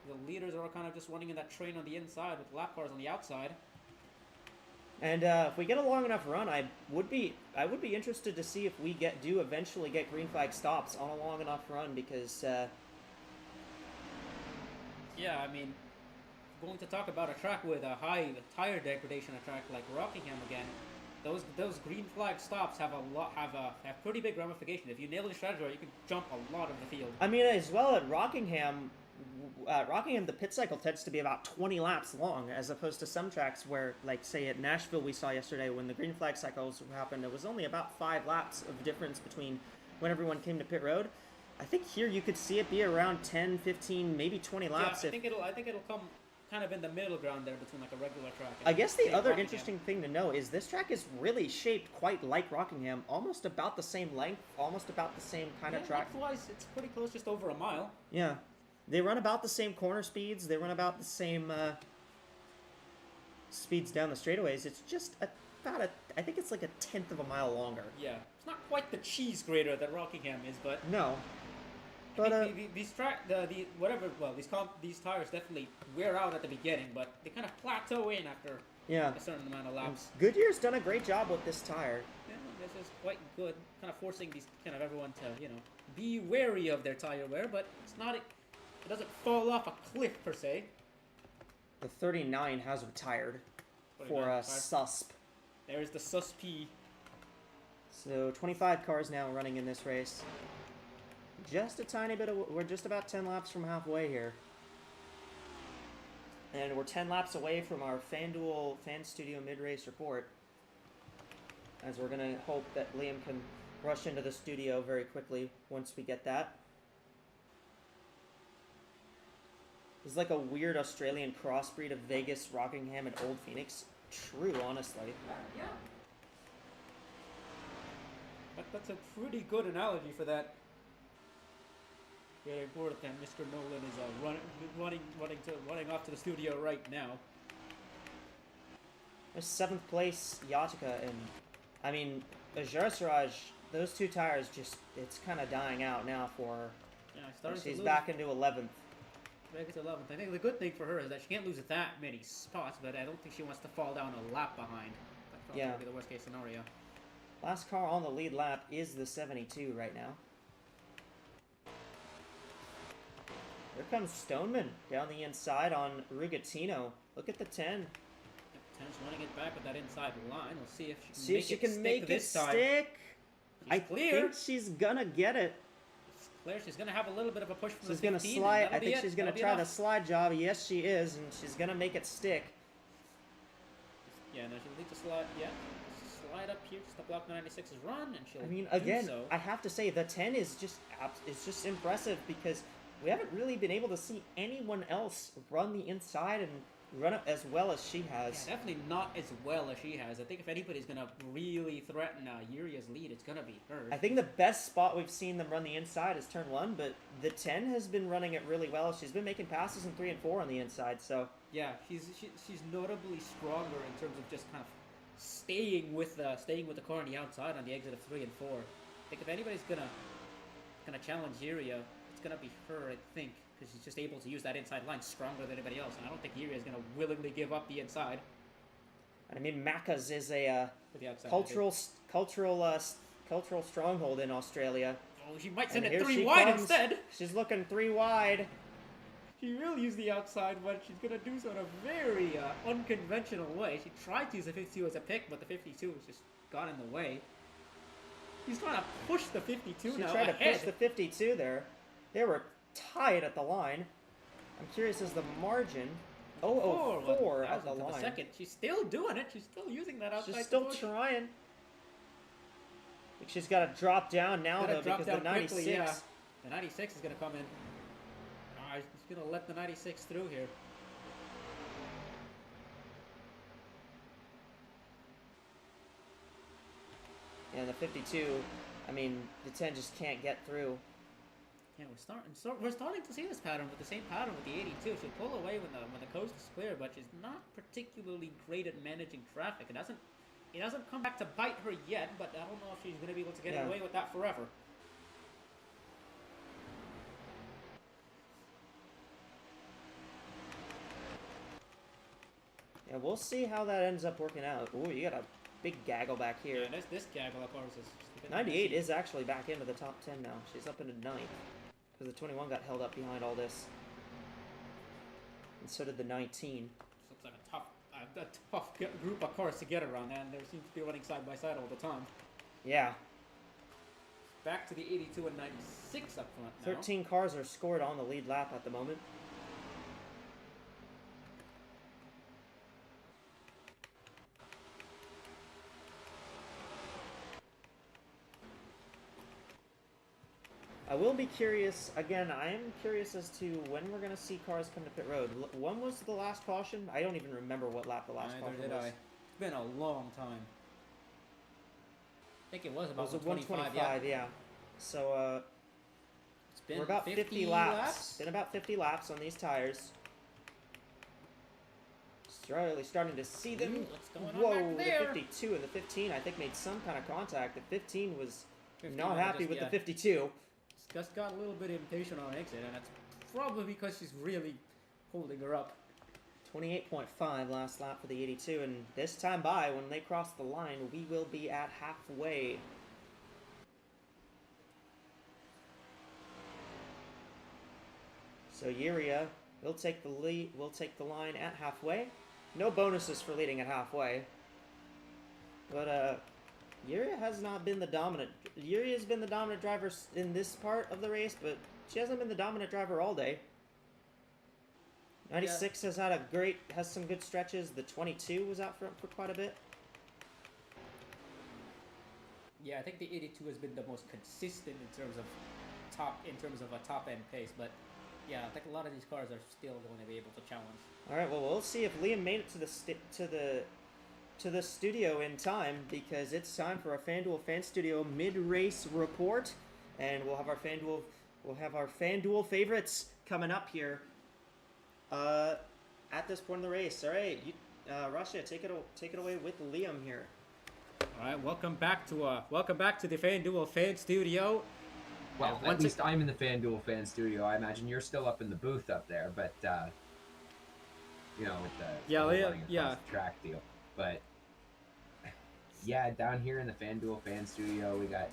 The leaders are kind of just running in that train on the inside with lap cars on the outside. And if we get a long enough run, I would be interested to see if we do eventually get green flag stops on a long enough run because Yeah, I mean, going to talk about a track with a high tire degradation, a track like Rockingham again. Those green flag stops have pretty big ramification. If you nail the strategy, you can jump a lot of the field. I mean, as well at Rockingham, the pit cycle tends to be about 20 laps long, as opposed to some tracks where, like, say at Nashville we saw yesterday when the green flag cycles happened, it was only about 5 laps of difference between when everyone came to pit road. I think here you could see it be around 10, 15, maybe 20 laps. Yeah, I think it'll come kind of in the middle ground there between like a regular track. I guess the other Rockingham. interesting thing to know is this track is really shaped quite like Rockingham, almost about the same length, almost about the same kind of track. Lengthwise, it's pretty close, just over a mile. Yeah. They run about the same corner speeds. They run about the same speeds down the straightaways. It's just I think it's like a 1/10 of a mile longer. Yeah, it's not quite the cheese grater that Rockingham is, but No. I But think these tires definitely wear out at the beginning, but they kind of plateau in after yeah. a certain amount of laps. Goodyear's done a great job with this tire. Yeah, this is quite good, kind of forcing everyone to be wary of their tire wear, but it doesn't fall off a cliff per se. The 39 has retired for 39 a tire. susp. There's the sus P. So 25 cars now running in this race. Just a tiny bit we're just about 10 laps from halfway here. And we're 10 laps away from our FanDuel Fan Studio mid-race report. As we're going to hope that Liam can rush into the studio very quickly once we get that. It's like a weird Australian crossbreed of Vegas, Rockingham, and Old Phoenix. True, honestly. Yeah. That's a pretty good analogy for that. Very important that Mr. Nolan is running off to the studio right now. There's 7th place Yatica, and I mean, Ajara Siraj, those two tires it's kind of dying out now for her. Yeah, She's back into 11th. Back into 11th. I think the good thing for her is that she can't lose that many spots, but I don't think she wants to fall down a lap behind. That's probably Yeah. be the worst case scenario. Last car on the lead lap is the 72 right now. Here comes Stoneman down the inside on Rugatino. Look at the 10. Ten's running it back with that inside line. We'll see if she can See make if she it can stick make it this time. stick. She's I clear. think she's gonna get it. It's clear. She's gonna have a little bit of a push from She's the gonna 15, slide. and I that'll think be she's it. gonna That'll be try the enough. slide job. Yes, she is, and she's gonna make it stick. Yeah, no, she'll need to slide. Yeah, slide up here just to block the 96's run, and she'll. I mean, do again, so. I have to say the 10 is just impressive because we haven't really been able to see anyone else run the inside and run it as well as she has. Yeah, definitely not as well as she has. I think if anybody's gonna really threaten Yuria's lead, it's gonna be her. I think the best spot we've seen them run the inside is turn 1, but the 10 has been running it really well. She's been making passes in 3 and 4 on the inside, so Yeah, she's notably stronger in terms of just kind of staying with the car on the outside on the exit of 3 and 4. I think if anybody's gonna challenge Yuria, it's gonna be her. I think because she's just able to use that inside line stronger than anybody else, and I don't think Yuria is gonna willingly give up the inside I mean, Macca's is a for the outside. cultural stronghold in Australia. Oh, she might send And it here 3 she wide comes. instead. She's looking 3 wide. She will use the outside, but she's gonna do so in a very unconventional way. She tried to use the 52 as a pick, but the 52 has just got in the way. She's trying to push the 52 She now tried to ahead. push the 52 there. They were tied at the line. I'm curious as the margin. Oh, 4 at the line. Second. She's still doing it. She's still using that outside. She's still push. trying. I think she's got to drop down now Gotta though drop because the down 96. quickly, yeah. The 96 is gonna come in. She's gonna let the 96 through here. And the 52. I mean, the 10 just can't get through. Yeah, we're starting to see this pattern with the same pattern with the 82. She'll pull away when the coast is clear, but she's not particularly great at managing traffic. It doesn't come back to bite her yet, but I don't know if she's gonna be able to get Yeah. away with that forever. Yeah, we'll see how that ends up working out. Ooh, you got a big gaggle back here. Yeah, this gaggle of course is 98 is actually back into the top 10 now. She's up into 9th. Because the 21 got held up behind all this. And so did the 19. Looks like a tough group of cars to get around, and they seem to be running side by side all the time. Yeah. Back to the 82 and 96 up front now. 13 cars are scored on the lead lap at the moment. I will be curious, again, I am curious as to when we're going to see cars come to pit road. When was the last caution? I don't even remember what lap the last Neither caution did was. I. It's been a long time. I think it was It about was a 125, yeah. So, It's been we're about 50 laps. Been about 50 laps on these tires. Starting to see them. Ooh, what's going on Whoa, back there? the 52 and the 15 I think made some kind of contact. The 15 was 15 not was happy just- with yeah. the 52. Just got a little bit impatient on exit, and that's probably because she's really holding her up. 28.5 last lap for the 82, and this time by, when they cross the line, we will be at halfway. So Yuria will take the lead. Will take the line at halfway. No bonuses for leading at halfway. But Yuria has not been the dominant. Yuria has been the dominant driver in this part of the race, but she hasn't been the dominant driver all day. 96 has some good stretches. The 22 was out front for quite a bit. Yeah, I think the 82 has been the most consistent in terms of a top end pace, but yeah, I think a lot of these cars are still going to be able to challenge. All right, well, we'll see if Liam made it to the studio in time, because it's time for our FanDuel Fan Studio mid-race report, and we'll have our FanDuel favorites coming up here at this point in the race. All right, Russia, take it away with Liam here. All right, welcome back to the FanDuel Fan Studio. Well, at least I'm in the FanDuel fan studio. I imagine you're still up in the booth up there, but with the running across the track deal. But yeah, down here in the FanDuel fan studio, we got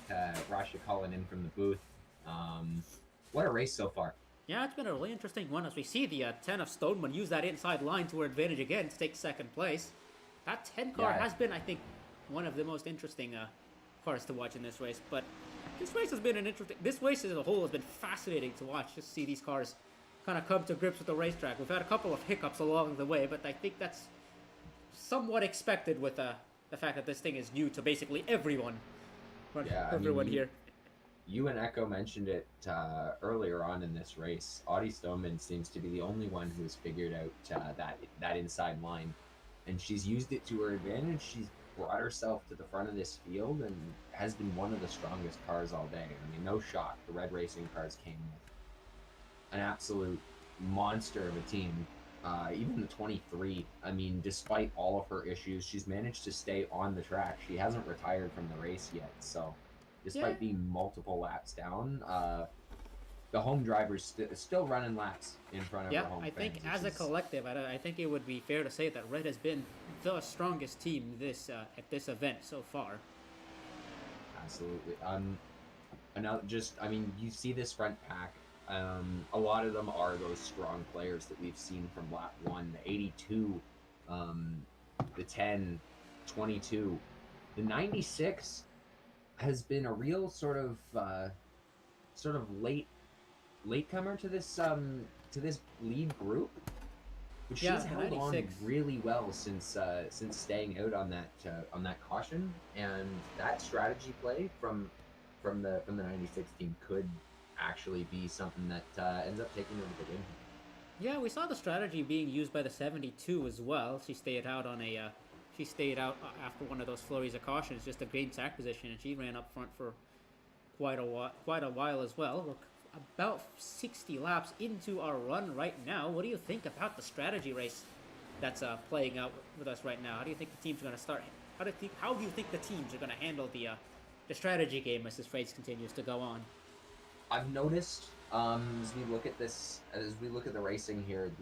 Rasha calling in from the booth. What a race so far! Yeah, it's been a really interesting one as we see the 10 of Stoneman use that inside line to her advantage again to take second place. That 10 car Yeah. has been, I think, one of the most interesting cars to watch in this race. But this race has been an interesting. This race as a whole has been fascinating to watch. Just see these cars kind of come to grips with the racetrack. We've had a couple of hiccups along the way, but I think that's somewhat expected with the fact that this thing is new to basically everyone. Yeah, Everyone here. You and Echo mentioned it earlier on in this race. Audie Stoneman seems to be the only one who has figured out that inside line, and she's used it to her advantage. She's brought herself to the front of this field and has been one of the strongest cars all day. I mean, no shock. The Red Racing cars came with an absolute monster of a team. Even the 23, I mean, despite all of her issues, she's managed to stay on the track. She hasn't retired from the race yet, so despite being multiple laps down, the home driver's still running laps in front of her home I think fans, as a collective, I think it would be fair to say that Red has been the strongest team this at this event so far. Absolutely. And I mean, you see this front pack. A lot of them are those strong players that we've seen from lap 1, the 82, the 10, 22. The 96 has been a real sort of latecomer to this lead group, but she's held on really well since staying out on that caution, and that strategy play from the 96 team could actually be something that ends up taking over the win. Yeah, we saw the strategy being used by the 72 as well. She stayed out after one of those flurries of cautions, just to gain track position, and she ran up front for quite a while as well. We're about 60 laps into our run right now. What do you think about the strategy race that's playing out with us right now? How do you think the teams are going to start? How do you think the teams are going to handle the strategy game as this race continues to go on? I've noticed as we look at the racing here,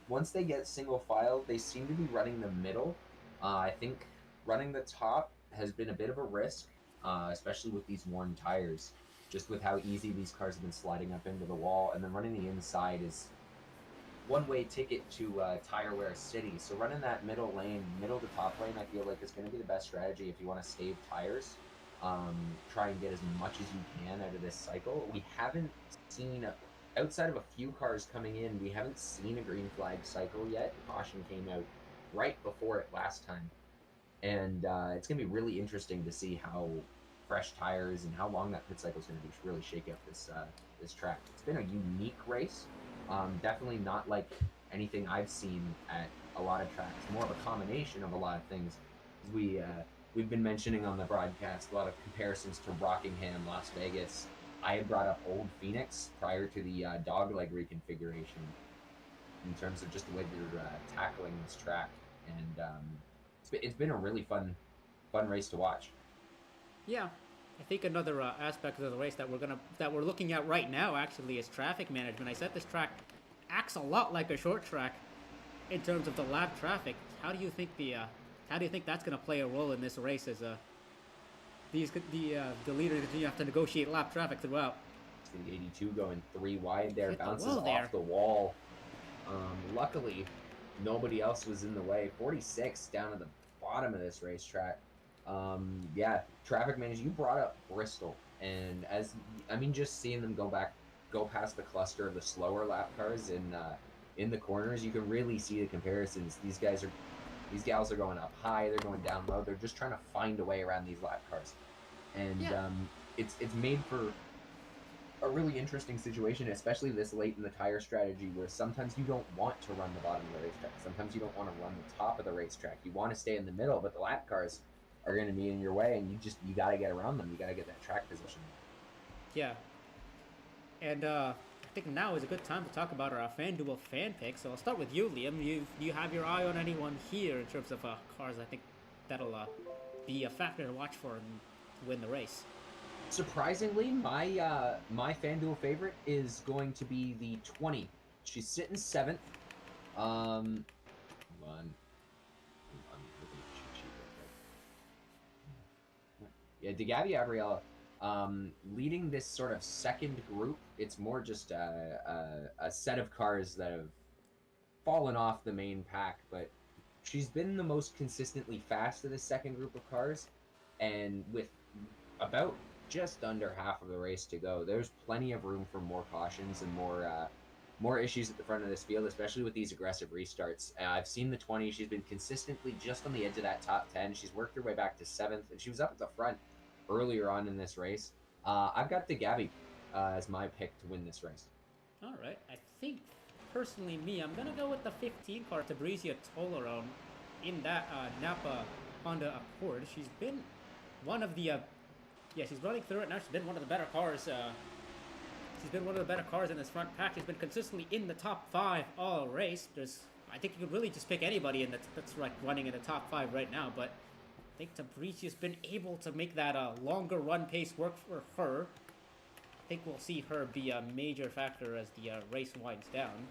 once they get single file, they seem to be running the middle. I think running the top has been a bit of a risk, especially with these worn tires, just with how easy these cars have been sliding up into the wall. And then running the inside is one-way ticket to tire wear city. So running that middle to top lane, I feel like is going to be the best strategy if you want to save tires. Try and get as much as you can out of this cycle. We haven't seen, outside of a few cars coming in, we haven't seen a green flag cycle yet. Caution came out right before it last time. And it's going to be really interesting to see how fresh tires and how long that pit cycle is going to be to really shake up this track. It's been a unique race. Definitely not like anything I've seen at a lot of tracks. More of a combination of a lot of things. We've been mentioning on the broadcast a lot of comparisons to Rockingham, Las Vegas. I had brought up Old Phoenix prior to the dogleg reconfiguration in terms of just the way they're tackling this track, and it's been a really fun race to watch. Yeah, I think another aspect of the race that we're looking at right now actually is traffic management. I said this track acts a lot like a short track in terms of the lap traffic. How do you think that's going to play a role in this race as the leaders have to negotiate lap traffic throughout? The 82 going 3 wide there, bounces off the wall. Luckily, nobody else was in the way. 46 down at the bottom of this racetrack. Traffic management. You brought up Bristol, and just seeing them go past the cluster of the slower lap cars in the corners, you can really see the comparisons. These gals are going up high, they're going down low, they're just trying to find a way around these lap cars. And it's made for a really interesting situation, especially this late in the tire strategy, where sometimes you don't want to run the bottom of the racetrack. Sometimes you don't want to run the top of the racetrack. You want to stay in the middle, but the lap cars are going to be in your way, and you got to get around them. You got to get that track position. Yeah. And I think now is a good time to talk about our FanDuel fan picks. So I'll start with you, Liam. You have your eye on anyone here in terms of cars? I think that'll be a factor to watch for and win the race. Surprisingly, my FanDuel favorite is going to be the 20. She's sitting 7th. Hold on. Yeah, DeGavi Abriella. Leading this sort of second group, it's more just a set of cars that have fallen off the main pack, but she's been the most consistently fast of the second group of cars, and with about just under half of the race to go, there's plenty of room for more cautions and more issues at the front of this field, especially with these aggressive restarts. I've seen the 20. She's been consistently just on the edge of that top 10. She's worked her way back to 7th, and she was up at the front earlier on in this race. I've got the Gabby as my pick to win this race. All right, I think personally, I'm gonna go with the 15 car, Tabrizia Tolaron, in that Napa Honda Accord. She's been one of the, she's running through it now. She's been one of the better cars. She's been one of the better cars in this front pack. She's been consistently in the top 5 all race. I think you could really just pick anybody in that's like running in the top 5 right now. But I think Tabrizia's been able to make that longer run pace work for her. I think we'll see her be a major factor as the race winds down.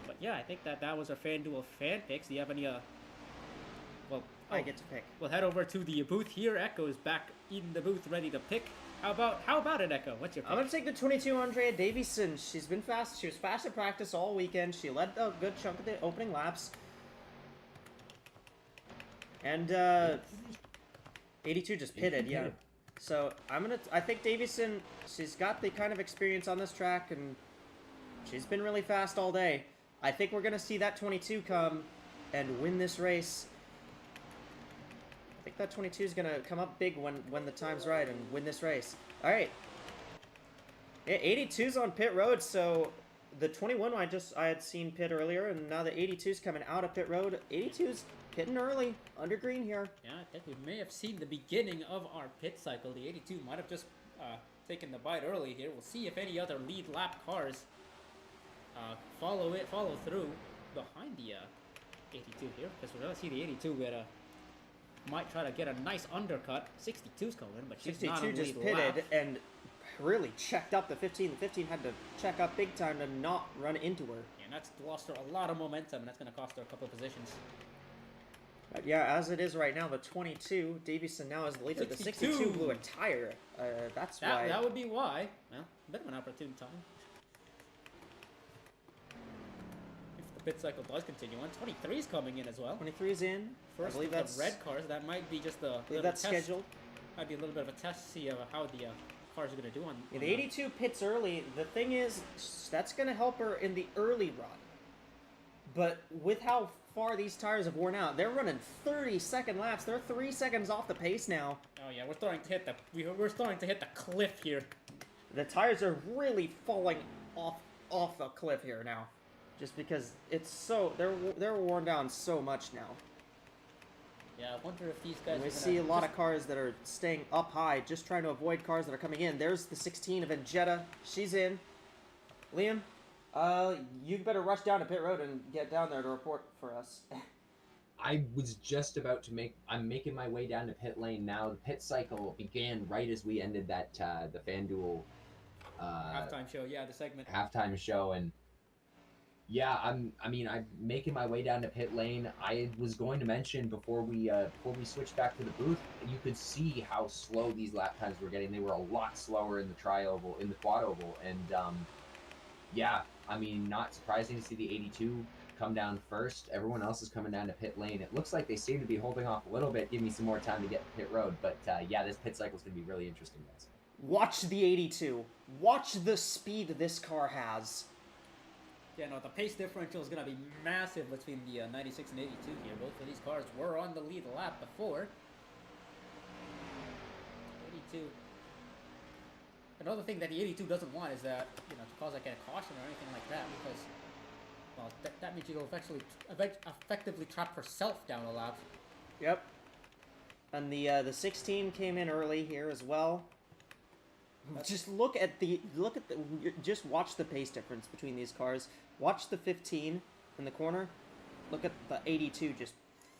But yeah, I think that was our FanDuel fan picks. Do you have any I get to pick. We'll head over to the booth here. Echo's back in the booth, ready to pick. How about it, Echo? What's your pick? I'm gonna take the 22 Andrea Davison. She's been fast. She was fast at practice all weekend. She led a good chunk of the opening laps. And 82 just pitted, yeah. So I think Davison, she's got the kind of experience on this track, and she's been really fast all day. I think we're gonna see that 22 come and win this race. I think that 22 is gonna come up big when the time's right and win this race. All right. Yeah, 82's on pit road, so the 21 I had seen pit earlier, and now the 82's coming out of pit road. 82's pitting early under green here. Yeah, I think we may have seen the beginning of our pit cycle. The 82 might have just taken the bite early here. We'll see if any other lead lap cars follow through behind the 82 here, because we're gonna see the 82 might try to get a nice undercut. 62's coming, but she's 62 not on the just lead pitted lap. and really checked up the 15. The 15 had to check up big time to not run into her. And that's lost her a lot of momentum, and that's going to cost her a couple of positions. But yeah, as it is right now, the 22, Davison now is the leader. The 62 blew a tire. That's why. That would be why. Well, a bit of an opportune time. If the pit cycle does continue on, 23's coming in as well. 23 is in. First, I believe the that's red cars. That might be just a little that's test. scheduled. Might be a little bit of a test to see how the cars are going to do on. Yeah, the 82 pits early. The thing is, that's going to help her in the early run. But with how far these tires have worn out, they're running 30-second laps. They're 3 seconds off the pace now. Oh yeah, we're starting to hit the cliff here. The tires are really falling off the cliff here now, just because it's so they're worn down so much now. Yeah, I wonder if these guys. And we see a lot of cars that are staying up high, just trying to avoid cars that are coming in. There's the 16 of Jetta. She's in. Liam, you better rush down to pit road and get down there to report for us. I was just about to I'm making my way down to pit lane now. The pit cycle began right as we ended that the FanDuel halftime show. Yeah, the segment. halftime show, and yeah, I'm making my way down to pit lane. I was going to mention before we switched back to the booth, you could see how slow these lap times were getting. They were a lot slower in the tri-oval, in the quad oval, and yeah, I mean, not surprising to see the 82 come down first. Everyone else is coming down to pit lane. It looks like they seem to be holding off a little bit, give me some more time to get to pit road. But yeah, this pit cycle is going to be really interesting, guys. Watch the 82. Watch the speed this car has. Yeah, no, the pace differential is going to be massive between the 96 and 82 here. Both of these cars were on the lead lap before. 82. Another thing that the 82 doesn't want is that, to cause like a caution or anything like that, because, well, that means you'll effectively trap herself down a lap. Yep. And the 16 came in early here as well. Just just watch the pace difference between these cars. Watch the 15 in the corner. Look at the 82 just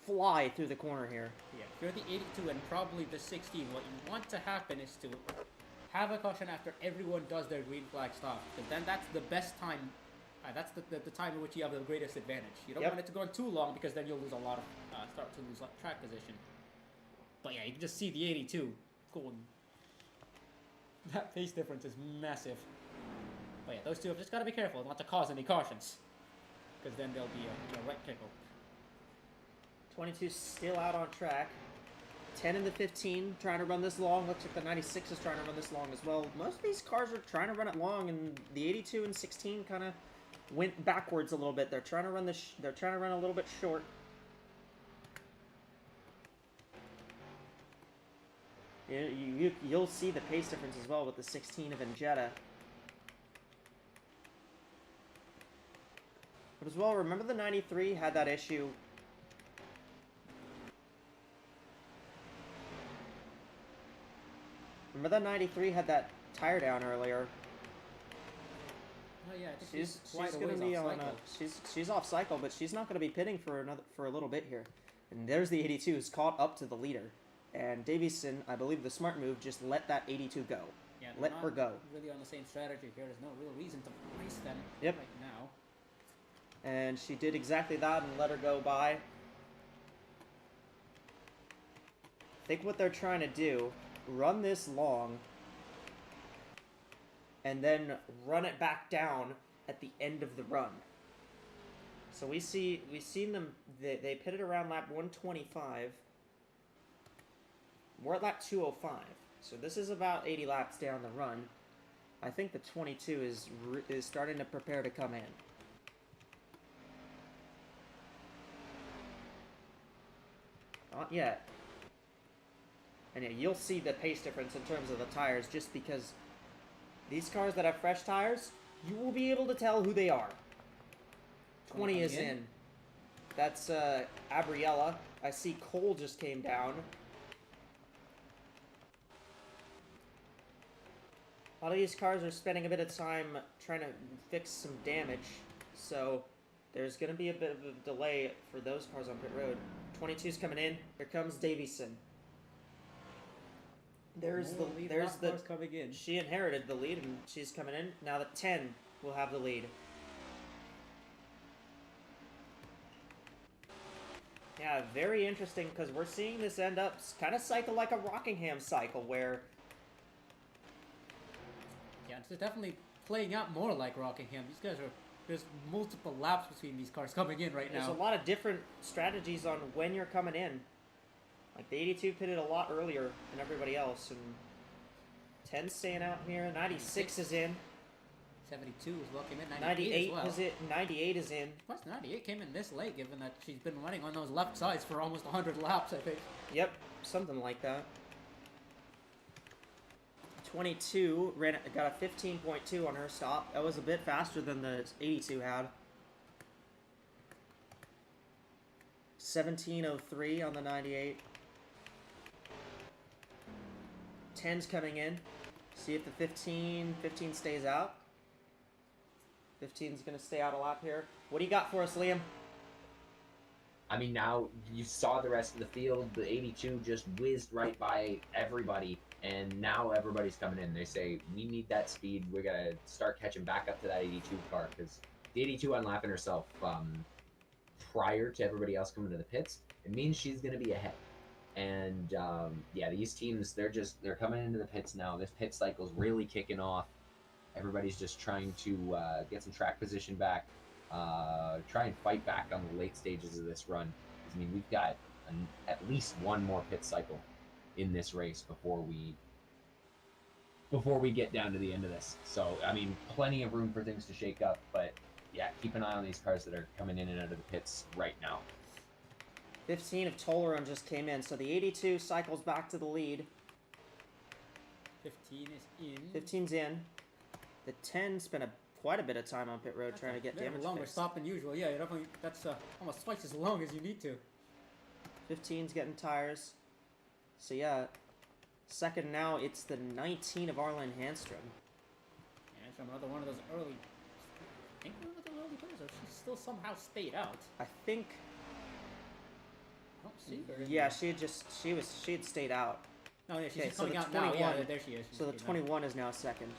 fly through the corner here. Yeah, if you're the 82 and probably the 16, what you want to happen is to have a caution after everyone does their green flag stop. Because then that's the best time. That's the time in which you have the greatest advantage. You don't want it to go on too long, because then you'll lose a lot of start to lose track position. But yeah, you can just see the 82 going. That pace difference is massive. But yeah, those two have just got to be careful not to cause any cautions. Because then they'll be a right pickle. 22 still out on track. 10 and the 15 trying to run this long. Looks like the 96 is trying to run this long as well. Most of these cars are trying to run it long, and the 82 and 16 kind of went backwards a little bit. They're trying to run they're trying to run a little bit short. You'll see the pace difference as well with the 16 of Jetta. But as well, remember the 93 had that issue. Remember that 93 had that tire down earlier. Oh yeah, She's gonna be on she's off cycle, but she's not gonna be pitting for a little bit here. And there's the 82 who's caught up to the leader. And Davison, I believe the smart move, just let that 82 go. Yeah, let her go. Really on the same strategy here. There's no real reason to race them Yep. right now. And she did exactly that and let her go by. I think what they're trying to do, run this long, and then run it back down at the end of the run. So we've seen them, they pitted around lap 125. We're at lap 205. So this is about 80 laps down the run. I think the 22 is starting to prepare to come in. Not yet. And yeah, you'll see the pace difference in terms of the tires just because these cars that have fresh tires, you will be able to tell who they are. 20 is in. That's Abriella. I see Cole just came down. A lot of these cars are spending a bit of time trying to fix some damage, so there's going to be a bit of a delay for those cars on pit road. 22's coming in. Here comes Davison. There's the coming in. She inherited the lead and she's coming in. Now the 10 will have the lead. Yeah, very interesting because we're seeing this end up kind of cycle like a Rockingham cycle where... Yeah, it's definitely playing out more like Rockingham. These guys are... There's multiple laps between these cars coming in right now. There's a lot of different strategies on when you're coming in. Like the 82 pitted a lot earlier than everybody else, and 10 staying out here. 96 is in. 72 as well came in. 98 as well. is it? 98 is in. Plus 98 came in this late, given that she's been running on those left sides for almost 100 laps, I think. Yep, something like that. 22 got a 15.2 on her stop. That was a bit faster than the 82 had. 17.03 on the 98. 10's coming in. See if the 15 stays out. 15's going to stay out a lap here. What do you got for us, Liam? I mean, now you saw the rest of the field. The 82 just whizzed right by everybody, and now everybody's coming in. They say, we need that speed. We got to start catching back up to that 82 car, because the 82 unlapping herself prior to everybody else coming to the pits, it means she's going to be ahead. And yeah, these teams, they're coming into the pits now. This pit cycle's really kicking off. Everybody's just trying to get some track position back, try and fight back on the late stages of this run. I mean, we've got at least one more pit cycle in this race before we get down to the end of this. So, I mean, plenty of room for things to shake up, but yeah, keep an eye on these cars that are coming in and out of the pits right now. 15 of Toleran just came in, so the 82 cycles back to the lead. 15 is in. 15's in. The 10 spent quite a bit of time on pit road trying to get damage longer fixed. stop than usual. Yeah, that's almost twice as long as you need to. 15's getting tires. So yeah, second now it's the 19 of Arlen Handstrom. Yeah, it's another one of those early. I think one of the early winners, or she still somehow stayed out. I think. I don't see her. Yeah, she had stayed out. Oh yeah, she's Okay, just so coming the out now. 21 Yeah, there she is. She's So the coming out. 21 is now second.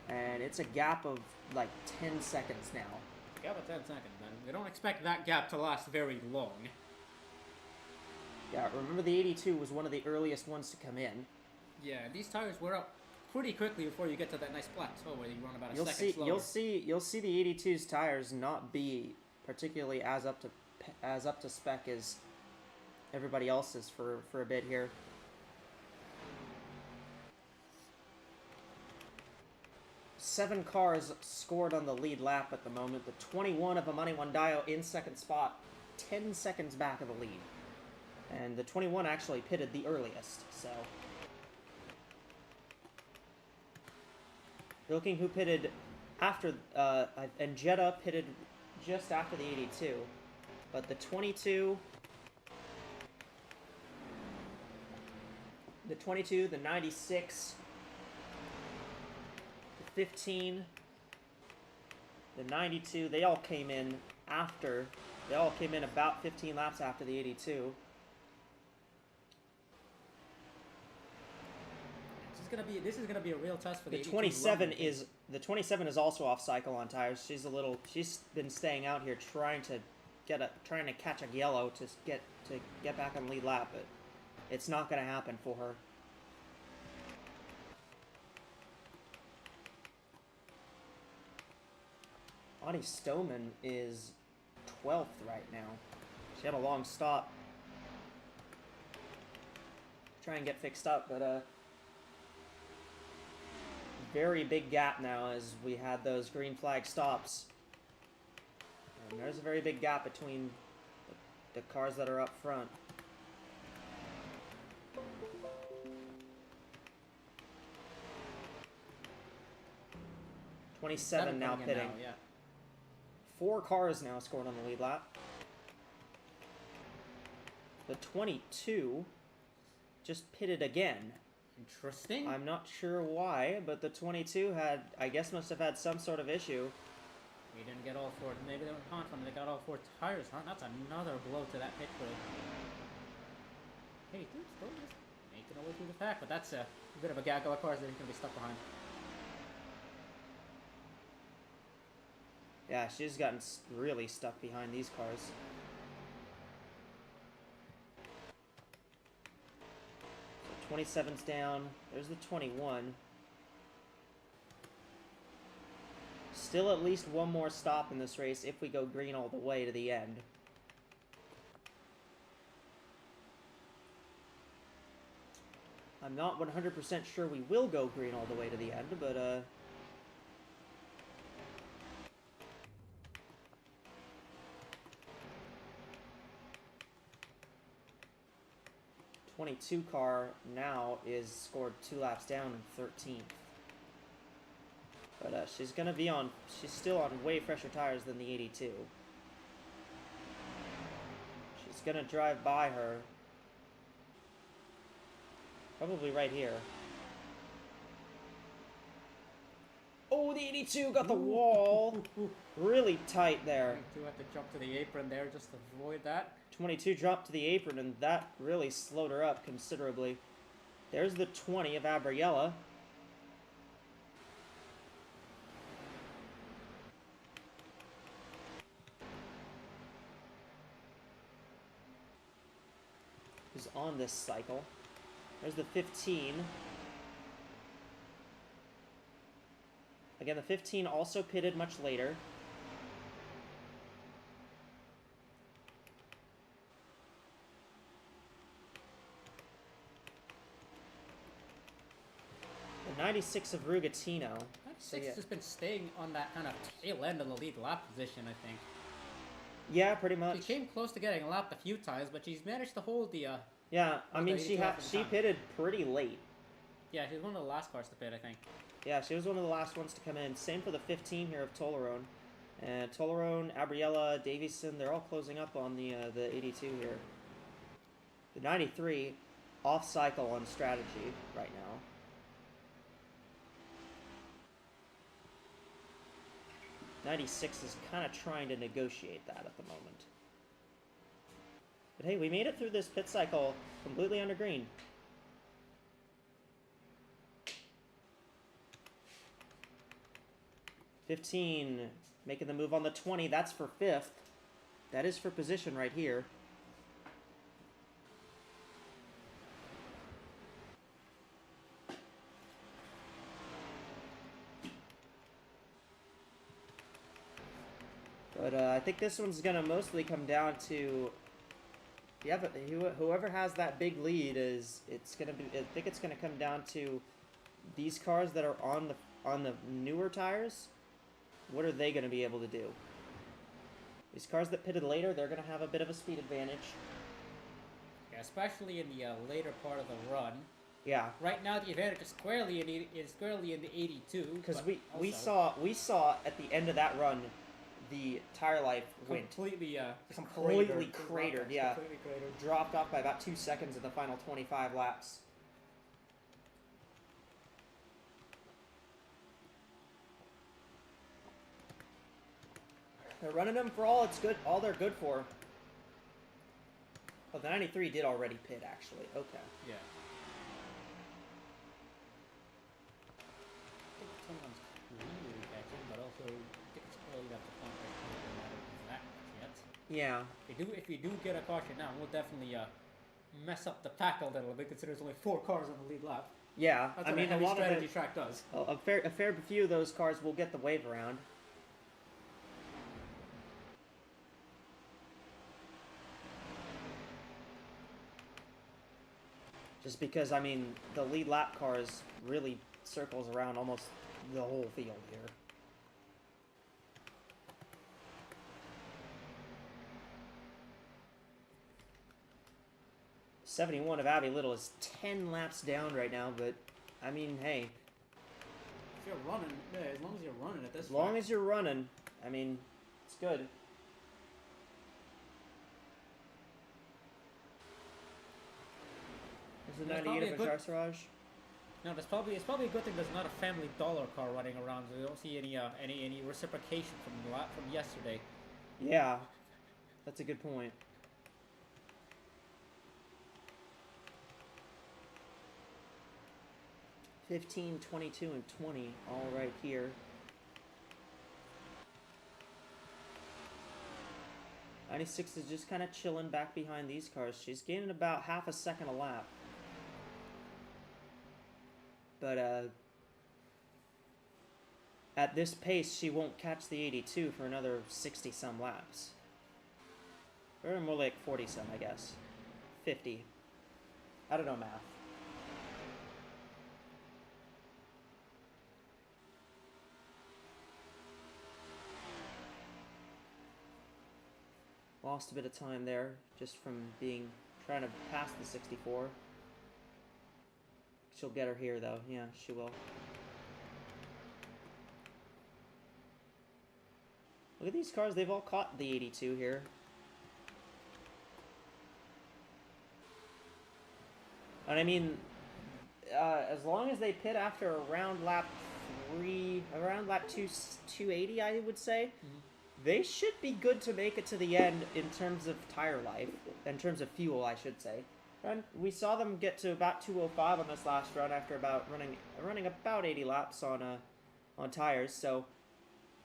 And it's a gap of like 10 seconds now. Gap of 10 seconds, then. We don't expect that gap to last very long. Yeah, remember the 82 was one of the earliest ones to come in. Yeah, these tires wear out pretty quickly before you get to that nice plateau where you run about a You'll second see, slower. you'll see the 82's tires not be particularly as up to spec as everybody else's for a bit here. Seven cars scored on the lead lap at the moment. The 21 of Amani Wandayo in second spot, 10 seconds back of the lead. And the 21 actually pitted the earliest, so... You're looking who pitted after... and Jetta pitted just after the 82. But the 22... The 22, the 96... 15, the 92, they all came in after, they all came in about 15 laps after the 82. This is gonna be a real test for the 27 is the 27 is also off cycle on tires. She's been staying out here trying to catch a yellow to get back on the lead lap, but it's not gonna happen for her. Audie Stoneman is 12th right now. She had a long stop. Try and get fixed up, but very big gap now as we had those green flag stops. And there's a very big gap between the cars that are up front. '27 now pitting. Now, yeah. 4 cars now scored on the lead lap. The 22 just pitted again. Interesting. I'm not sure why, but the 22 must have had some sort of issue. We didn't get all 4. Maybe they were confident they got all 4 tires, huh? That's another blow to that pit crew. Hey, dude, still just making our way through the pack, but that's a bit of a gaggle of cars that he's going to be stuck behind. Yeah, she's gotten really stuck behind these cars. So 27's down. There's the 21. Still at least one more stop in this race if we go green all the way to the end. I'm not 100% sure we will go green all the way to the end, but 22 car now is scored 2 laps down in 13th. But she's still on way fresher tires than the 82. She's gonna drive by her. Probably right here. Oh, the 82 got the wall. Really tight there. 22 had to jump to the apron there just to avoid that. 22 dropped to the apron, and that really slowed her up considerably. There's the 20 of Abriella. Who's on this cycle. There's the 15. Again, the 15 also pitted much later. The 96 of Rugatino. 96 has been staying on that kind of tail end of the lead lap position, I think. Yeah, pretty much. She came close to getting lapped a few times, but she's managed to hold the... Yeah, I mean, she time. pitted pretty late. Yeah, she was one of the last cars to pit, I think. Yeah, she was one of the last ones to come in. Same for the 15 here of Tolerone. And Tolerone, Abriella, Davison, they're all closing up on the 82 here. The 93, off cycle on strategy right now. '96 is kind of trying to negotiate that at the moment. But hey, we made it through this pit cycle completely under green. '15 making the move on the 20. That's for 5th. That is for position right here. But I think this one's gonna mostly come down to, yeah, but whoever has that big lead is, it's gonna be. I think it's gonna come down to these cars that are on the newer tires. What are they gonna be able to do? These cars that pitted later, they're gonna have a bit of a speed advantage. Yeah, especially in the later part of the run. Yeah. Right now, the advantage is squarely in the 82. Because but we also saw at the end of that run, the tire life went completely completely cratered. Yeah, completely cratered. dropped off by about 2 seconds in the final 25 laps. They're running them for all it's good, all they're good for. Oh, the 93 did already pit, actually. Okay. Yeah. I think 21's really catching, but also it's early enough to point right now. Doesn't matter that yet. Yeah. If we do get a caution now, we'll definitely mess up the pack a little bit, considering there's only 4 cars on the lead lap. Yeah. That's I what mean, a heavy lot strategy of track does. a fair few of those cars will get the wave around. Just because, I mean, the lead lap cars really circles around almost the whole field here. '71 of Abby Little is 10 laps down right now, but I mean, hey, If you're running, yeah, as long as you're running at this as long as you're running, I mean, it's good. Is the That's 98 probably of a a good- Jarsaraj? No, it's probably a good thing there's not a family dollar car running around, so you don't see any reciprocation from yesterday. Yeah, that's a good point. $15, $22, and $20 all right here. 96 is just kind of chilling back behind these cars. She's gaining about half a second a lap. But at this pace, she won't catch the 82 for another 60-some laps. Or more like 40-some, I guess. 50. I don't know math. Lost a bit of time there, just from trying to pass the 64. She'll get her here, though. Yeah, she will. Look at these cars. They've all caught the 82 here. And I mean, as long as they pit after around lap 280, I would say, they should be good to make it to the end in terms of tire life, in terms of fuel, I should say. And we saw them get to about 205 on this last run after running about 80 laps on tires. So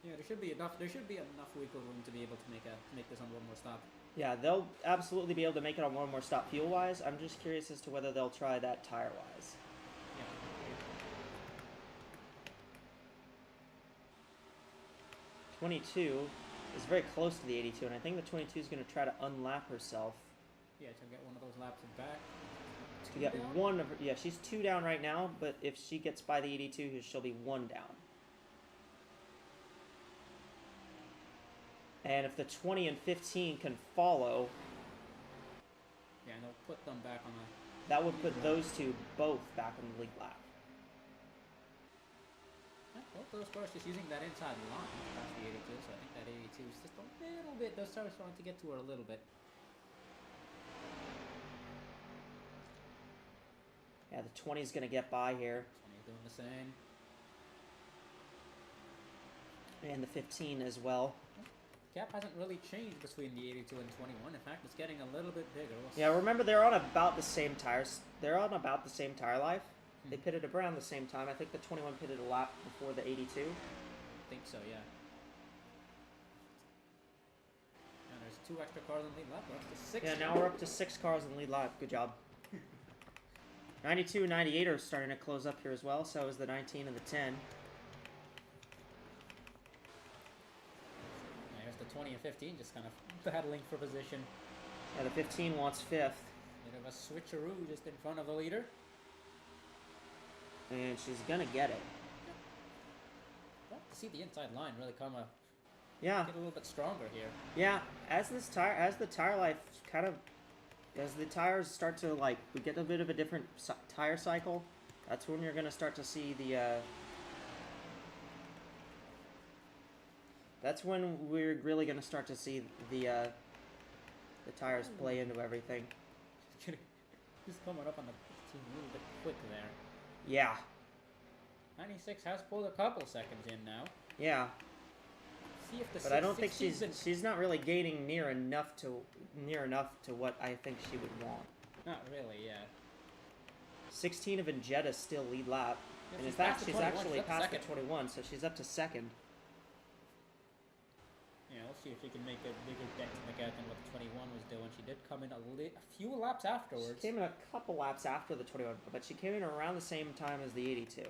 Yeah, there should be enough wiggle room to be able to make this on one more stop. yeah, they'll absolutely be able to make it on one more stop fuel wise. I'm just curious as to whether they'll try that tire wise. Yeah. 22 is very close to the 82, and I think the 22 is going to try to unlap herself. Yeah, to get one of those laps back. To get down? one of her, yeah, she's 2 down right now, but if she gets by the 82, she'll be 1 down. And if the 20 and 15 can follow, Yeah, and they'll put them back on the. that would put those two both back on the lead lap. Both those cars just using that inside line past the 82, so I think that 82 is just a little bit. Those cars starting to get to her a little bit. Yeah, the 20 is going to get by here, 20 doing the same. and the 15 as well. Gap hasn't really changed between the 82 and 21. In fact, it's getting a little bit bigger. Yeah, remember they're on about the same tires. They're on about the same tire life. They pitted around the same time. I think the 21 pitted a lap before the 82. I think so, yeah. And there's 2 extra cars on the lead lap. We're up to 6. Yeah, now we're up to 6 cars in the lead lap. Good job. 92 and 98 are starting to close up here as well. So is the 19 and the 10. There's the 20 and 15 just kind of battling for position. Yeah, the 15 wants 5th. Bit of a switcheroo just in front of the leader. And she's gonna get it. Well, to see the inside line really come a Yeah, get a little bit stronger here. yeah. As the tire life kind of, as the tires start to like, we get a bit of a different tire cycle. That's when you're gonna start to see the. That's when we're really gonna start to see the tires play into everything. Just coming up on the 15 a little bit quick there. Yeah, 96 has pulled a couple seconds in now. yeah. See if the But I don't think 16's been- she's not really gaining near enough to what I think she would want. Not really, yeah. 16 of Injetta still lead lap, Yeah, and in she's fact past the she's 21, actually she's up to past the second. 21, so she's up to second. Yeah, we'll see if she can make a bigger dent in the gap than what the 21 was doing. She did come in a few laps afterwards. She came in a couple laps after the 21, but she came in around the same time as the 82.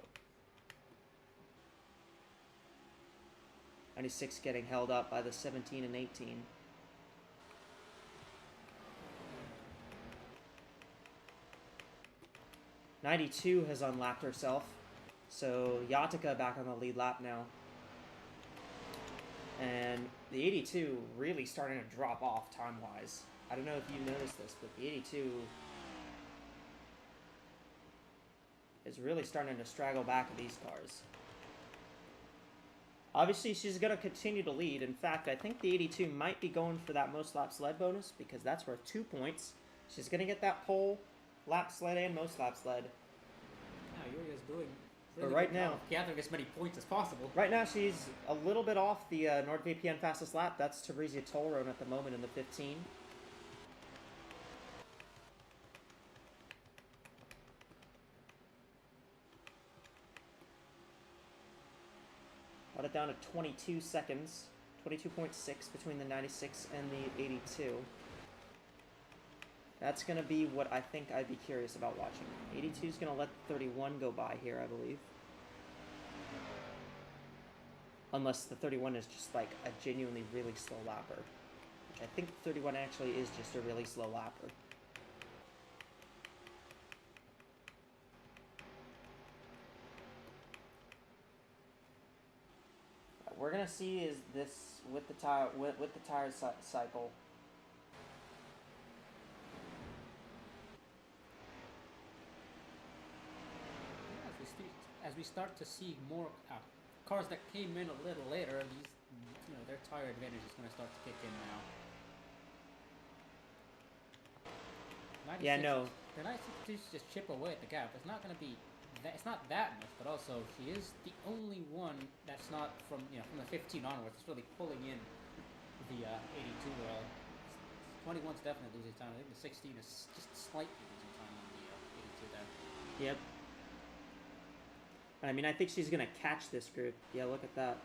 96 getting held up by the 17 and 18. '92 has unlapped herself, so Yatika back on the lead lap now. And the 82 really starting to drop off time-wise. I don't know if you noticed this, but the 82 is really starting to straggle back at these cars. Obviously, she's going to continue to lead. In fact, I think the 82 might be going for that most laps led bonus because that's worth 2 points. She's going to get that pole, lap sled, and most laps led. Yeah, Yulia's doing But really right good job now- of gathering as many points as possible. Right now, she's a little bit off the NordVPN fastest lap. That's Teresa Tolron at the moment in the 15. Got it down to 22 seconds. 22.6 between the 96 and the 82. That's going to be what I think I'd be curious about watching. 82 is going to let 31 go by here, I believe. Unless the 31 is just like a genuinely really slow lapper. Which I think 31 actually is just a really slow lapper. What we're gonna see is this with the tire with the tire cycle. As we start to see more cars that came in a little later, these, their tire advantage is going to start to kick in now. 96, Yeah, no. The 96 just chip away at the gap. It's not going to be that. It's not that much, but also she is the only one that's not from from the 15 onwards. It's really pulling in the 82. 21's definitely losing time. I think the 16 is just slightly losing time on the 82 there. Yep. I mean, I think she's gonna catch this group. Yeah, look at that.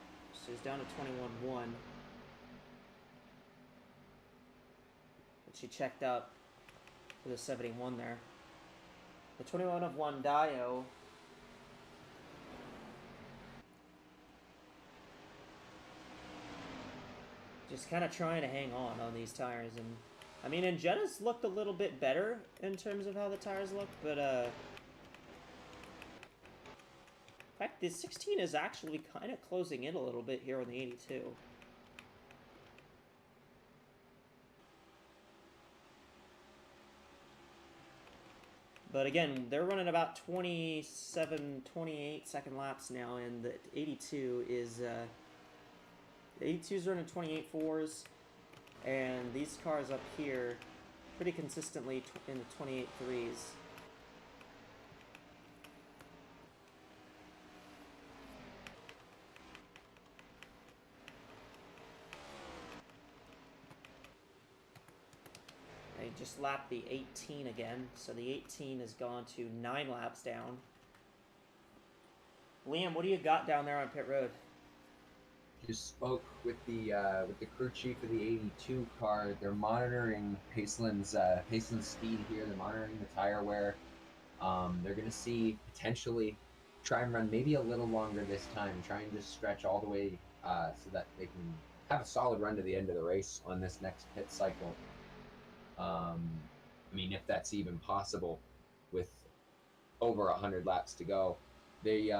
She's down to 21-1. But she checked up for the 71 there. The 21 of 1 Dio. Just kind of trying to hang on these tires. And I mean, Jetta's looked a little bit better in terms of how the tires look, but in fact, the 16 is actually kind of closing in a little bit here on the 82. But again, they're running about 27, 28 second laps now, and the 82 is, the 82 is running 28.4s, and these cars up here pretty consistently in the 28.3s. They just lapped the 18 again, so the 18 has gone to 9 laps down. Liam, what do you got down there on pit road? Just spoke with the crew chief of the 82 car. They're monitoring Paceland's speed here. They're monitoring the tire wear. They're gonna see potentially try and run maybe a little longer this time. Try and just stretch all the way so that they can have a solid run to the end of the race on this next pit cycle. I mean, if that's even possible, with over 100 laps to go, they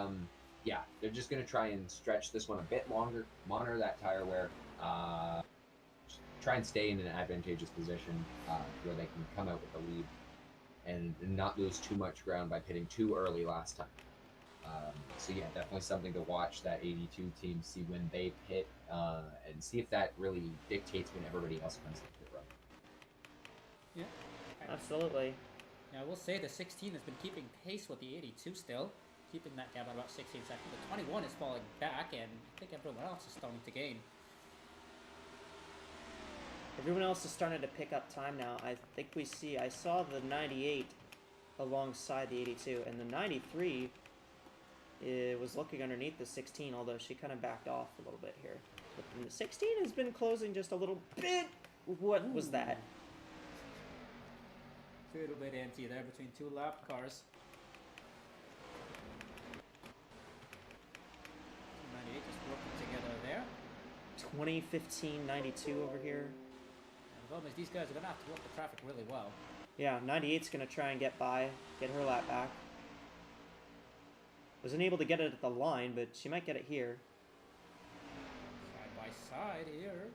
they're just going to try and stretch this one a bit longer, monitor that tire wear, try and stay in an advantageous position where they can come out with the lead and not lose too much ground by pitting too early last time. So yeah, definitely something to watch, that 82 team, see when they pit, and see if that really dictates when everybody else comes into the run. Yeah. Absolutely. Now, I will say the 16 has been keeping pace with the 82 still, keeping that gap at about 16 seconds. The 21 is falling back, and I think everyone else is starting to gain. Everyone else is starting to pick up time now. I saw the 98 alongside the 82, and the 93 was looking underneath the 16, although she kind of backed off a little bit here. But the 16 has been closing just a little bit. What was that? A little bit empty there between two lap cars. 98 just working together there. 2015 92 over here. And the problem is these guys are going to have to work the traffic really well. Yeah, 98's going to try and get by, get her lap back. Wasn't able to get it at the line, but she might get it here. Side by side here.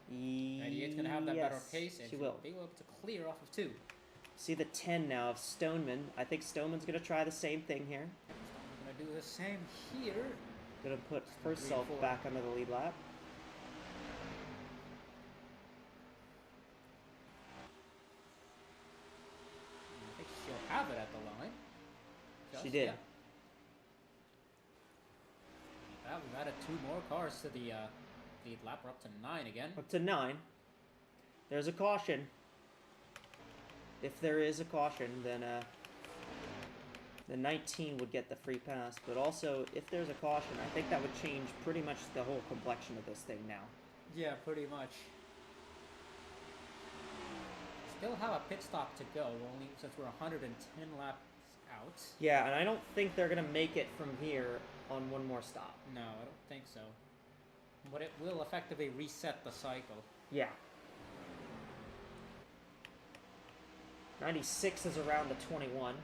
98's going to have that better pace, and she will be able to clear off of 2. See the 10 now of Stoneman. I think Stoneman's going to try the same thing here. Stoneman's going to do the same here. Going to put herself back under the lead lap. I think she'll have it at the line. She did. Yeah. We've added 2 more cars to the lead lap. We're up to 9 again. Up to 9. There's a caution. If there is a caution, then the 19 would get the free pass. But also, if there's a caution, I think that would change pretty much the whole complexion of this thing now. Yeah, pretty much. Still have a pit stop to go, only since we're 110 laps out. Yeah, and I don't think they're going to make it from here on one more stop. No, I don't think so. But it will effectively reset the cycle. Yeah. 96 is around the 21.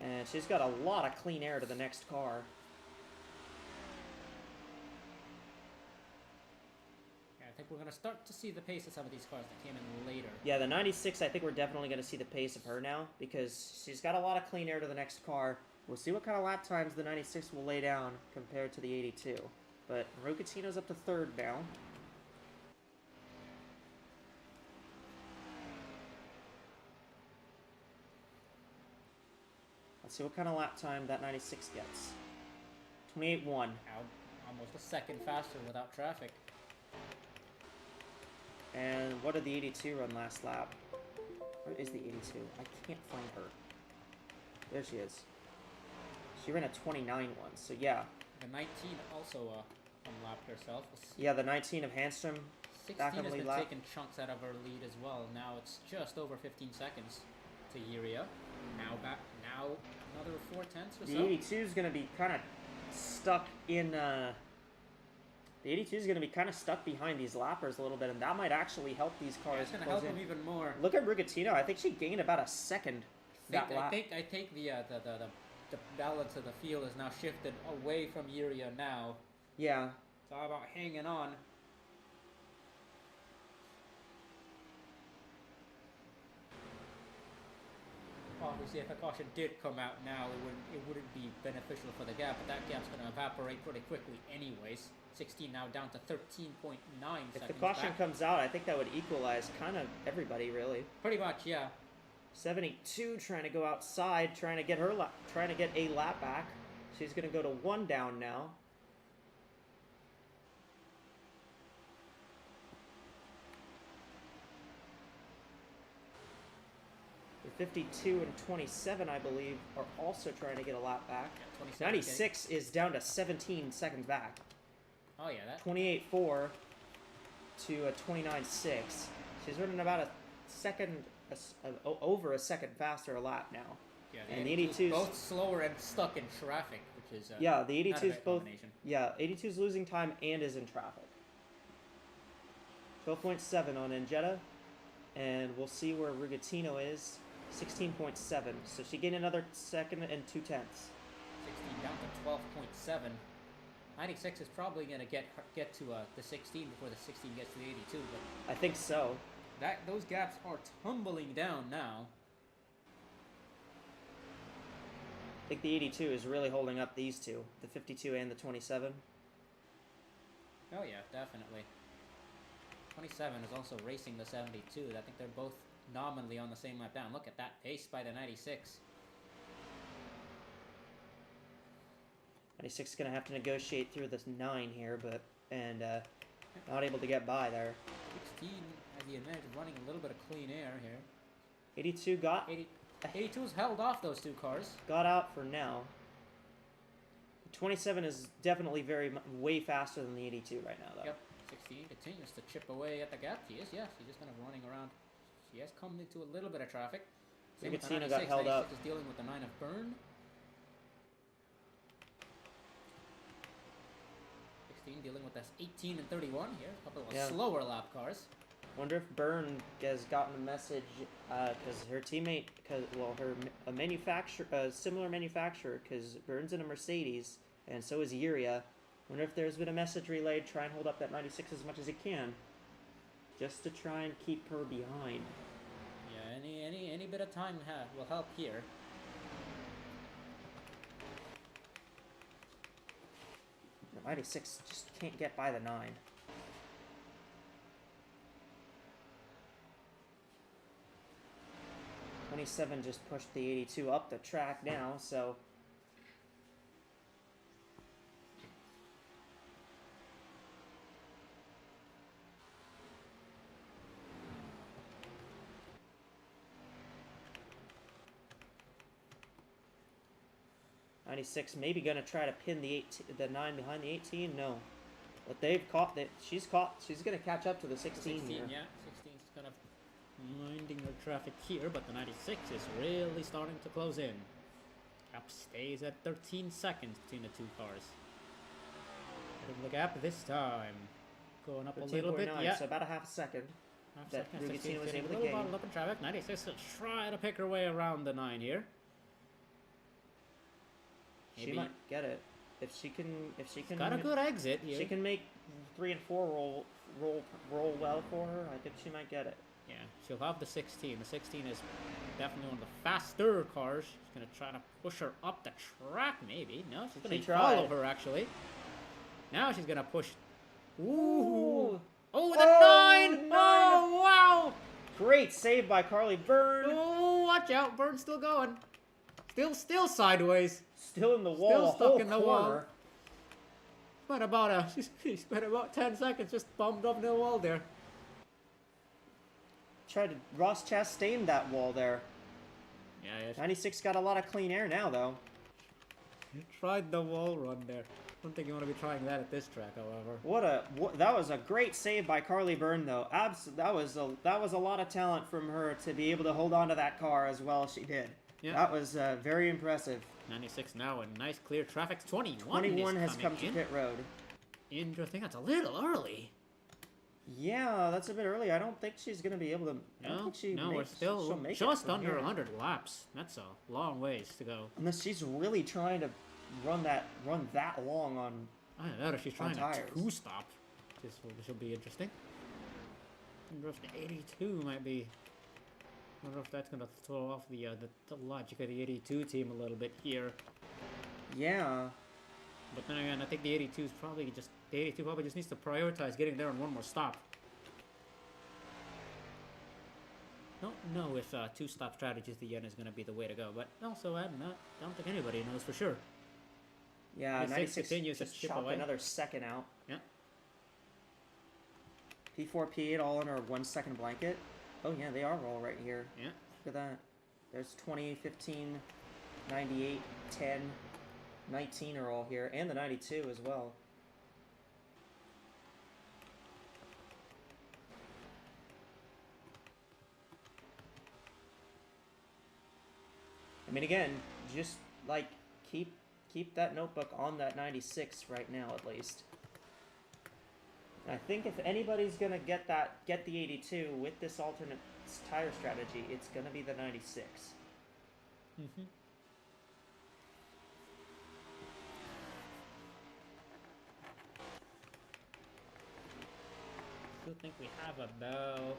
And she's got a lot of clean air to the next car. Yeah, I think we're going to start to see the pace of some of these cars that came in later. Yeah, the 96, I think we're definitely going to see the pace of her now, because she's got a lot of clean air to the next car. We'll see what kind of lap times the 96 will lay down compared to the 82. But Rucatino's up to 3rd now. Let's see what kind of lap time that 96 gets. 28.1. Now, almost a second faster without traffic. And what did the 82 run last lap? Where is the 82? I can't find her. There she is. She ran a 29 one, so yeah. The 19 also unlapped herself. Yeah, the 19 of Handstrom 16 back on has the lead been lap. taking chunks out of her lead as well. Now it's just over 15 seconds to Yuria. Now back. Now another 4/10 or so. The 82 is going to be kind of stuck in. The 82 is going to be kind of stuck behind these lappers a little bit, and that might actually help these Yeah, cars. it's gonna close help in. them even more. Look at Rugatino. I think she gained about a second that lap. I think the balance of the field is now shifted away from Yuria now. Yeah. It's all about hanging on. Obviously, if a caution did come out now, it wouldn't be beneficial for the gap, but that gap's going to evaporate pretty quickly anyways. 16 now down to 13.9 seconds. If the caution back. comes out, I think that would equalize kind of everybody, really. Pretty much, yeah. 72 trying to go outside, trying to get a lap back. She's going to go to 1 down now. The 52 and 27, I believe, are also trying to get a lap back. Yeah, 27, 96 is down to 17 seconds back. Oh yeah, that. 28.4 to a 29.6. She's running about a second, over a second faster a lap now. Yeah, and the 82's 82's both slower and stuck in traffic, which is yeah, the not a 82's bad both. combination. Yeah, 82's losing time and is in traffic. 12.7 on Angetta. And we'll see where Rigatino is. 16.7. So she gained another second and 2/10. 16 down to 12.7. 96 is probably going to get to the 16 before the 16 gets to the 82, but I think so. those gaps are tumbling down now. I think the 82 is really holding up these two, the 52 and the 27. Oh yeah, definitely. 27 is also racing the 72. I think they're both nominally on the same lap down. Look at that pace by the 96. 96 is going to have to negotiate through this 9 here, but not able to get by there. 16 has the advantage of running a little bit of clean air here. 82 got 82's held off those two cars. got out for now. 27 is definitely way faster than the 82 right now, though. Yep. 16 continues to chip away at the gap. She is, yeah. She's just kind of running around. She has come into a little bit of traffic. Same with the Rigatino 96. got held 96 up. is dealing with the 9 of burn. 16 dealing with this 18 and 31 here. A couple of slower lap cars. Wonder if Byrne has gotten a message because her teammate, similar manufacturer, because Byrne's in a Mercedes and so is Yuria. Wonder if there's been a message relayed. Try and hold up that 96 as much as he can, just to try and keep her behind. Yeah, any bit of time will help here. The 96 just can't get by the 9. '27 just pushed the 82 up the track now, so. '96 maybe gonna try to pin the 9 behind the 18. No, but they've caught that. She's gonna catch up to the 16 here. Yeah, 16 is kind of minding her traffic here, but the 96 is really starting to close in. Gap stays at 13 seconds between the two cars. Cutting the gap this time. Going up a little bit. Yeah, so about a half a second. Half that second. Rigatino was 16 able to a little gain. bottled up in traffic. 96 will try to pick her way around the 9 here. She might get it if she can. Got a good exit here. She can make 3 and 4 roll well for her. I think she might get it. Yeah, she'll have the 16. The 16 is definitely one of the faster cars. She's gonna try to push her up the track, maybe. No, she's gonna follow her actually. Now she's gonna push. Ooh! Oh, the 9! Oh, wow! Great save by Carly Byrne. Oh, watch out! Byrne's still going. Still sideways. Still in the wall. Still stuck in the wall. She spent about 10 seconds just bumped up the wall there. Ross Chastain that wall there. Yeah. 96 got a lot of clean air now, though. Tried the wall run there. I don't think you want to be trying that at this track, however. That was a great save by Carly Byrne, though. That was a lot of talent from her to be able to hold on to that car as well as she did. Yeah. That was very impressive. 96 now in nice clear traffic. 21. 21 has come to pit road. Interesting. That's a little early. Yeah, that's a bit early. I don't think she's gonna be able to. We're still just under 100 laps. That's a long ways to go. Unless she's really trying to run that long on. I don't know if she's trying to two-stop. This will be interesting. I wonder if the 82 might be. I wonder if that's gonna throw off the logic of the 82 team a little bit here. Yeah. But then again, I think the 82 probably just needs to prioritize getting there on one more stop. Don't know if two-stop strategy at the end is going to be the way to go, but also I don't think anybody knows for sure. Yeah, 96 continues just to chip chopped away. Another second out. Yeah. P4, P8 all in our 1 second blanket. Oh yeah, they are all right here. Yeah. Look at that. There's 20, 15, 98, 10, 19 are all here, and the 92 as well. I mean, again, just like keep that notebook on that 96 right now, at least. I think if anybody's gonna get the 82 with this alternate tire strategy, it's gonna be the 96. Mm-hmm. Still think we have about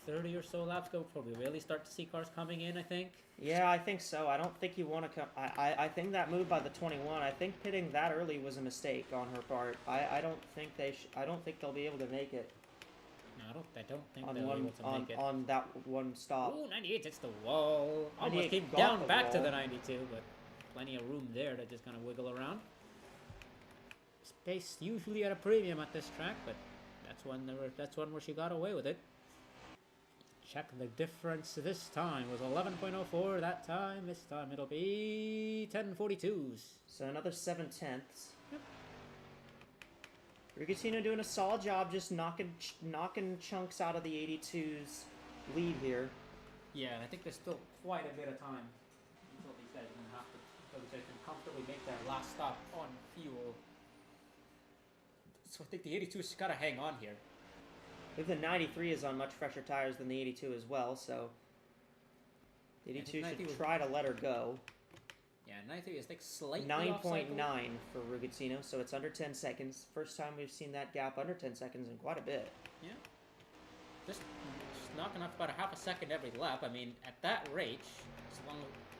30 or so laps go before we really start to see cars coming in. I think. Yeah, I think so. I don't think you want to come. I think that move by the 21. I think pitting that early was a mistake on her part. I don't think I don't think they'll be able to make it. No, I don't think On they'll one be able to make it. on that one stop. Ooh, 98 hits the wall. Almost 98 came got down the back to wall. the 92, but plenty of room there to just kind of wiggle around. Space usually at a premium at this track, but that's one where she got away with it. Check the difference this time. It was 11.04 that time. This time it'll be 10.42s. So another 7/10. Yep. Rigatino doing a solid job, just knocking chunks out of the 82's lead here. Yeah, I think there's still quite a bit of time until these guys are gonna have to, until these guys can comfortably make their last stop on fuel. So I think the 82's gotta hang on here. I think the 93 is on much fresher tires than the 82 as well, so the 82 should try to let her go. Yeah, 93 is like slightly 9.9 off cycle. for Rigatino, so it's under 10 seconds. First time we've seen that gap under 10 seconds in quite a bit. Yeah. Just knocking off about a half a second every lap. I mean, at that rate,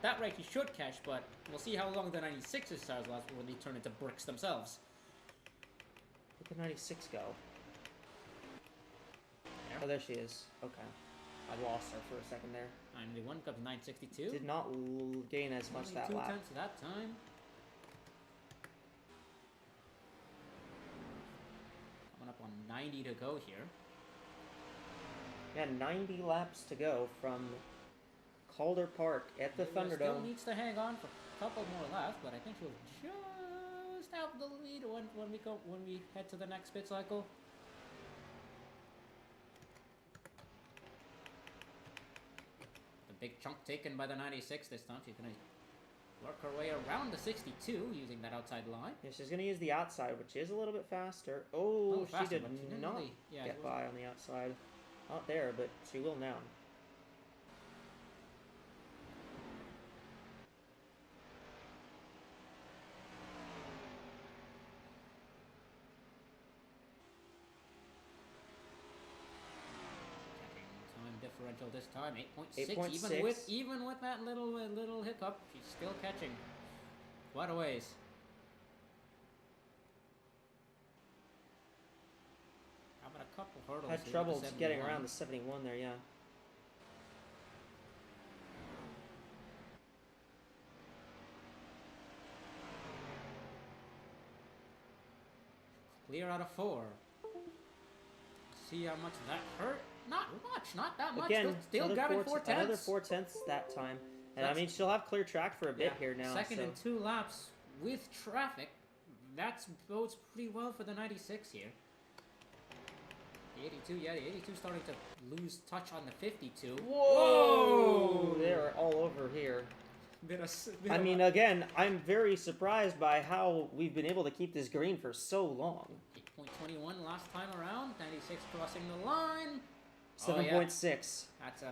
you should catch, but we'll see how long the 96's tires last before they turn into bricks themselves. Where'd the 96 go? There. Oh, there she is. Okay. I lost her for a second there. 91 comes 962. Did not gain as much Only that 2 lap. tenths that time. Coming up on 90 to go here. Yeah, 90 laps to go from Calder Park at the Still Thunderdome. needs to hang on for a couple more laps, but I think she'll just have the lead when we head to the next pit cycle. The big chunk taken by the 96 this time. She's gonna work her way around the 62 using that outside line. Yeah, she's going to use the outside, which is a little bit faster. Oh, faster, she did but she didn't not really- yeah, get it by on the outside. Not there, but she will now. Time differential this time 8.6. 8.6. Even with that little hiccup, she's still catching quite a ways. How about a couple hurdles? Had here with trouble the getting 71? around the 71 there, yeah. Clear out of 4. See how much that hurt? Not much, not that much. Again, still grabbing 4 tenths. another 4 tenths that time. And I That's- mean, she'll have clear track for a bit Yeah, here now. Second so. and 2 laps with traffic. That bodes pretty well for the 96 here. The 82, yeah, the 82 starting to lose touch on the 52. Whoa! They're all over here. I mean, uh, again, I'm very surprised by how we've been able to keep this green for so long. 8.21 last time around. 96 crossing the line. 7.6. That's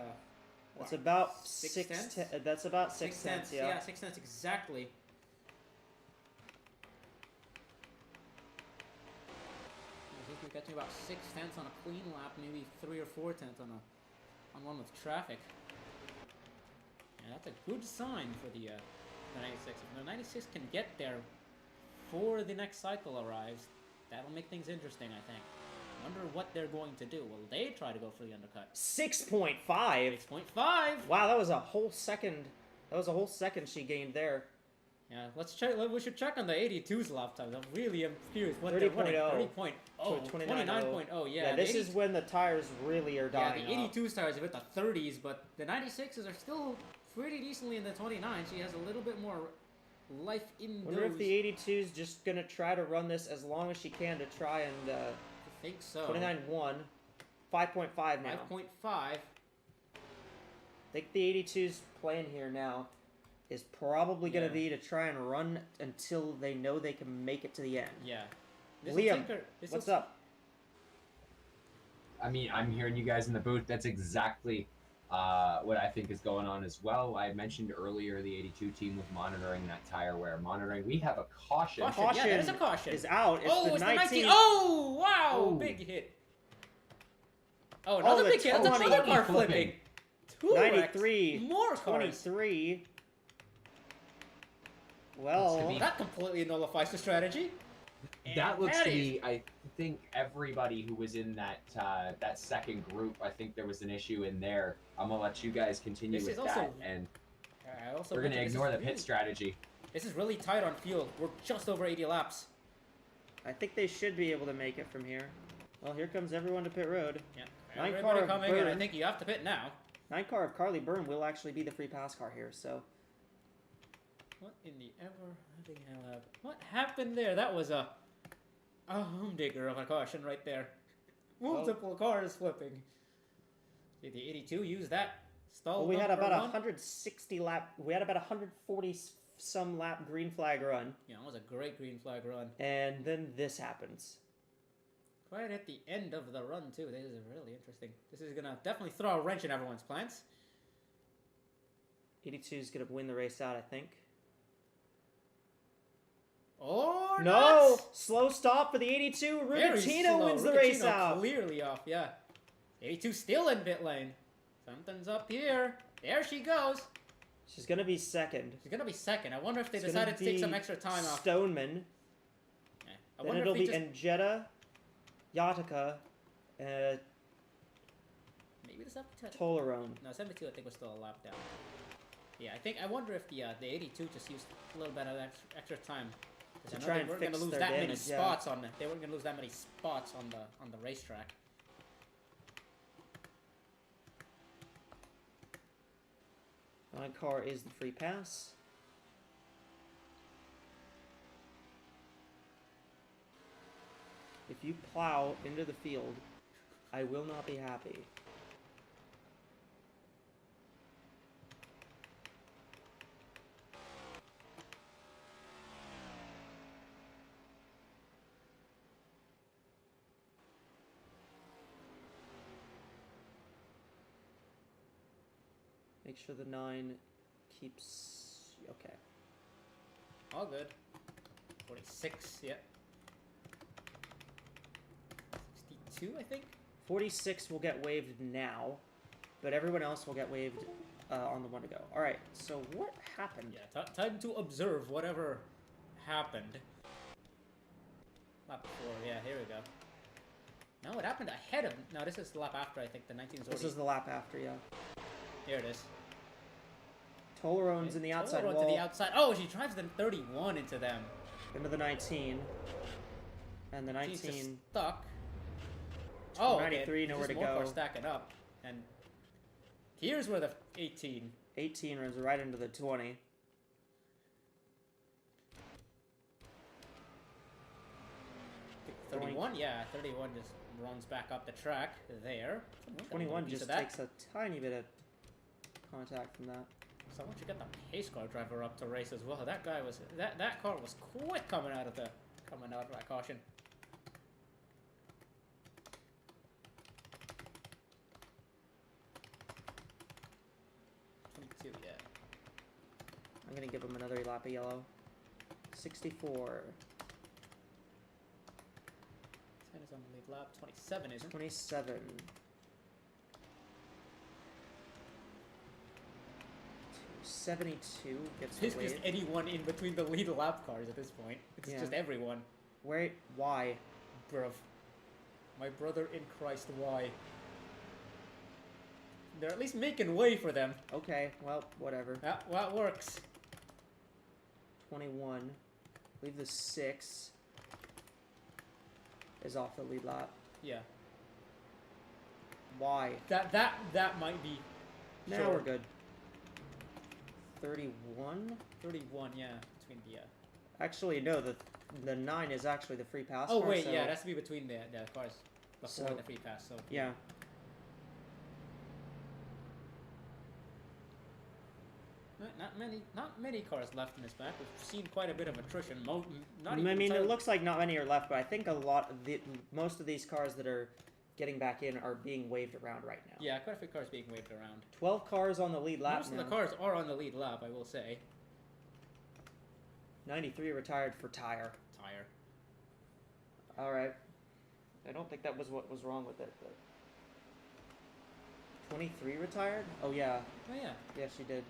That's about Six 6 tenths? That's about 6 6 tenths, tenths. yeah. 6 tenths exactly. I think we've got to about 6 tenths on a clean lap, maybe 3 or 4 tenths on one with traffic. Yeah, that's a good sign for the 96. If the 96 can get there before the next cycle arrives, that'll make things interesting, I think. Wonder what they're going to do. Will they try to go for the undercut? 6.5. 6.5. Wow, that was a whole second. That was a whole second she gained there. Yeah, let's check. We should check on the 82's lap time. I'm really curious what they're running. 30.0. 29.0. Yeah, this is when the tires really are Yeah, dying. the 82's tires are at the 30s, but the 96's are still pretty decently in the 29. She has a little bit more life in I wonder those. if the 82's just gonna try to run this as long as she can to try and I think so. 29.1, 5.5 now. 5.5. I think the 82's plan here now is probably going to Yeah. be to try and run until they know they can make it to the end. Yeah. Liam, what's up? I mean, I'm hearing you guys in the booth. That's exactly what I think is going on as well. I mentioned earlier the 82 team was monitoring that tire wear. Monitoring. We have a caution. Caution, yeah, there's a caution. Is out. It's Oh, the it's 19. the 19. Oh, wow, Oh. big hit. Oh, another big hit. That's 20. another car flipping. 2 93. wrecks. More cars. 23. Looks Well, to be- That completely nullifies the strategy. That looks that to is- be. I think everybody who was in that that second group. I think there was an issue in there. I'm gonna let you guys continue This with is also- that, and I also we're gonna mentioned this ignore is the pit really- strategy. This is really tight on fuel. We're just over 80 laps. I think they should be able to make it from here. Well, here comes everyone to pit road. Yeah. Nine Everybody car coming in. I burn. think you have to pit now. 9 car of Carly Byrne will actually be the free pass car here, so What in the ever-living hell happened? What happened there? That was a humdinger of a caution right there. Multiple cars flipping. Did the 82 use that stall well, we had number about one? 160 lap. We had about 140 some lap green flag run, Yeah, it was a great green flag run. and then this happens. Right at the end of the run, too. This is really interesting. This is going to definitely throw a wrench in everyone's plans. 82 is gonna win the race out, I think. Or No, not. slow stop for the 82. Very Rugatino slow. wins the race Rugatino out. Clearly off, yeah. 82 still in pit lane. Something's up here. There she goes. She's gonna be second. She's gonna be second. I wonder if they It's gonna decided to take be some extra time off. Stoneman. Yeah. I Then wonder it'll if be they just Angetta, Yatica, maybe the 72. Tolerone. No, 72. I think was still a lap down. Yeah, I wonder if the 82 just used a little bit of extra time. 'Cause To I know try they and weren't fix gonna lose their that many damage, yeah. spots on. They weren't gonna lose that many spots on the racetrack. My car is the free pass. If you plow into the field, I will not be happy. Make sure the 9 keeps... Okay. All good. 46. Yep. 62, I think. 46 will get waived now, but everyone else will get waived on the one to go. Alright, so what happened? Yeah. Time to observe whatever happened. Lap before. Yeah. Here we go. No, it happened ahead of. No, this is the lap after. I think the 19's already. This is the lap after, yeah. Here it is. Tolerone's in the outside Tolerone wall, to the outside. Oh, she drives the 31 into them. into the 19. And the She's just 19... stuck. Oh, 93, okay. nowhere to Just more go. cars stacking up, and here's where the 18. 18 runs right into the 20. Throwing- 31, yeah, 31 just runs back up the track there. Someone got a 21 little piece just of that. takes a tiny bit of contact from that. Someone should get the pace car driver up to race as well. That guy was that car was quick coming out of that caution. Yeah. I'm gonna give him another lap of yellow. 64. 10 is on the lead lap. 27 isn't. 27. 72 gets the It's just wave. anyone in between the lead lap cars at this point. It's Yeah. just everyone. Wait, why? Bruv. My brother in Christ, why? They're at least making way for them. Okay, well, whatever. That works. 21. I believe the 6 is off the lead lap. Yeah. Why? That might be. Now sure. we're good. 31? 31, yeah. Between the. Actually, no, the 9 is actually the free pass Oh car, wait, so- yeah, it has to be between the cars before So- the free pass. So Yeah. Not many cars left in this back. We've seen quite a bit of attrition. Not I even mean, it entirely- looks like not many are left, but I think most of these cars that are getting back in are being waved around right now. Yeah, quite a few cars being waved around. 12 cars on the lead lap Most now. of the cars are on the lead lap, I will say. 93 retired for tire. Tire. All right. I don't think that was what was wrong with it, but 23 retired? Oh yeah. Oh yeah. Yeah, she did.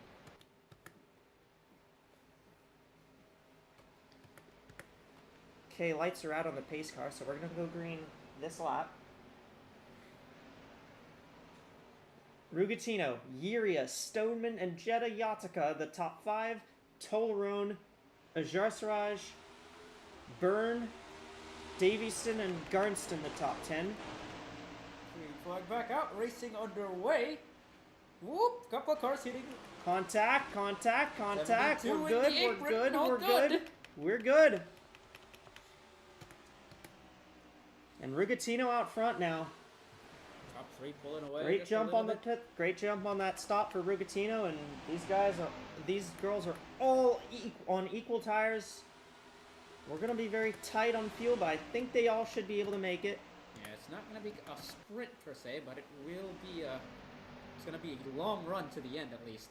Okay, lights are out on the pace car, so we're gonna go green this lap. Rugatino, Yiria, Stoneman, and Jetta Yatica, the top 5. Tollerone, Ajarsaraj, Byrne, Davison, and Garnston, the top 10. Green flag back out, racing underway. Whoop, couple cars hitting. Contact, contact, contact. 72 We're in good, the we're apron, good, no we're good. good. We're good. And Rugatino out front now. Top 3 pulling away. Great just a jump little on the bit. great jump on that stop for Rugatino, and these girls are all on equal tires. We're gonna be very tight on fuel, but I think they all should be able to make it. Yeah, it's not going to be a sprint per se, but it will be it's going to be a long run to the end at least.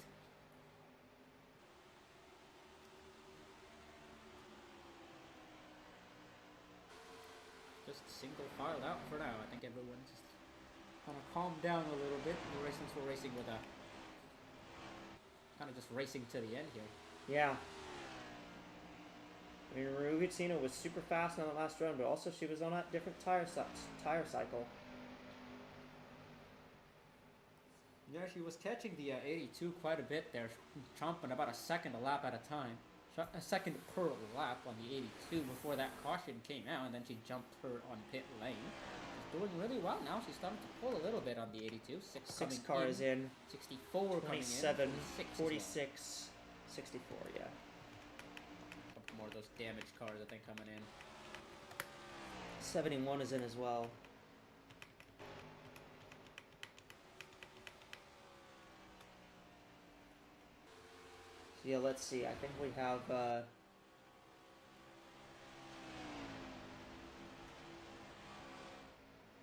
Just single filed out for now. I think everyone's just kind of calmed down a little bit. We're racing with a kind of just racing to the end here. Yeah. I mean, Rugatino was super fast on the last run, but also she was on a different tire cycle. Yeah, she was catching the 82 quite a bit there, chomping about a second a lap at a time. A second per lap on the 82 before that caution came out, and then she jumped her on pit lane. She's doing really well now. She's starting to pull a little bit on the 82. Six cars in. 64 coming in. 27, 46 46, 64, yeah. A couple more of those damaged cars, I think, coming in. 71 is in as well. So yeah, let's see. I think we have I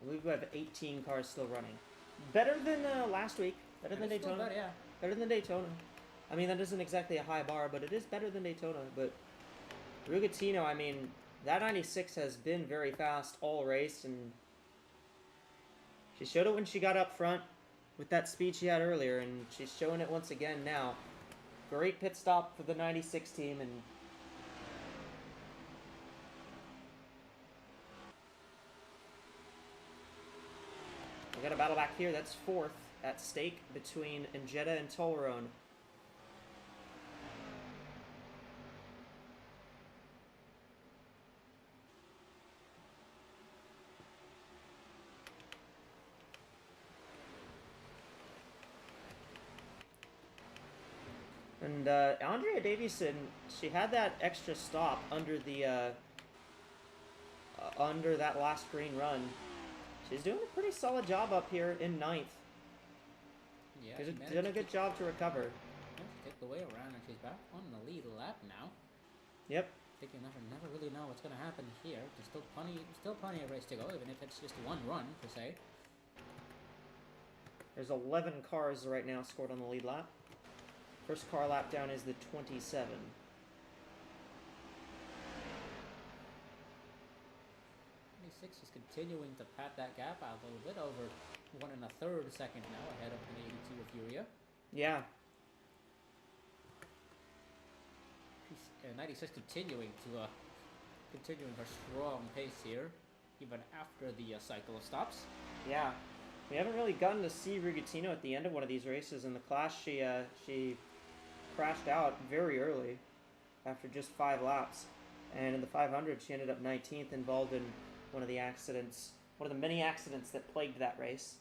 believe we have 18 cars still running. Better than last week. Better than It's still Daytona. bad, yeah. Better than Daytona. I mean, that isn't exactly a high bar, but it is better than Daytona. But Rugatino, I mean, that 96 has been very fast all race, and she showed it when she got up front with that speed she had earlier, and she's showing it once again now. Great pit stop for the 96 team, and we got a battle back here. That's 4th at stake between Njeta and Tollerone. And Andrea Davison, she had that extra stop under the under that last green run. She's doing a pretty solid job up here in 9th. Yeah, She's she managed done a to good job to recover. managed to take the way around, and she's back on the lead lap now. Yep. I think you never really know what's going to happen here. There's still plenty of race to go, even if it's just one run per se. There's 11 cars right now scored on the lead lap. First car lap down is the 27. Six is continuing to pat that gap out a little bit, over 1 1/3 second now ahead of the 82 of Furia. Yeah. 96 continuing her strong pace here, even after the cycle of stops. Yeah. We haven't really gotten to see Rugatino at the end of one of these races. In the class, she crashed out very early after just 5 laps. And in the 500, she ended up 19th, involved in one of the many accidents that plagued that race.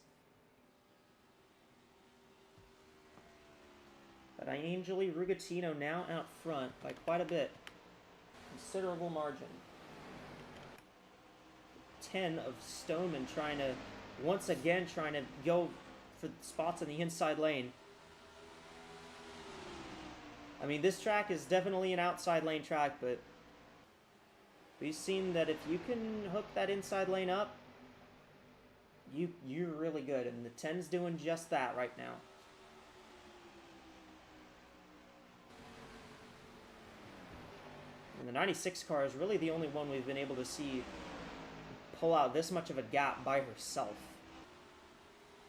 But Angeli Rugatino now out front by quite a bit. Considerable margin. 10 of Stoneman once again trying to go for spots in the inside lane. I mean, this track is definitely an outside lane track, but we've seen that if you can hook that inside lane up, You're really good, and the 10's doing just that right now. And the 96 car is really the only one we've been able to see pull out this much of a gap by herself.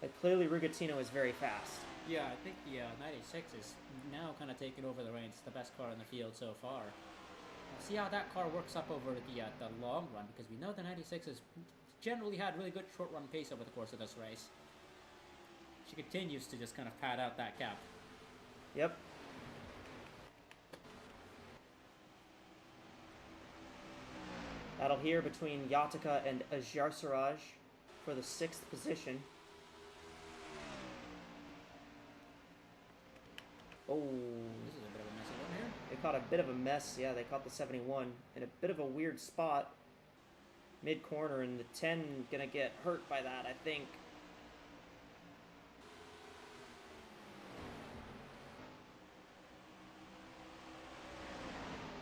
Like, clearly Rugatino is very fast. Yeah, I think the 96 is now kind of taking over the reins. The best car in the field so far. We'll see how that car works up over the long run, because we know the 96 has generally had really good short run pace over the course of this race. She continues to just kind of pad out that gap. Yep. Battle here between Yatika and Ajarsaraj for the 6th position. Oh, This is a bit of a messy one here. they caught a bit of a mess. Yeah, they caught the 71 in a bit of a weird spot. Mid-corner, and the 10 gonna get hurt by that, I think.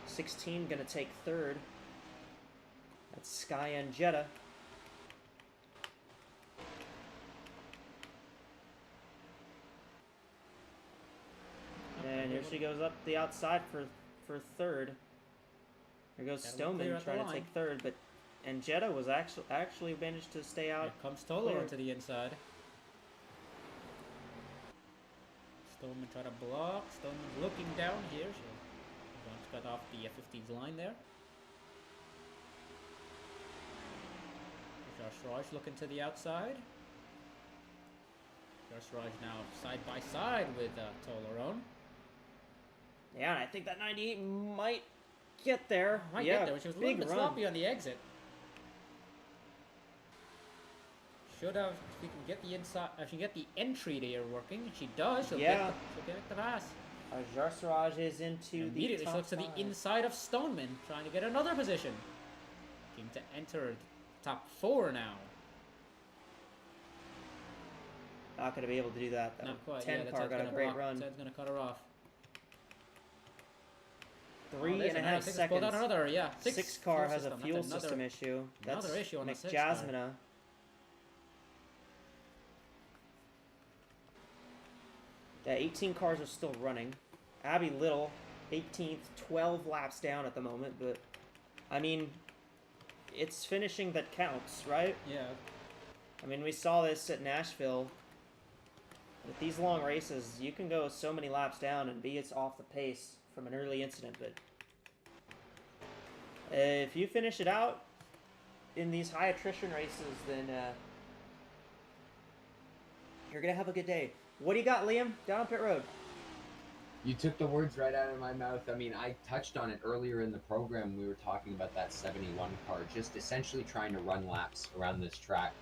'16 gonna take 3rd. That's Sky and Jetta. And here she goes up the outside for 3rd. Here goes Gotta look clear Stoneman at the trying to line. take 3rd, but and Jetta was actually managed to stay out. Here comes Tolo clear. into the inside. Stoneman try to block. Stoneman's looking down here. She'll want to cut off the 15's line there. Josh Raj looking to the outside. Josh Raj now side by side with Tolaron. Yeah, and I think that 98 might get there. Might yeah, get there. She was a little big bit run. sloppy on the exit. Should have. If she can get the inside, if she can get the entry there working, she does. She'll Yeah. get the pass. Ajarsaraj is into the Immediately she top looks to the 5. inside of Stoneman, trying to get another position. Looking to enter top 4 now. Not going to be able to do that, though. Not quite. 10 yeah, car got a great run. 10's gonna cut her off. Three there's and a a half 96 pulled out seconds. another, yeah. 6 car has a system. fuel That's another- system issue. That's another issue on the 6 car. McJasmina. The 18 cars are still running. Abby Little, 18th, 12 laps down at the moment, but I mean, it's finishing that counts, right? Yeah. I mean, we saw this at Nashville. With these long races, you can go so many laps down and be it's off the pace from an early incident, but if you finish it out in these high attrition races, then you're gonna have a good day. What do you got, Liam? Down on pit road. You took the words right out of my mouth. I mean, I touched on it earlier in the program. We were talking about that 71 car, just essentially trying to run laps around this track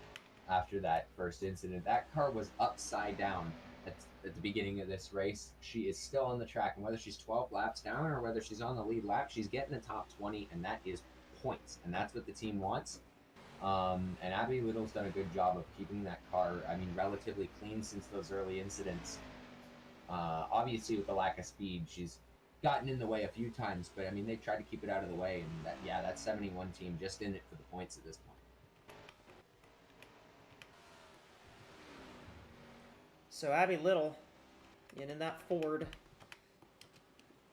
after that first incident. That car was upside down at the beginning of this race. She is still on the track, and whether she's 12 laps down or whether she's on the lead lap, she's getting the top 20, and that is points, and that's what the team wants. And Abby Little's done a good job of keeping that car, I mean, relatively clean since those early incidents. Obviously, with the lack of speed, she's gotten in the way a few times, but I mean, they tried to keep it out of the way, and that 71 team just in it for the points at this point. So Abby Little, in that Ford,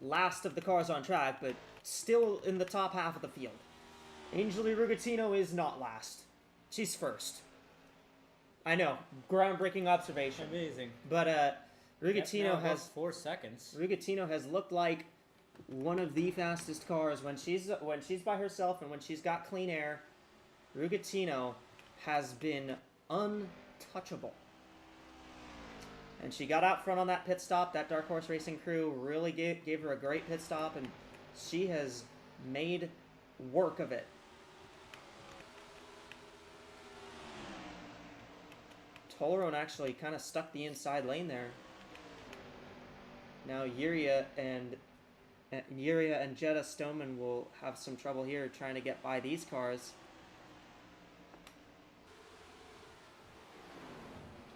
last of the cars on track, but still in the top half of the field. Angeli Rugatino is not last. She's first. I know, groundbreaking observation. Amazing. But Rugatino Now has 4 seconds. Rugatino has looked like one of the fastest cars when she's by herself and when she's got clean air. Rugatino has been untouchable. And she got out front on that pit stop. That Dark Horse Racing crew really gave her a great pit stop, and she has made work of it. Tolaron actually kind of stuck the inside lane there. Now Yuria and Jetta Stoneman will have some trouble here trying to get by these cars.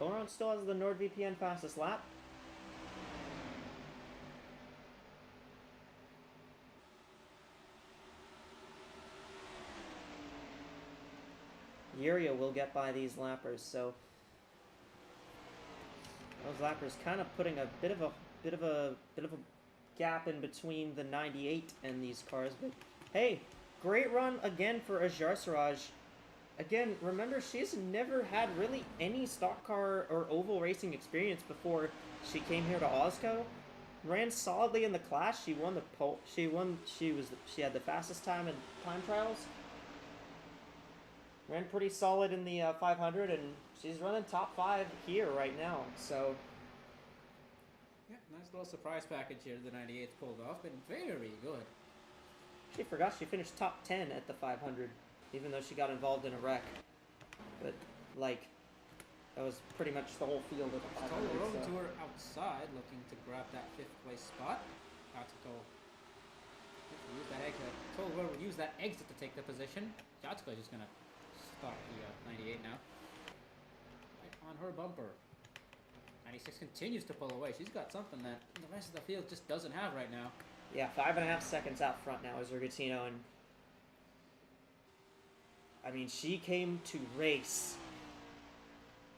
Tolaron still has the NordVPN fastest lap. Yuria will get by these lappers. So those lappers kind of putting a bit of a gap in between the 98 and these cars. But hey, great run again for Ajar Siraj. Again, remember, she's never had really any stock car or oval racing experience before she came here to AWSCO. Ran solidly in the class. She won the pole. She had the fastest time in time trials. Ran pretty solid in the 500, and she's running top 5 here right now. So Yeah, nice little surprise package here. The 98th pulled off, but very good. she forgot she finished top 10 at the 500, even though she got involved in a wreck. But like, that was pretty much the whole field at the 500. Total So. to her outside, looking to grab that 5th place spot. Yatsuko use that exit. Total will use that exit to take the position. Yatsuko is just gonna stop the 98 now. Right on her bumper. 96 continues to pull away. She's got something that the rest of the field just doesn't have right now. Yeah, 5.5 seconds out front now is Rigatino, and I mean, she came to race.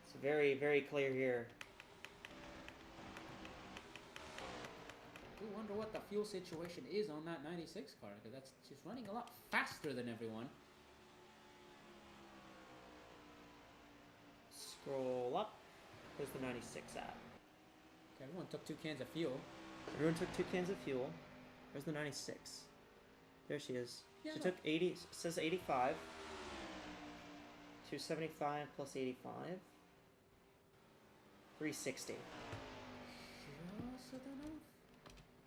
It's very, very clear here. I do wonder what the fuel situation is on that 96 car, because she's running a lot faster than everyone. Scroll up. Where's the 96 at? Okay, everyone took 2 cans of fuel. Everyone took 2 cans of fuel. Where's the 96? There she is. Yeah, She no. took 80, it says 85. 275 plus 85. 360. Just enough.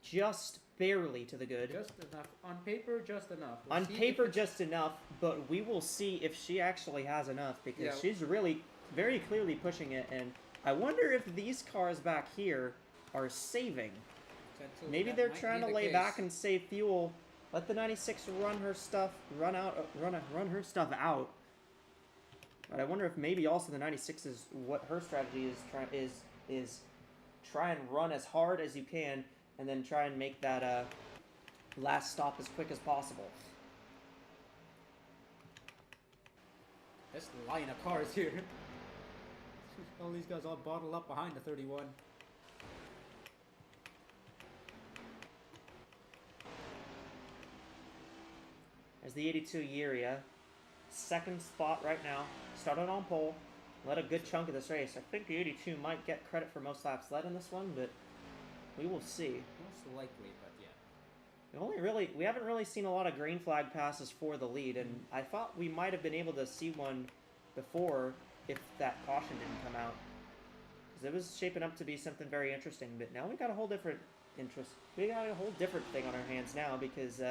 Just barely to the good. Just enough. On paper, just enough. We'll On see if paper, it's- just enough, but we will see if she actually has enough, because Yeah. she's really very clearly pushing it, and I wonder if these cars back here are saving. potentially Maybe that they're might trying be to the lay case. back and save fuel. Let the 96 run her stuff, run her stuff out. But I wonder if maybe also the 96 is what her strategy is try and run as hard as you can, and then try and make that last stop as quick as possible. This line of cars here. All these guys all bottled up behind the 31. There's the 82 Yuria. Second spot right now. Started on pole. Led a good chunk of this race. I think the 82 might get credit for most laps led in this one, but we will see. Most likely, but yeah. We haven't really seen a lot of green flag passes for the lead, and I thought we might have been able to see one before if that caution didn't come out. Because it was shaping up to be something very interesting, but now we got a whole different we got a whole different thing on our hands now, because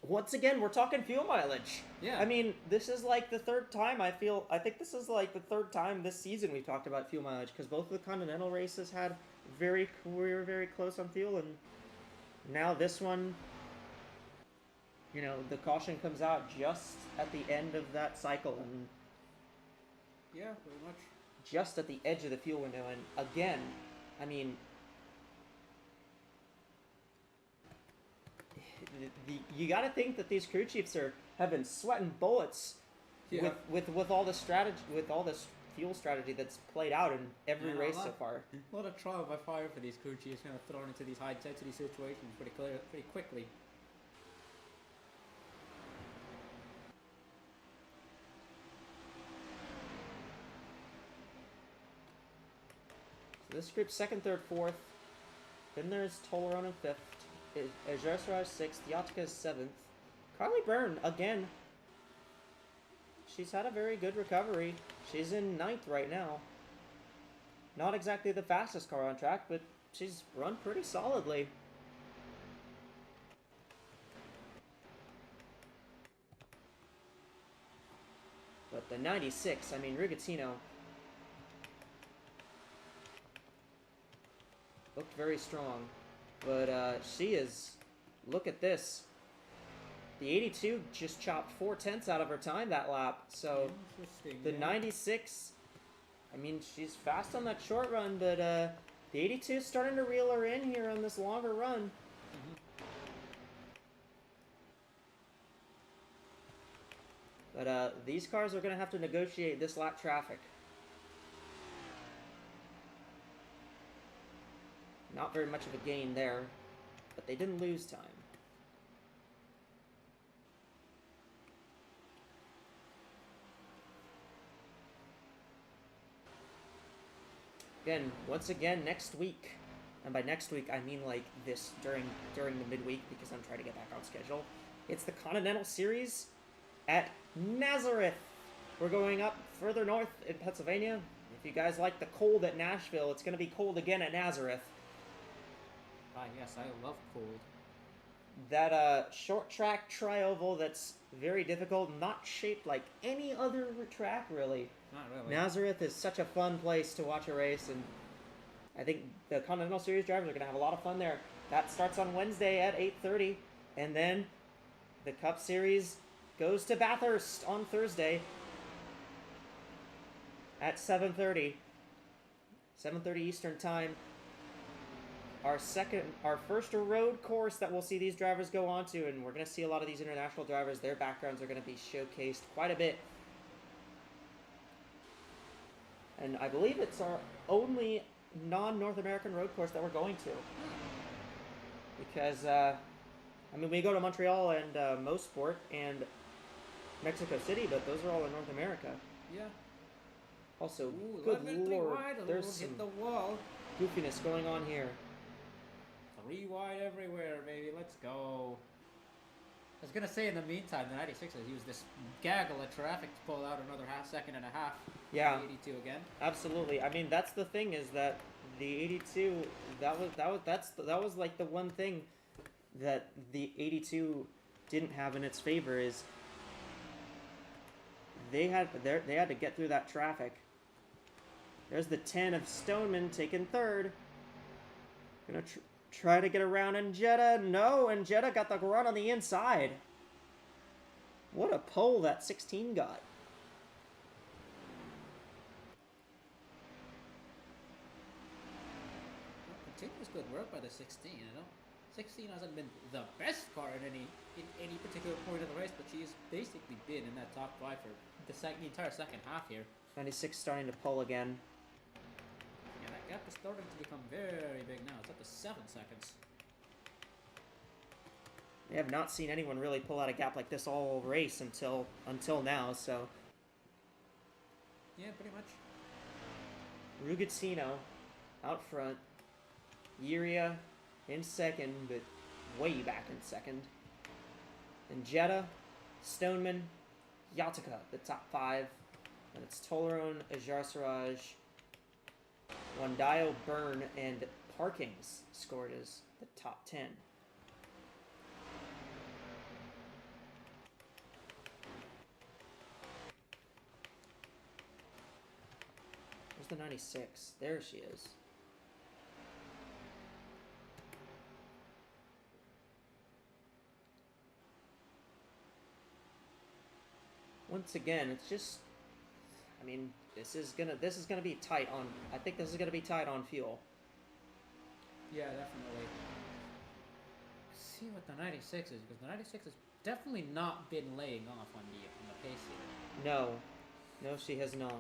once again, we're talking fuel mileage. Yeah. I mean, this is like the third time I think this is like the third time this season we've talked about fuel mileage, because both of the Continental races had we were very close on fuel, and now this one, you know, the caution comes out just at the end of that cycle, and Yeah, pretty much. just at the edge of the fuel window, and again, I mean, you got to think that these crew chiefs have been sweating bullets Yeah. with all the strategy, with all this fuel strategy that's played out in every Yeah, race a lot- so far. A lot of trial by fire for these crew chiefs, kind of thrown into these high intensity situations pretty quickly. So this group second, third, fourth. Then there's Tolaron in fifth. Ajar sixth. Yatka is seventh. Carly Byrne again. She's had a very good recovery. She's in ninth right now. Not exactly the fastest car on track, but she's run pretty solidly. But the 96, I mean, Rigatino looked very strong. But she is, look at this. The 82 just chopped 4/10 out of her time that lap. So Interesting. the yeah. 96, I mean, she's fast on that short run, but the 82 is starting to reel her in here on this longer run. But these cars are going to have to negotiate this lap traffic. Not very much of a gain there, but they didn't lose time. Again, once again, next week, and by next week I mean like this during the midweek because I'm trying to get back on schedule. It's the Continental Series at Nazareth. We're going up further north in Pennsylvania. If you guys like the cold at Nashville, it's going to be cold again at Nazareth. Ah, yes, I love cold. That short track tri-oval that's very difficult, not shaped like any other track really. Not really. Nazareth is such a fun place to watch a race, and I think the Continental Series drivers are going to have a lot of fun there. That starts on Wednesday at 8:30, and then the Cup Series goes to Bathurst on Thursday at 7:30. 7:30 Eastern Time. Our first road course that we'll see these drivers go on to, and we're going to see a lot of these international drivers. Their backgrounds are going to be showcased quite a bit. And I believe it's our only non-North American road course that we're going to. Because, I mean, we go to Montreal and Mosport and Mexico City, but those are all in North America. Yeah. Also, Ooh, good lord, wide, there's hit some the wall. goofiness going on here. 3 wide everywhere, baby. Let's go. I was gonna say in the meantime, the 96ers used this gaggle of traffic to pull out another second and a half. Yeah. 82 again. Absolutely. I mean, that's the thing is that the 82 that was like the one thing that the 82 didn't have in its favor is they had to get through that traffic. There's the 10 of Stoneman taking third. Gonna try to get around Njetta. No, Njetta got the run on the inside. What a pole that 16 got. Continuous good work by the 16, you know. 16 hasn't been the best car in any particular point of the race, but she's basically been in that top 5 for the entire second half here. 96 starting to pull again. Yeah, that gap is starting to become very big now. It's up to 7 seconds. They have not seen anyone really pull out a gap like this all race until now, so. Yeah, pretty much. Rugazzino out front. Uria in second, but way back in second. And Jetta, Stoneman, Yatica, the top 5. And it's Tolerone, Ajarsaraj, Wandayo, Byrne, and Parkings scored as the top 10. Where's the 96? There she is. Once again, it's just, I mean, this is gonna be tight on. I think this is gonna be tight on fuel. Yeah, definitely. See what the 96 is, because the 96 has definitely not been laying off on the pace here. No, she has not.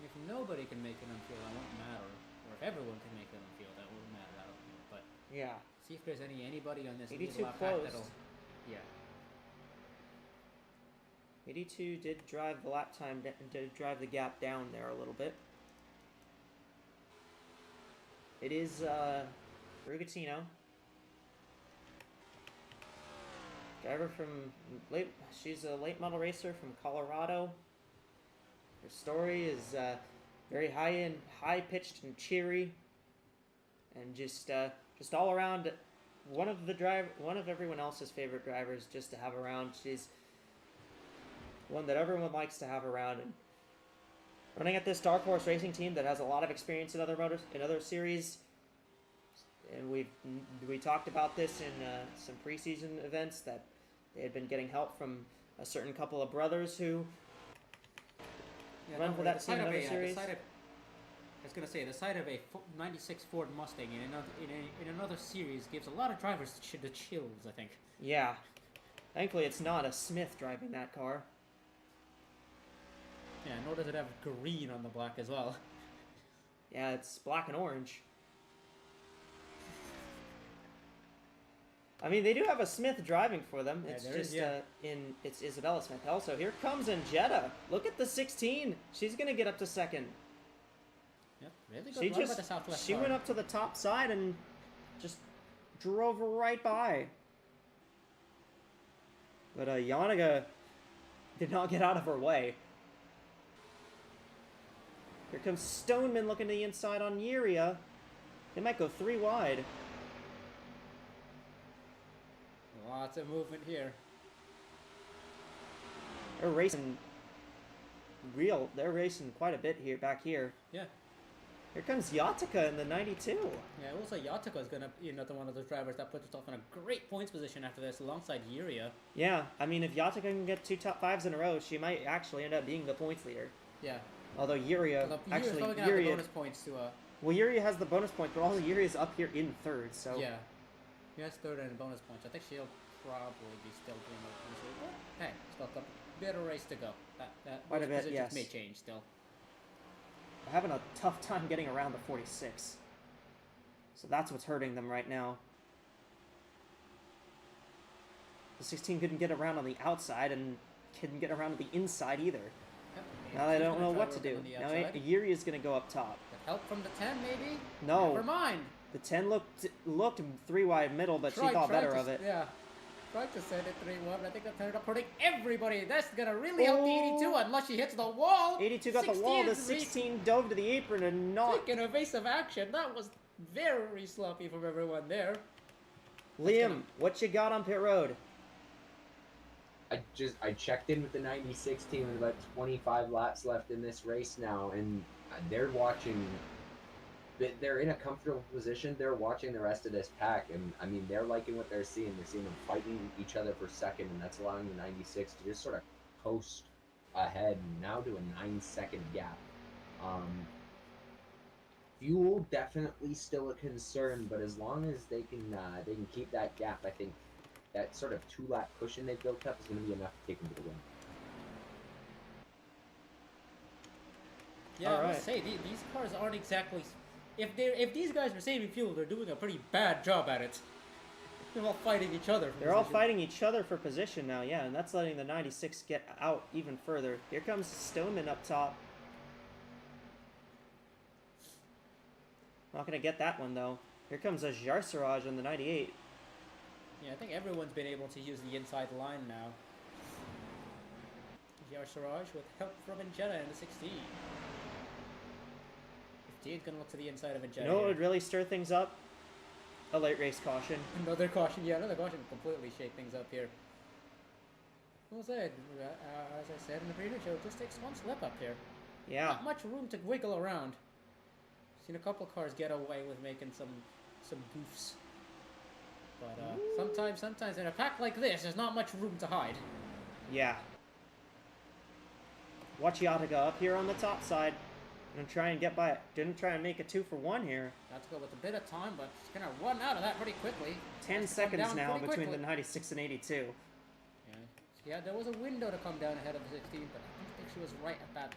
If nobody can make it on fuel, that won't matter. Or if everyone can make it on fuel, that won't matter. I don't know. But Yeah, see if there's anybody on this 82 lap pack closed. that'll. Yeah. 82 did drive the lap time, did drive the gap down there a little bit. It is Rugazzino. Driver from she's a late model racer from Colorado. Her story is very high pitched and cheery, and just all around one of everyone else's favorite drivers just to have around. She's one that everyone likes to have around, and running at this Dark Horse Racing team that has a lot of experience in other series. And we talked about this in some preseason events that they had been getting help from a certain couple of brothers who run for that team in other series. I was gonna say the sight of a 96 Ford Mustang in another series gives a lot of drivers the chills. I think. Yeah, Thankfully, it's not a Smith driving that car. Yeah, nor does it have green on the black as well. Yeah, it's black and orange. I mean, they do have a Smith driving for them. Yeah, It's there just is, yeah. it's Isabella Smith. Also, here comes Angetta. Look at the 16. She's gonna get up to second. Yep, really good She run by just the Southwest she car. went up to the top side and just drove right by. But Yanniga did not get out of her way. Here comes Stoneman looking to the inside on Yuria. They might go 3 wide. Lots of movement here. They're racing they're racing quite a bit here back here. Yeah. Here comes Yatika in the 92. Yeah, also Yatoko is going to be another one of those drivers that puts herself in a great points position after this alongside Yuria. Yeah, I mean, if Yatika can get 2 top 5s in a row, she might actually end up being the points leader. Yeah. Although Yuria, Although actually, probably gonna have the Yuria, bonus points to well, Yuria has the bonus points, but also Yuria is up here in 3rd, so. yeah. He has 3rd and bonus points. I think she'll probably be still doing that. But hey, still a bit of race to go. Quite a those bit, positions yes. may change still. They're having a tough time getting around the 46. So that's what's hurting them right now. The 16 couldn't get around on the outside and couldn't get around on the inside either. Yep. Now they She's don't gonna know try what to working do. on the Now outside. Yuri is going to go up top. With help from the 10 maybe? No. Never mind. The 10 looked 3 wide middle, but she thought better of it. Yeah. Tried to send it 3-1, but I think that ended up hurting everybody. That's gonna really help the 82 unless she hits the wall. 82 got the wall. The 16 dove to the apron and not. Taking evasive action. That was very sloppy from everyone there. Liam, what you got on pit road? I checked in with the 96 team with about 25 laps left in this race now, and they're watching. They're in a comfortable position. They're watching the rest of this pack, and I mean, they're liking what they're seeing. They're seeing them fighting each other for second, and that's allowing the 96 to just sort of coast ahead now to a 9-second gap. Fuel definitely still a concern, but as long as they can keep that gap, I think that sort of 2-lap cushion they've built up is going to be enough to take them to the win. Yeah, All I right. must say these cars aren't exactly. If these guys are saving fuel, they're doing a pretty bad job at it. They're all fighting each other. For They're all position. fighting each other for position now, yeah, and that's letting the 96 get out even further. Here comes Stoneman up top. Not gonna get that one though. Here comes a Jarsaraj on the 98. Yeah, I think everyone's been able to use the inside line now. Jarsaraj with help from Angetta in the 16. 15's gonna look to the inside of Angetta. You know what here. would really stir things up? A late race caution. Another caution, yeah, another caution would completely shake things up here. Well said, as I said in the previous show, it just takes one slip up here. Yeah. Not much room to wiggle around. Seen a couple cars get away with making some goofs. But sometimes in a pack like this, there's not much room to hide. Yeah. Watch Yatica up here on the top side. Gonna try and get by it. Didn't try and make a 2-for-1 here. Have to go with a bit of time, but she's gonna run out of that pretty quickly. 10 Has to come seconds down now pretty between quickly. the 96 and 82. Yeah, there was a window to come down ahead of the 16, but I don't think she was right at that.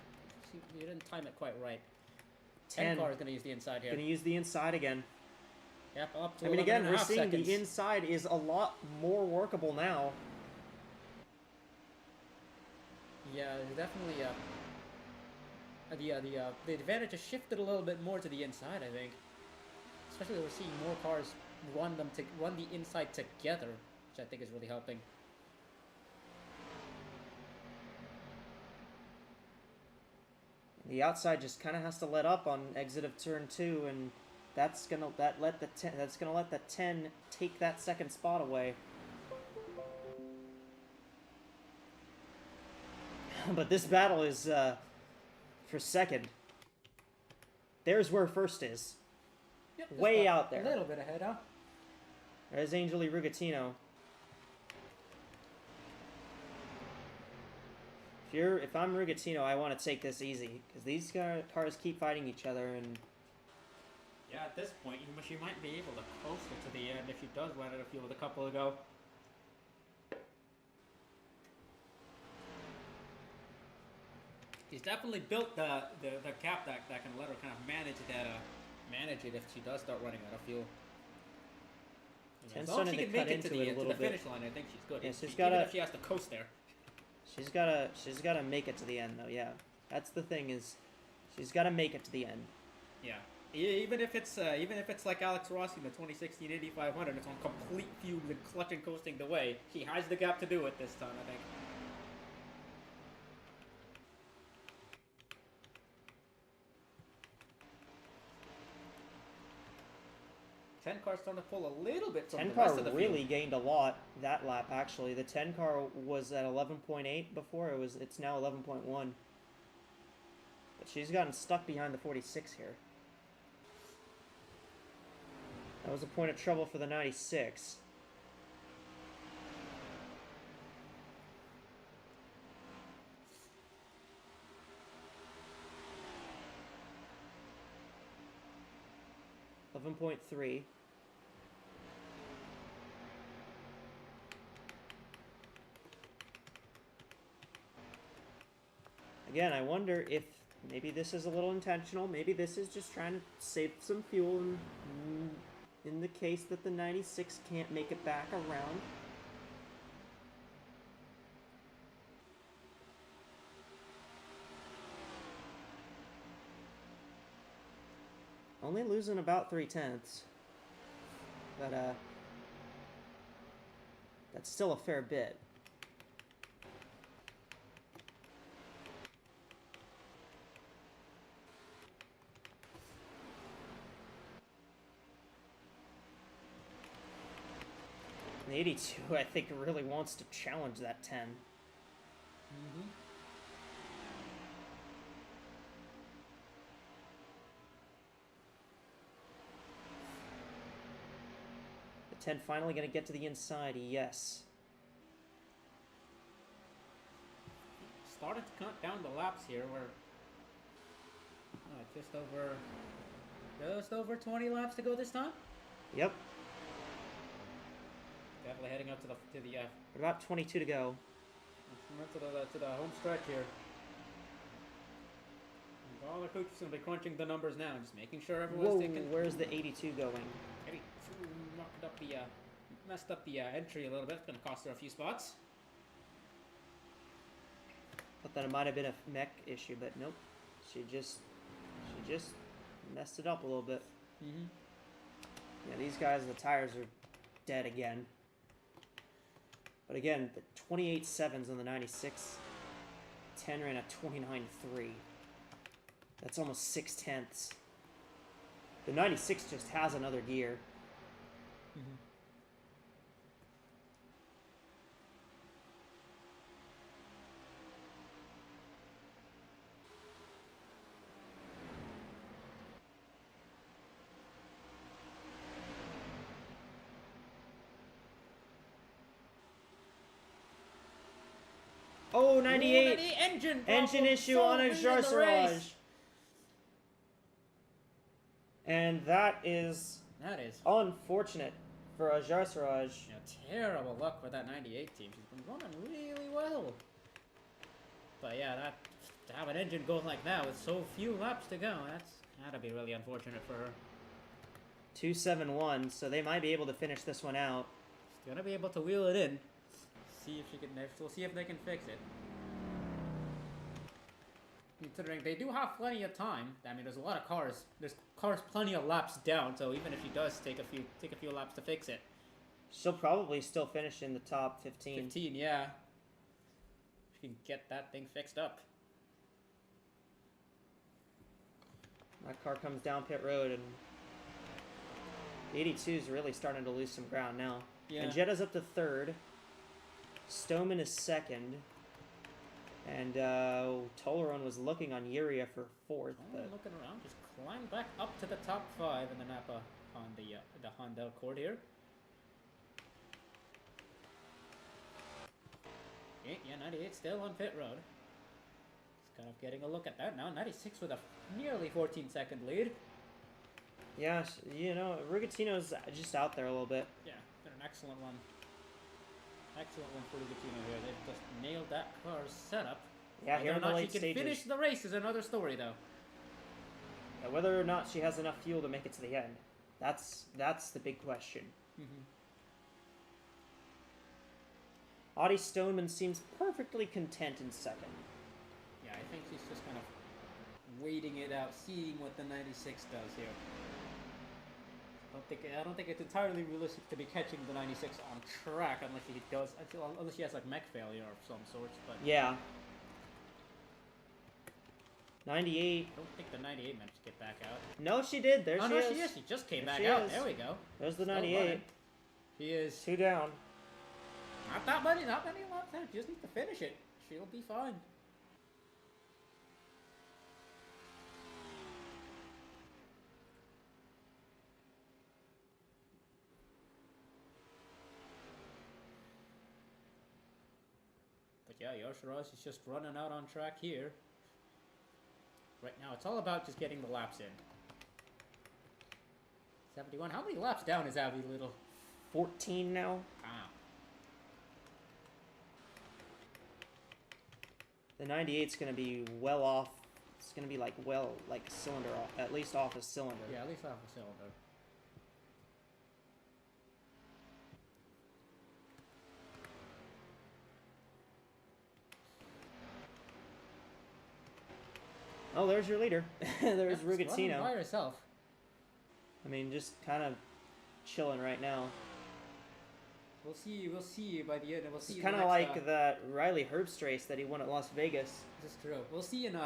She didn't time it quite right. 10 car is gonna use the inside here. Gonna use the inside again. Yep, up to I mean, again, we're 11.5 seeing seconds. the inside is a lot more workable now. Yeah, there's definitely the advantage has shifted a little bit more to the inside, I think. Especially we're seeing more cars run the inside together, which I think is really helping. The outside just kind of has to let up on exit of turn 2, and that's gonna let the 10 take that second spot away. But this battle is for second. There's where first is. Yep, just Way about out there. A little bit ahead, huh? There's Angeli Rugatino. If I'm Rugatino, I want to take this easy because these cars keep fighting each other, and Yeah, at this point, she might be able to coast it to the end if she does run out of fuel with a couple to go. He's definitely built the cap that can let her kind of manage it if she does start running out of fuel. Ten's As long as she starting can to cut make it to into it a the little bit. finish line, I think she's good. Yeah, she's Even gotta- if she has to coast there. She's gotta make it to the end though. Yeah, that's the thing is, she's gotta make it to the end. Yeah. Even if it's like Alex Rossi in the 2016 Indy 500, it's on complete fumes and clutch and coasting the way. She has the gap to do it this time, I think. Car starting to pull a little bit from 10 the car rest of the really field. gained a lot that lap actually. The 10 car was at 11.8 before. It's now 11.1. But she's gotten stuck behind the 46 here. That was a point of trouble for the 96. .3. Again, I wonder if maybe this is a little intentional. Maybe this is just trying to save some fuel in the case that the 96 can't make it back around. Only losing about 3/10. But, that's still a fair bit. The 82, I think, really wants to challenge that 10. Mm-hmm. The 10 finally going to get to the inside, yes. Starting to count down the laps here. We're just over 20 laps to go this time. Yep. Definitely heading up to the About 22 to go. to the home stretch here. And all the coaches gonna be crunching the numbers now, just making sure everyone's Whoa, taking. where's the 82 going? Maybe messed up the entry a little bit. It's gonna cost her a few spots. Thought that it might have been a mech issue, but nope. She just messed it up a little bit. Mm-hmm. Yeah, these guys, the tires are dead again. But again, the 28 sevens on the 96. 10 ran a 29.3. That's almost 6/10. The 96 just has another gear. Mm-hmm. Oh, 98! Ooh, engine Engine issue on a Jarcerage. And that is unfortunate for a Jarcerage. Terrible luck for that 98 team. She's been running really well. But yeah, to have an engine go like that with so few laps to go, that's gotta be really unfortunate for her. 271, so they might be able to finish this one out. She's gonna be able to wheel it in. See if she can. We'll see if they can fix it. Considering they do have plenty of time. I mean, there's a lot of cars. There's cars plenty of laps down. So even if she does take a few laps to fix it, She'll probably still finish in the top 15. 15, yeah. She can get that thing fixed up. That car comes down pit road, and 82 is really starting to lose some ground now. Yeah. And Jetta's up to third. Stoneman is second. And Toleron was looking on Uria for fourth. But Looking around, just climb back up to the top 5 in the Napa on the Honda Accord here. Yeah, 98 still on pit road. Just kind of getting a look at that now. 96 with a nearly 14-second lead. yeah, you know, Rigatino's just out there a little bit. Yeah, been an excellent one. Excellent one for Ligatino here. They've just nailed that car's setup. Yeah, Whether here or in the not she late can stages. finish the race is another story, though. Yeah, whether or not she has enough fuel to make it to the end. That's the big question. Audie Stoneman seems perfectly content in second. Yeah, I think she's just kind of waiting it out, seeing what the 96 does here. I don't think it's entirely realistic to be catching the 96 on track unless she has like mech failure of some sort. But Yeah. 98. I don't think the 98 managed to get back out. No, she did. There Oh she no, is. she is. She just came There back she out. is. There we go. There's the Still 98. running. She is 2 down. not many laps out. She just needs to finish it. She'll be fine. But yeah, Yoshiraz is just running out on track here. Right now, it's all about just getting the laps in. 71. How many laps down is Abby Little? 14 now. Ah. The 98's going to be well off. It's going to be like cylinder off, at least off a cylinder. Yeah, at least off a cylinder. Oh, there's your leader. There's Yeah, just running Rugatino. by herself. I mean, just kind of chilling right now. We'll see by the end. We'll see. It's kind of like the Riley Herbst race that he won at Las Vegas. This is true. We'll see in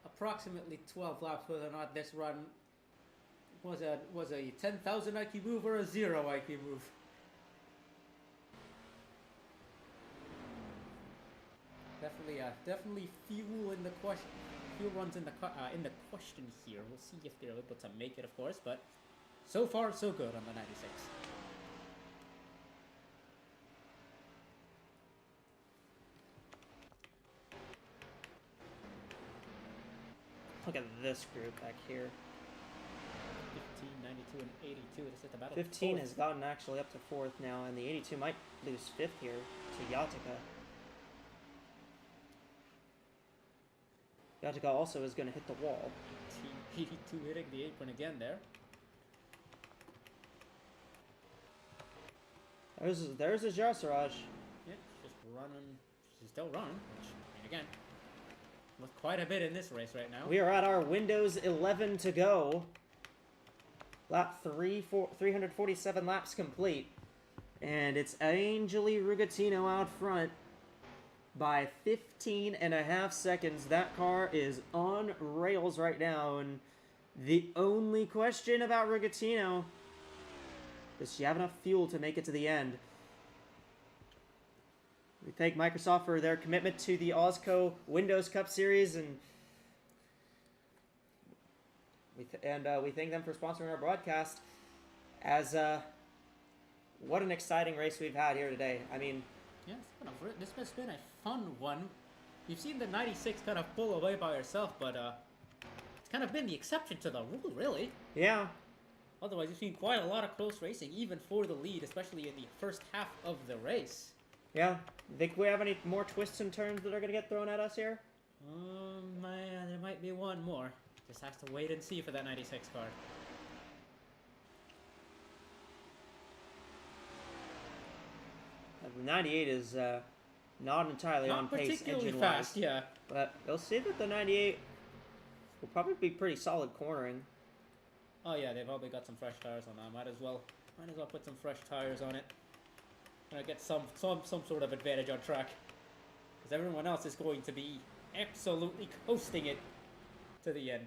approximately 12 laps whether or not this run was a 10,000 IQ move or a 0 IQ move. Definitely fuel in the question. Fuel runs in the question here. We'll see if they're able to make it, of course. But so far, so good on the 96. Look at this group back here. 15, 92, and 82. This is the battle. 15 fourth. has gotten actually up to 4th now, and the 82 might lose 5th here to Yatika. Yatika also is going to hit the wall. Team 82 hitting the apron again there. There's a Jarsaraj. Yeah, she's just running. She's still running, which, I mean, again, with quite a bit in this race right now. We are at our Windows 11 to go. Lap 347 laps complete. And it's Angeli Rugatino out front by 15.5 seconds. That car is on rails right now. And the only question about Rugatino, does she have enough fuel to make it to the end? We thank Microsoft for their commitment to the AWSCO Windows Cup Series, and we thank them for sponsoring our broadcast. As what an exciting race we've had here today. I mean, Yeah, this has been a fun one. You've seen the 96 kind of pull away by herself, but it's kind of been the exception to the rule, really. yeah, Otherwise, you've seen quite a lot of close racing, even for the lead, especially in the first half of the race. yeah. Think we have any more twists and turns that are going to get thrown at us here? Man, there might be one more. Just has to wait and see for that 96 card. The 98 is not entirely on Not pace particularly engine-wise, fast, yeah. but you'll see that the 98 will probably be pretty solid cornering. Oh yeah, they've probably got some fresh tires on that. Might as well put some fresh tires on it. Get some sort of advantage on track. Because everyone else is going to be absolutely coasting it to the end.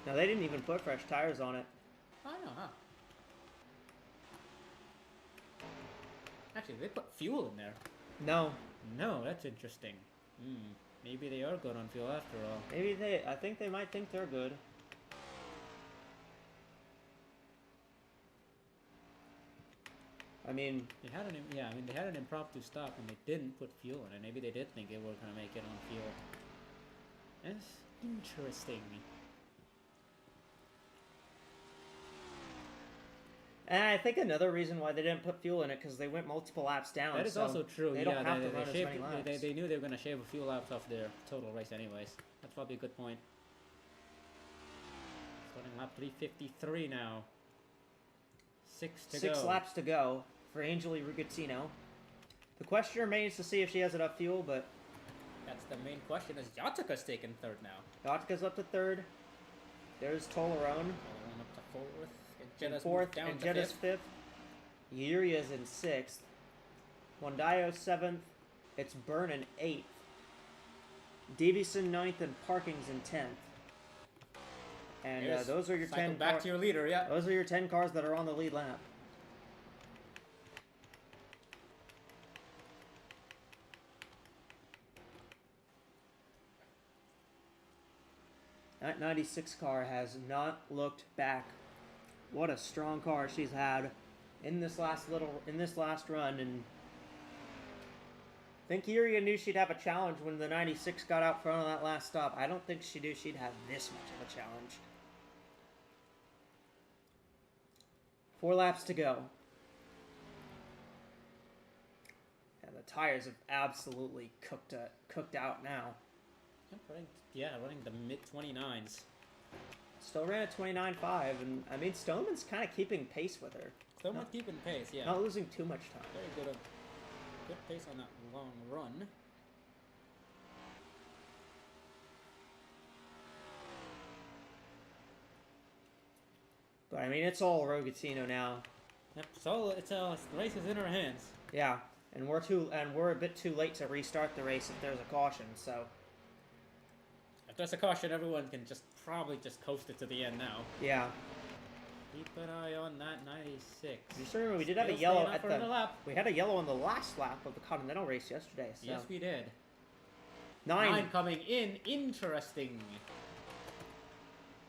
Now, they didn't even put fresh tires on it. I know, huh? Actually, they put fuel in there. No, No, that's interesting. Maybe they are good on fuel after all. I think they might think they're good. I mean, They had an impromptu stop and they didn't put fuel in it. Maybe they did think they were gonna make it on fuel. That's interesting. And I think another reason why they didn't put fuel in it because they went multiple laps down. That is so also true. They Yeah, don't have to they run as shaved, many laps. they knew they were going to shave a few laps off their total race anyways. That's probably a good point. Starting lap 353 now. 6 laps to go for Angeli Rugatino. The question remains to see if she has enough fuel, but That's the main question. Is Yatsuka's taken third now? Yatsuka's up to third. There's Tolerone Following up to fourth. in Jetta's fourth, moved down and to Jetta's fifth. fifth. Yuria's in sixth. Mondayo seventh. It's Byrne in eighth. Davison ninth, and Parking's in 10th. And Here's those are your cycle 10 back to your leader, yeah. Those are your 10 cars that are on the lead lap. That 96 car has not looked back. What a strong car she's had in this last run, and I think Iria knew she'd have a challenge when the 96 got out front on that last stop. I don't think she knew she'd have this much of a challenge. 4 laps to go. And the tires have absolutely cooked out now. Running the mid 29s. Still ran at 29.5, and I mean Stoneman's kind of keeping pace with her. Still not keeping pace, yeah. Not losing too much time. Very good pace on that long run. But I mean, it's all Rogatino now. Yep, so the race is in her hands. Yeah, and we're a bit too late to restart the race if there's a caution. So If there's a caution, everyone can probably just coast it to the end now. yeah, Keep an eye on that 96. just remember we did have a Still yellow staying up at for the. another lap. We had a yellow on the last lap of the Continental race yesterday. So Yes, we did. 9. Coming in. Interesting.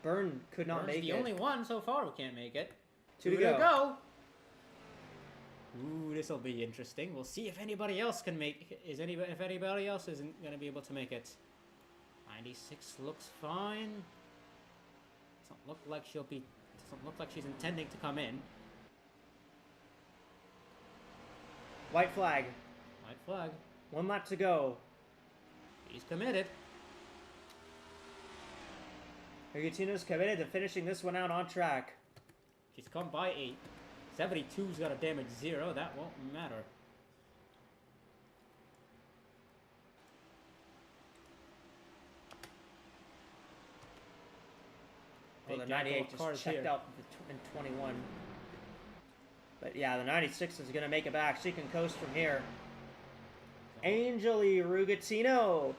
Byrne could not Byrne's make the it. only one so far who can't make it. 2 to go. Ooh, this will be interesting. We'll see if anybody else can make. If anybody else isn't going to be able to make it. 96 looks fine. Doesn't look like she's intending to come in. White flag. White flag. 1 lap to go. He's committed. Rogatino's committed to finishing this one out on track. She's come by 8. 72's got a damage 0. That won't matter. Well, the Big gap 98 of cars just checked here. out in 21. But yeah, the 96 is going to make it back. She can coast from here. Angeli Rugatino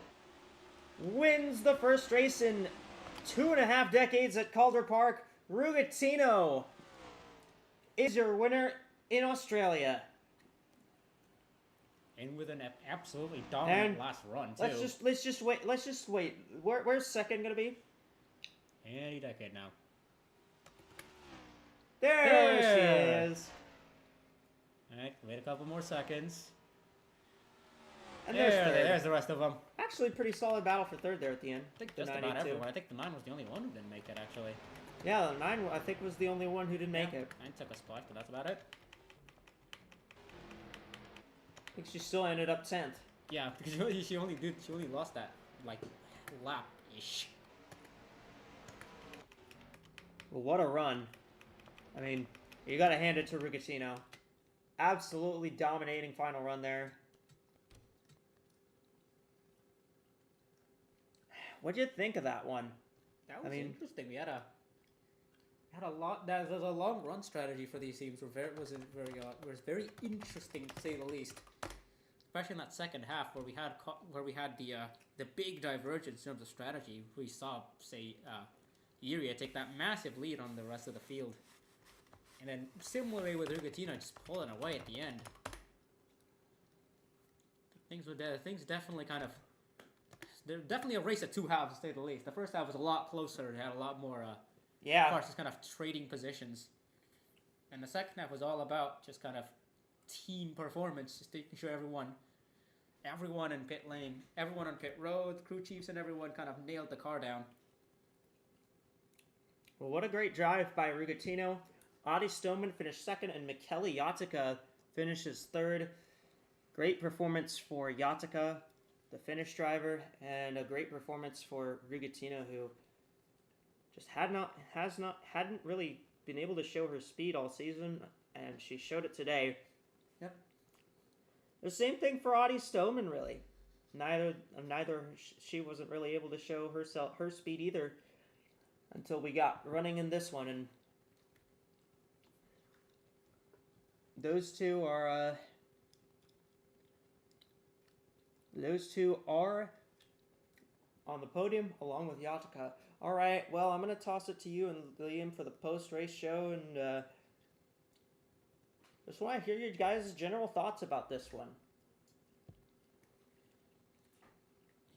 wins the first race in 2.5 decades at Calder Park. Rugatino is your winner in Australia. And with an absolutely dominant And last run too. Let's just wait. Where's second gonna be? Any decade now. There she There. is. Alright, wait a couple more seconds. And there's third. There's the rest of them. Actually, pretty solid battle for third there at the end. I think The just about 92. everyone. I think the 9 was the only one who didn't make it actually. Yeah, the 9 I think was the only one who didn't make it. 9 took a spot, but that's about it. I think she still ended up 10th. Yeah, because she only lost that like lap ish. Well, what a run. I mean, you gotta hand it to Rugatino. Absolutely dominating final run there. What'd you think of that one? That was I mean- interesting. We had a lot. There's a long run strategy for these teams. Was very interesting to say the least. Especially in that second half where we had the big divergence in terms of strategy. We saw Iria take that massive lead on the rest of the field, and then similarly with Rugatino just pulling away at the end. Things definitely kind of. There's definitely a race at 2 halves, to say the least. The first half was a lot closer. It had a lot more Yeah. cars just kind of trading positions. And the second half was all about just kind of team performance, just making sure everyone in pit lane, everyone on pit road, crew chiefs and everyone kind of nailed the car down. Well, what a great drive by Rugatino. Adi Stoneman finished second, and Michele Yatica finishes third. Great performance for Yatica, the Finnish driver, and a great performance for Rigatino, who just hadn't really been able to show her speed all season, and she showed it today. Yep. The same thing for Adi Stoneman, really. Neither she wasn't really able to show her speed either until we got running in this one, and those two are on the podium along with Yatica. All right, well, I'm gonna toss it to you and Liam for the post-race show, and just want to hear your guys' general thoughts about this one.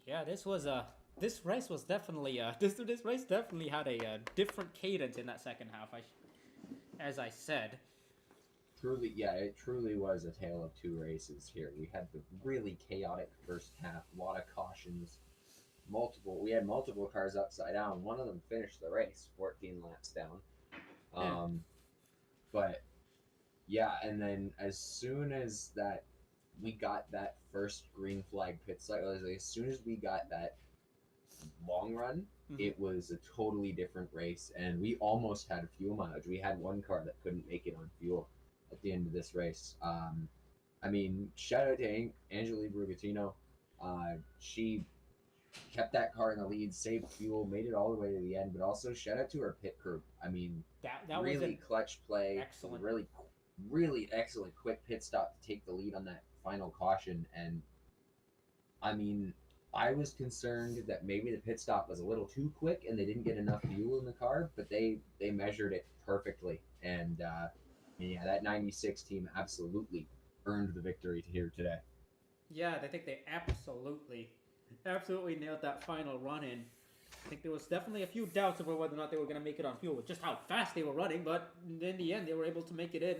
Yeah, this race was definitely this race definitely had a different cadence in that second half. As I said. Truly, yeah, it truly was a tale of two races here. We had the really chaotic first half, a lot of cautions, we had multiple cars upside down. One of them finished the race 14 laps down. But yeah, and then as soon as we got that first green flag pit cycle, as soon as we got that long run, it was a totally different race, and we almost had fuel mileage. We had one car that couldn't make it on fuel at the end of this race. I mean, shout out to Angelique Brugatino. She kept that car in the lead, saved fuel, made it all the way to the end, but also shout out to her pit crew. I mean, that really was clutch play, excellent. really excellent quick pit stop to take the lead on that final caution. And I mean, I was concerned that maybe the pit stop was a little too quick and they didn't get enough fuel in the car, but they measured it perfectly. And yeah, that 96 team absolutely earned the victory here today. Yeah, I think they absolutely nailed that final run in. I think there was definitely a few doubts over whether or not they were going to make it on fuel with just how fast they were running, but in the end they were able to make it in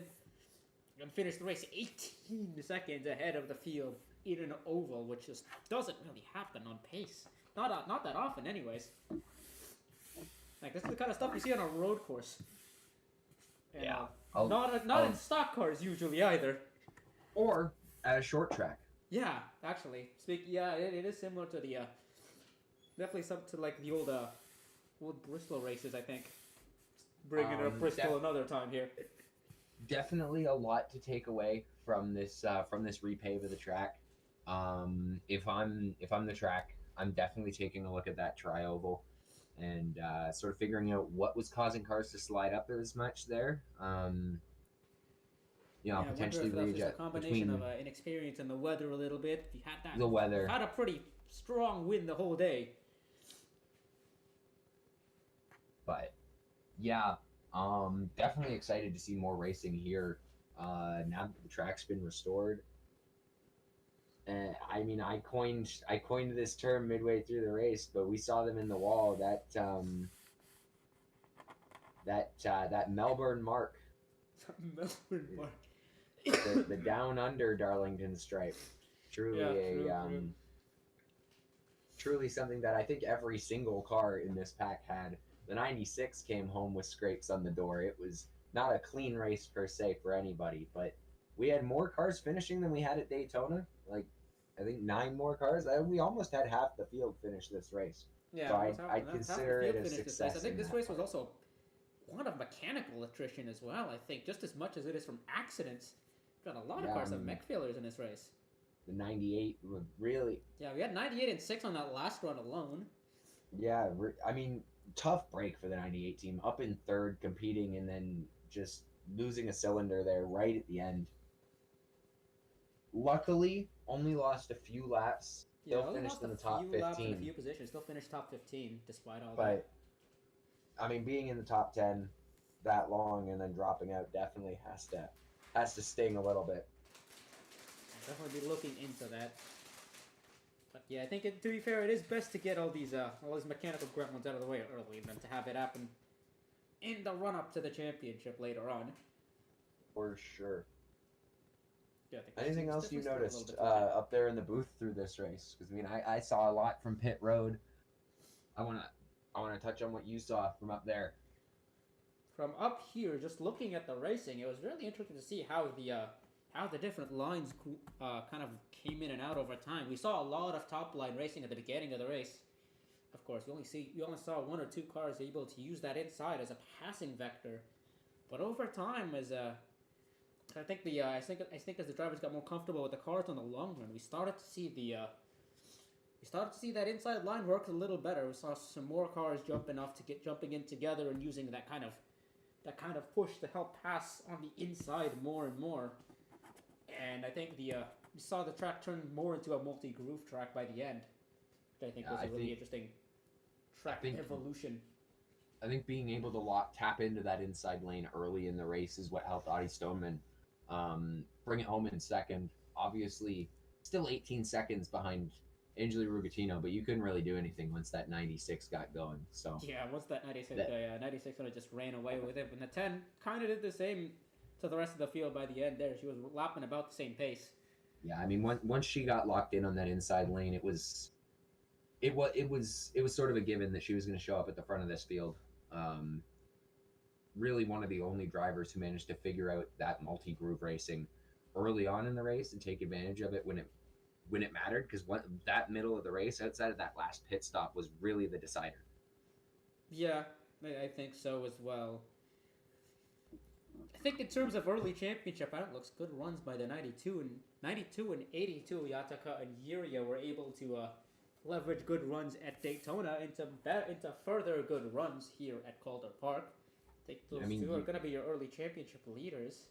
and finish the race 18 seconds ahead of the field in an oval, which just doesn't really happen on pace. Not that often, anyways. Like, this is the kind of stuff you see on a road course. And, Yeah. Not in stock cars usually either. Or at a short track. Yeah, actually. It is similar to the definitely something to like the old Bristol races, I think. Bringing up Bristol another time here. Definitely a lot to take away from this repave of the track. If I'm the track, I'm definitely taking a look at that tri-oval and sort of figuring out what was causing cars to slide up as much there. Potentially readjust a combination of inexperience and the weather a little bit. If you had that, the weather, you had a pretty strong wind the whole day. But yeah, definitely excited to see more racing here. Now that the track's been restored. I mean, I coined this term midway through the race, but we saw them in the wall. That Melbourne mark. Melbourne mark. the down under Darlington stripe. Truly truly something that I think every single car in this pack had. The 96 came home with scrapes on the door. It was not a clean race per se for anybody, but we had more cars finishing than we had at Daytona. Like, I think 9 more cars. We almost had half the field finish this race. Yeah, so I'd consider it a success. I think this race was also one of mechanical attrition as well, I think, just as much as it is from accidents. Got a lot of cars have mech failures in this race. The 98 would really... Yeah, we had 98 and 6 on that last run alone. Yeah, I mean, tough break for the 98 team. Up in third, competing, and then just losing a cylinder there right at the end. Luckily, only lost a few laps. Still finished in the top 15. Laps in a few positions. Still finished top 15 despite all that. But, I mean, being in the top 10 that long and then dropping out definitely has to sting a little bit. I'll definitely be looking into that. But yeah, I think to be fair, it is best to get all these mechanical gremlins out of the way early than to have it happen in the run-up to the championship later on. For sure. Yeah, anything else you noticed up there in the booth through this race? Because I mean, I saw a lot from pit road. I wanna touch on what you saw from up there. from up here, just looking at the racing, it was really interesting to see how the different lines kind of came in and out over time. We saw a lot of top line racing at the beginning of the race. Of course, you only saw one or two cars able to use that inside as a passing vector, but over time, as I think as the drivers got more comfortable with the cars on the long run, we started to see that inside line work a little better. We saw some more cars jumping in together and using that kind of push to help pass on the inside more and more. And I think we saw the track turn more into a multi-groove track by the end, which I think was a really interesting track evolution. I think being able to tap into that inside lane early in the race is what helped Adi Stoneman bring it home in second. Obviously, still 18 seconds behind Angeli Rugatino, but you couldn't really do anything once that 96 got going. So yeah, once that 96 kind of just ran away with it. And the 10 kind of did the same to the rest of the field by the end there. She was lapping about the same pace. Yeah, I mean, once she got locked in on that inside lane, it was sort of a given that she was going to show up at the front of this field. Really one of the only drivers who managed to figure out that multi-groove racing early on in the race and take advantage of it when it mattered, because that middle of the race, outside of that last pit stop, was really the decider. Yeah, I think so as well. I think in terms of early championship outlooks, good runs by the 92 and 82, Yataka and Yuria were able to leverage good runs at Daytona into further good runs here at Calder Park. I think those two are going to be your early championship leaders.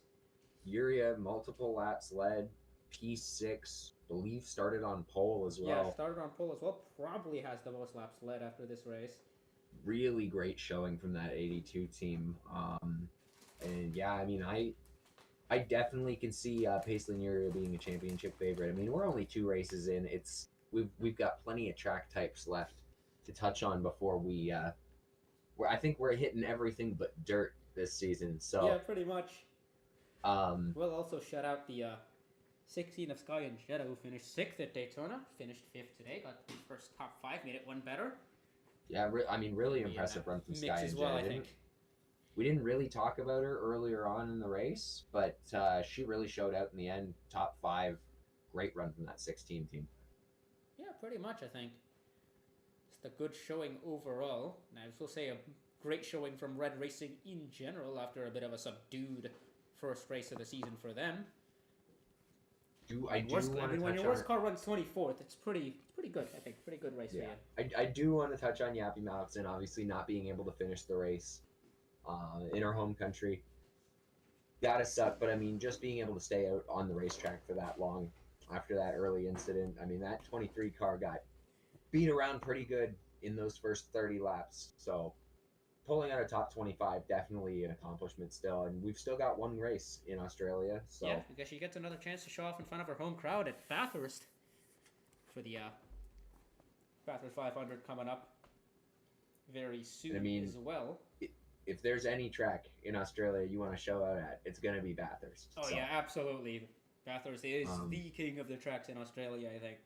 Yuria, multiple laps led, P6, believe started on pole as well. Yeah, started on pole as well. Probably has the most laps led after this race. Really great showing from that 82 team. And yeah, I mean, I definitely can see Paisley and Yuria being a championship favorite. I mean, we're only 2 races in. We've got plenty of track types left to touch on before I think we're hitting everything but dirt this season. So yeah, pretty much. We'll also shout out the 16 of Sky and Jetta, who finished 6th at Daytona, finished 5th today, got the first top 5, made it one better. Yeah, I mean, really impressive run from Sky and as well, Jetta. I think. We didn't really talk about her earlier on in the race, but she really showed out in the end. Top 5, great run from that 16 team. Yeah, pretty much, I think. Just a good showing overall. And I will say a great showing from Red Racing in general after a bit of a subdued first race of the season for them. When your worst car runs 24th, it's pretty good, I think. Pretty good race for you. I do want to touch on Yappy Malkson, obviously not being able to finish the race in her home country. Gotta suck, but I mean, just being able to stay out on the racetrack for that long after that early incident. I mean, that 23 car got beat around pretty good in those first 30 laps. So pulling out a top 25, definitely an accomplishment still. And we've still got one race in Australia. So yeah, I guess she gets another chance to show off in front of her home crowd at Bathurst for the Bathurst 500 coming up very soon as well. If there's any track in Australia you want to show out at, it's going to be Bathurst. Oh, so, yeah, absolutely. Bathurst is the king of the tracks in Australia, I think.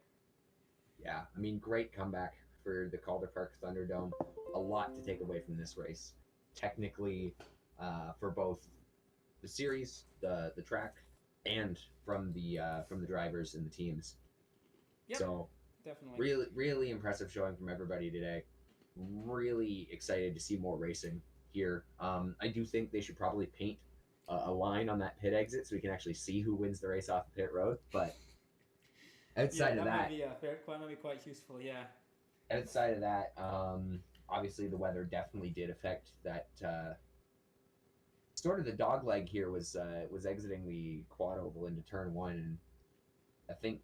Yeah, I mean, great comeback for the Calder Park Thunderdome. A lot to take away from this race. Technically, for both the series, the track, and from the drivers and the teams. Yep, so definitely. Really impressive showing from everybody today. Really excited to see more racing here. I do think they should probably paint a line on that pit exit so we can actually see who wins the race off the pit road. But outside of that, might be quite useful. Yeah. Outside of that, obviously the weather definitely did affect that. Sort of the dog leg here was exiting the quad oval into turn 1, and I think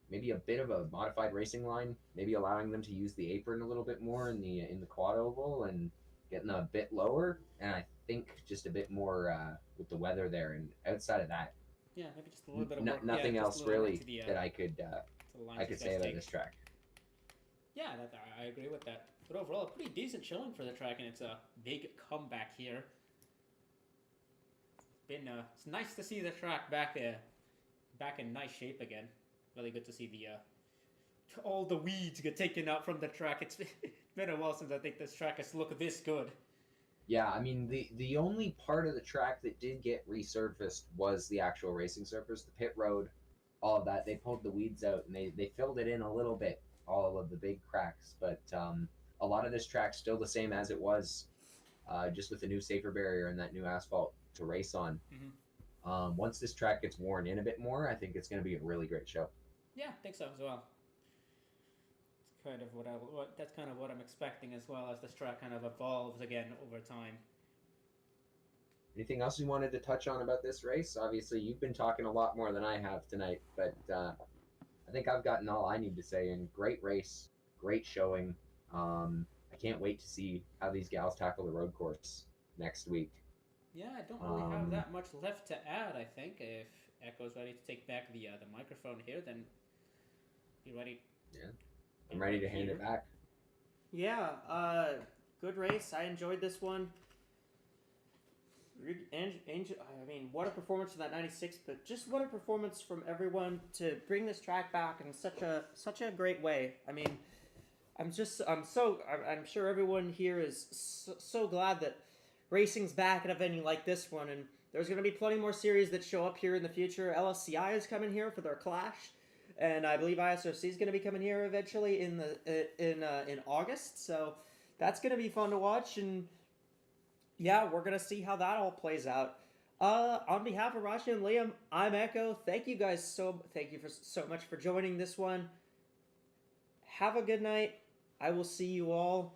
maybe a bit of a modified racing line, maybe allowing them to use the apron a little bit more in the quad oval and getting a bit lower, and I think just a bit more with the weather there. And outside of that, yeah, maybe just a little bit of work. Nothing else really that I could say about this track. Yeah, I agree with that. But overall, a pretty decent showing for the track, and it's a big comeback here. It's nice to see the track back in nice shape again. Really good to see all the weeds get taken out from the track. It's been a while since I think this track has looked this good. Yeah, I mean the only part of the track that did get resurfaced was the actual racing surface, the pit road, all of that. They pulled the weeds out and they filled it in a little bit, all of the big cracks. But a lot of this track's still the same as it was, just with the new safer barrier and that new asphalt to race on. Once this track gets worn in a bit more, I think it's going to be a really great show. Yeah, I think so as well. It's kind of that's kind of what I'm expecting as well as this track kind of evolves again over time. Anything else you wanted to touch on about this race? Obviously, you've been talking a lot more than I have tonight, but I think I've gotten all I need to say. And great race, great showing. I can't wait to see how these gals tackle the road course next week. Yeah, I don't really have that much left to add. I think if Echo's ready to take back the microphone here, then be ready. Yeah, I'm ready to hand it back. Yeah, good race. I enjoyed this one. Angel, I mean, what a performance from that 96, but just what a performance from everyone to bring this track back in such a great way. I mean, I'm sure everyone here is so glad that racing's back at a venue like this one, and there's going to be plenty more series that show up here in the future. LSCI is coming here for their Clash, and I believe ISRC is going to be coming here eventually in August. So that's going to be fun to watch, and yeah, we're going to see how that all plays out. On behalf of Rashi and Liam, I'm Echo. Thank you guys so much for joining this one. Have a good night. I will see you all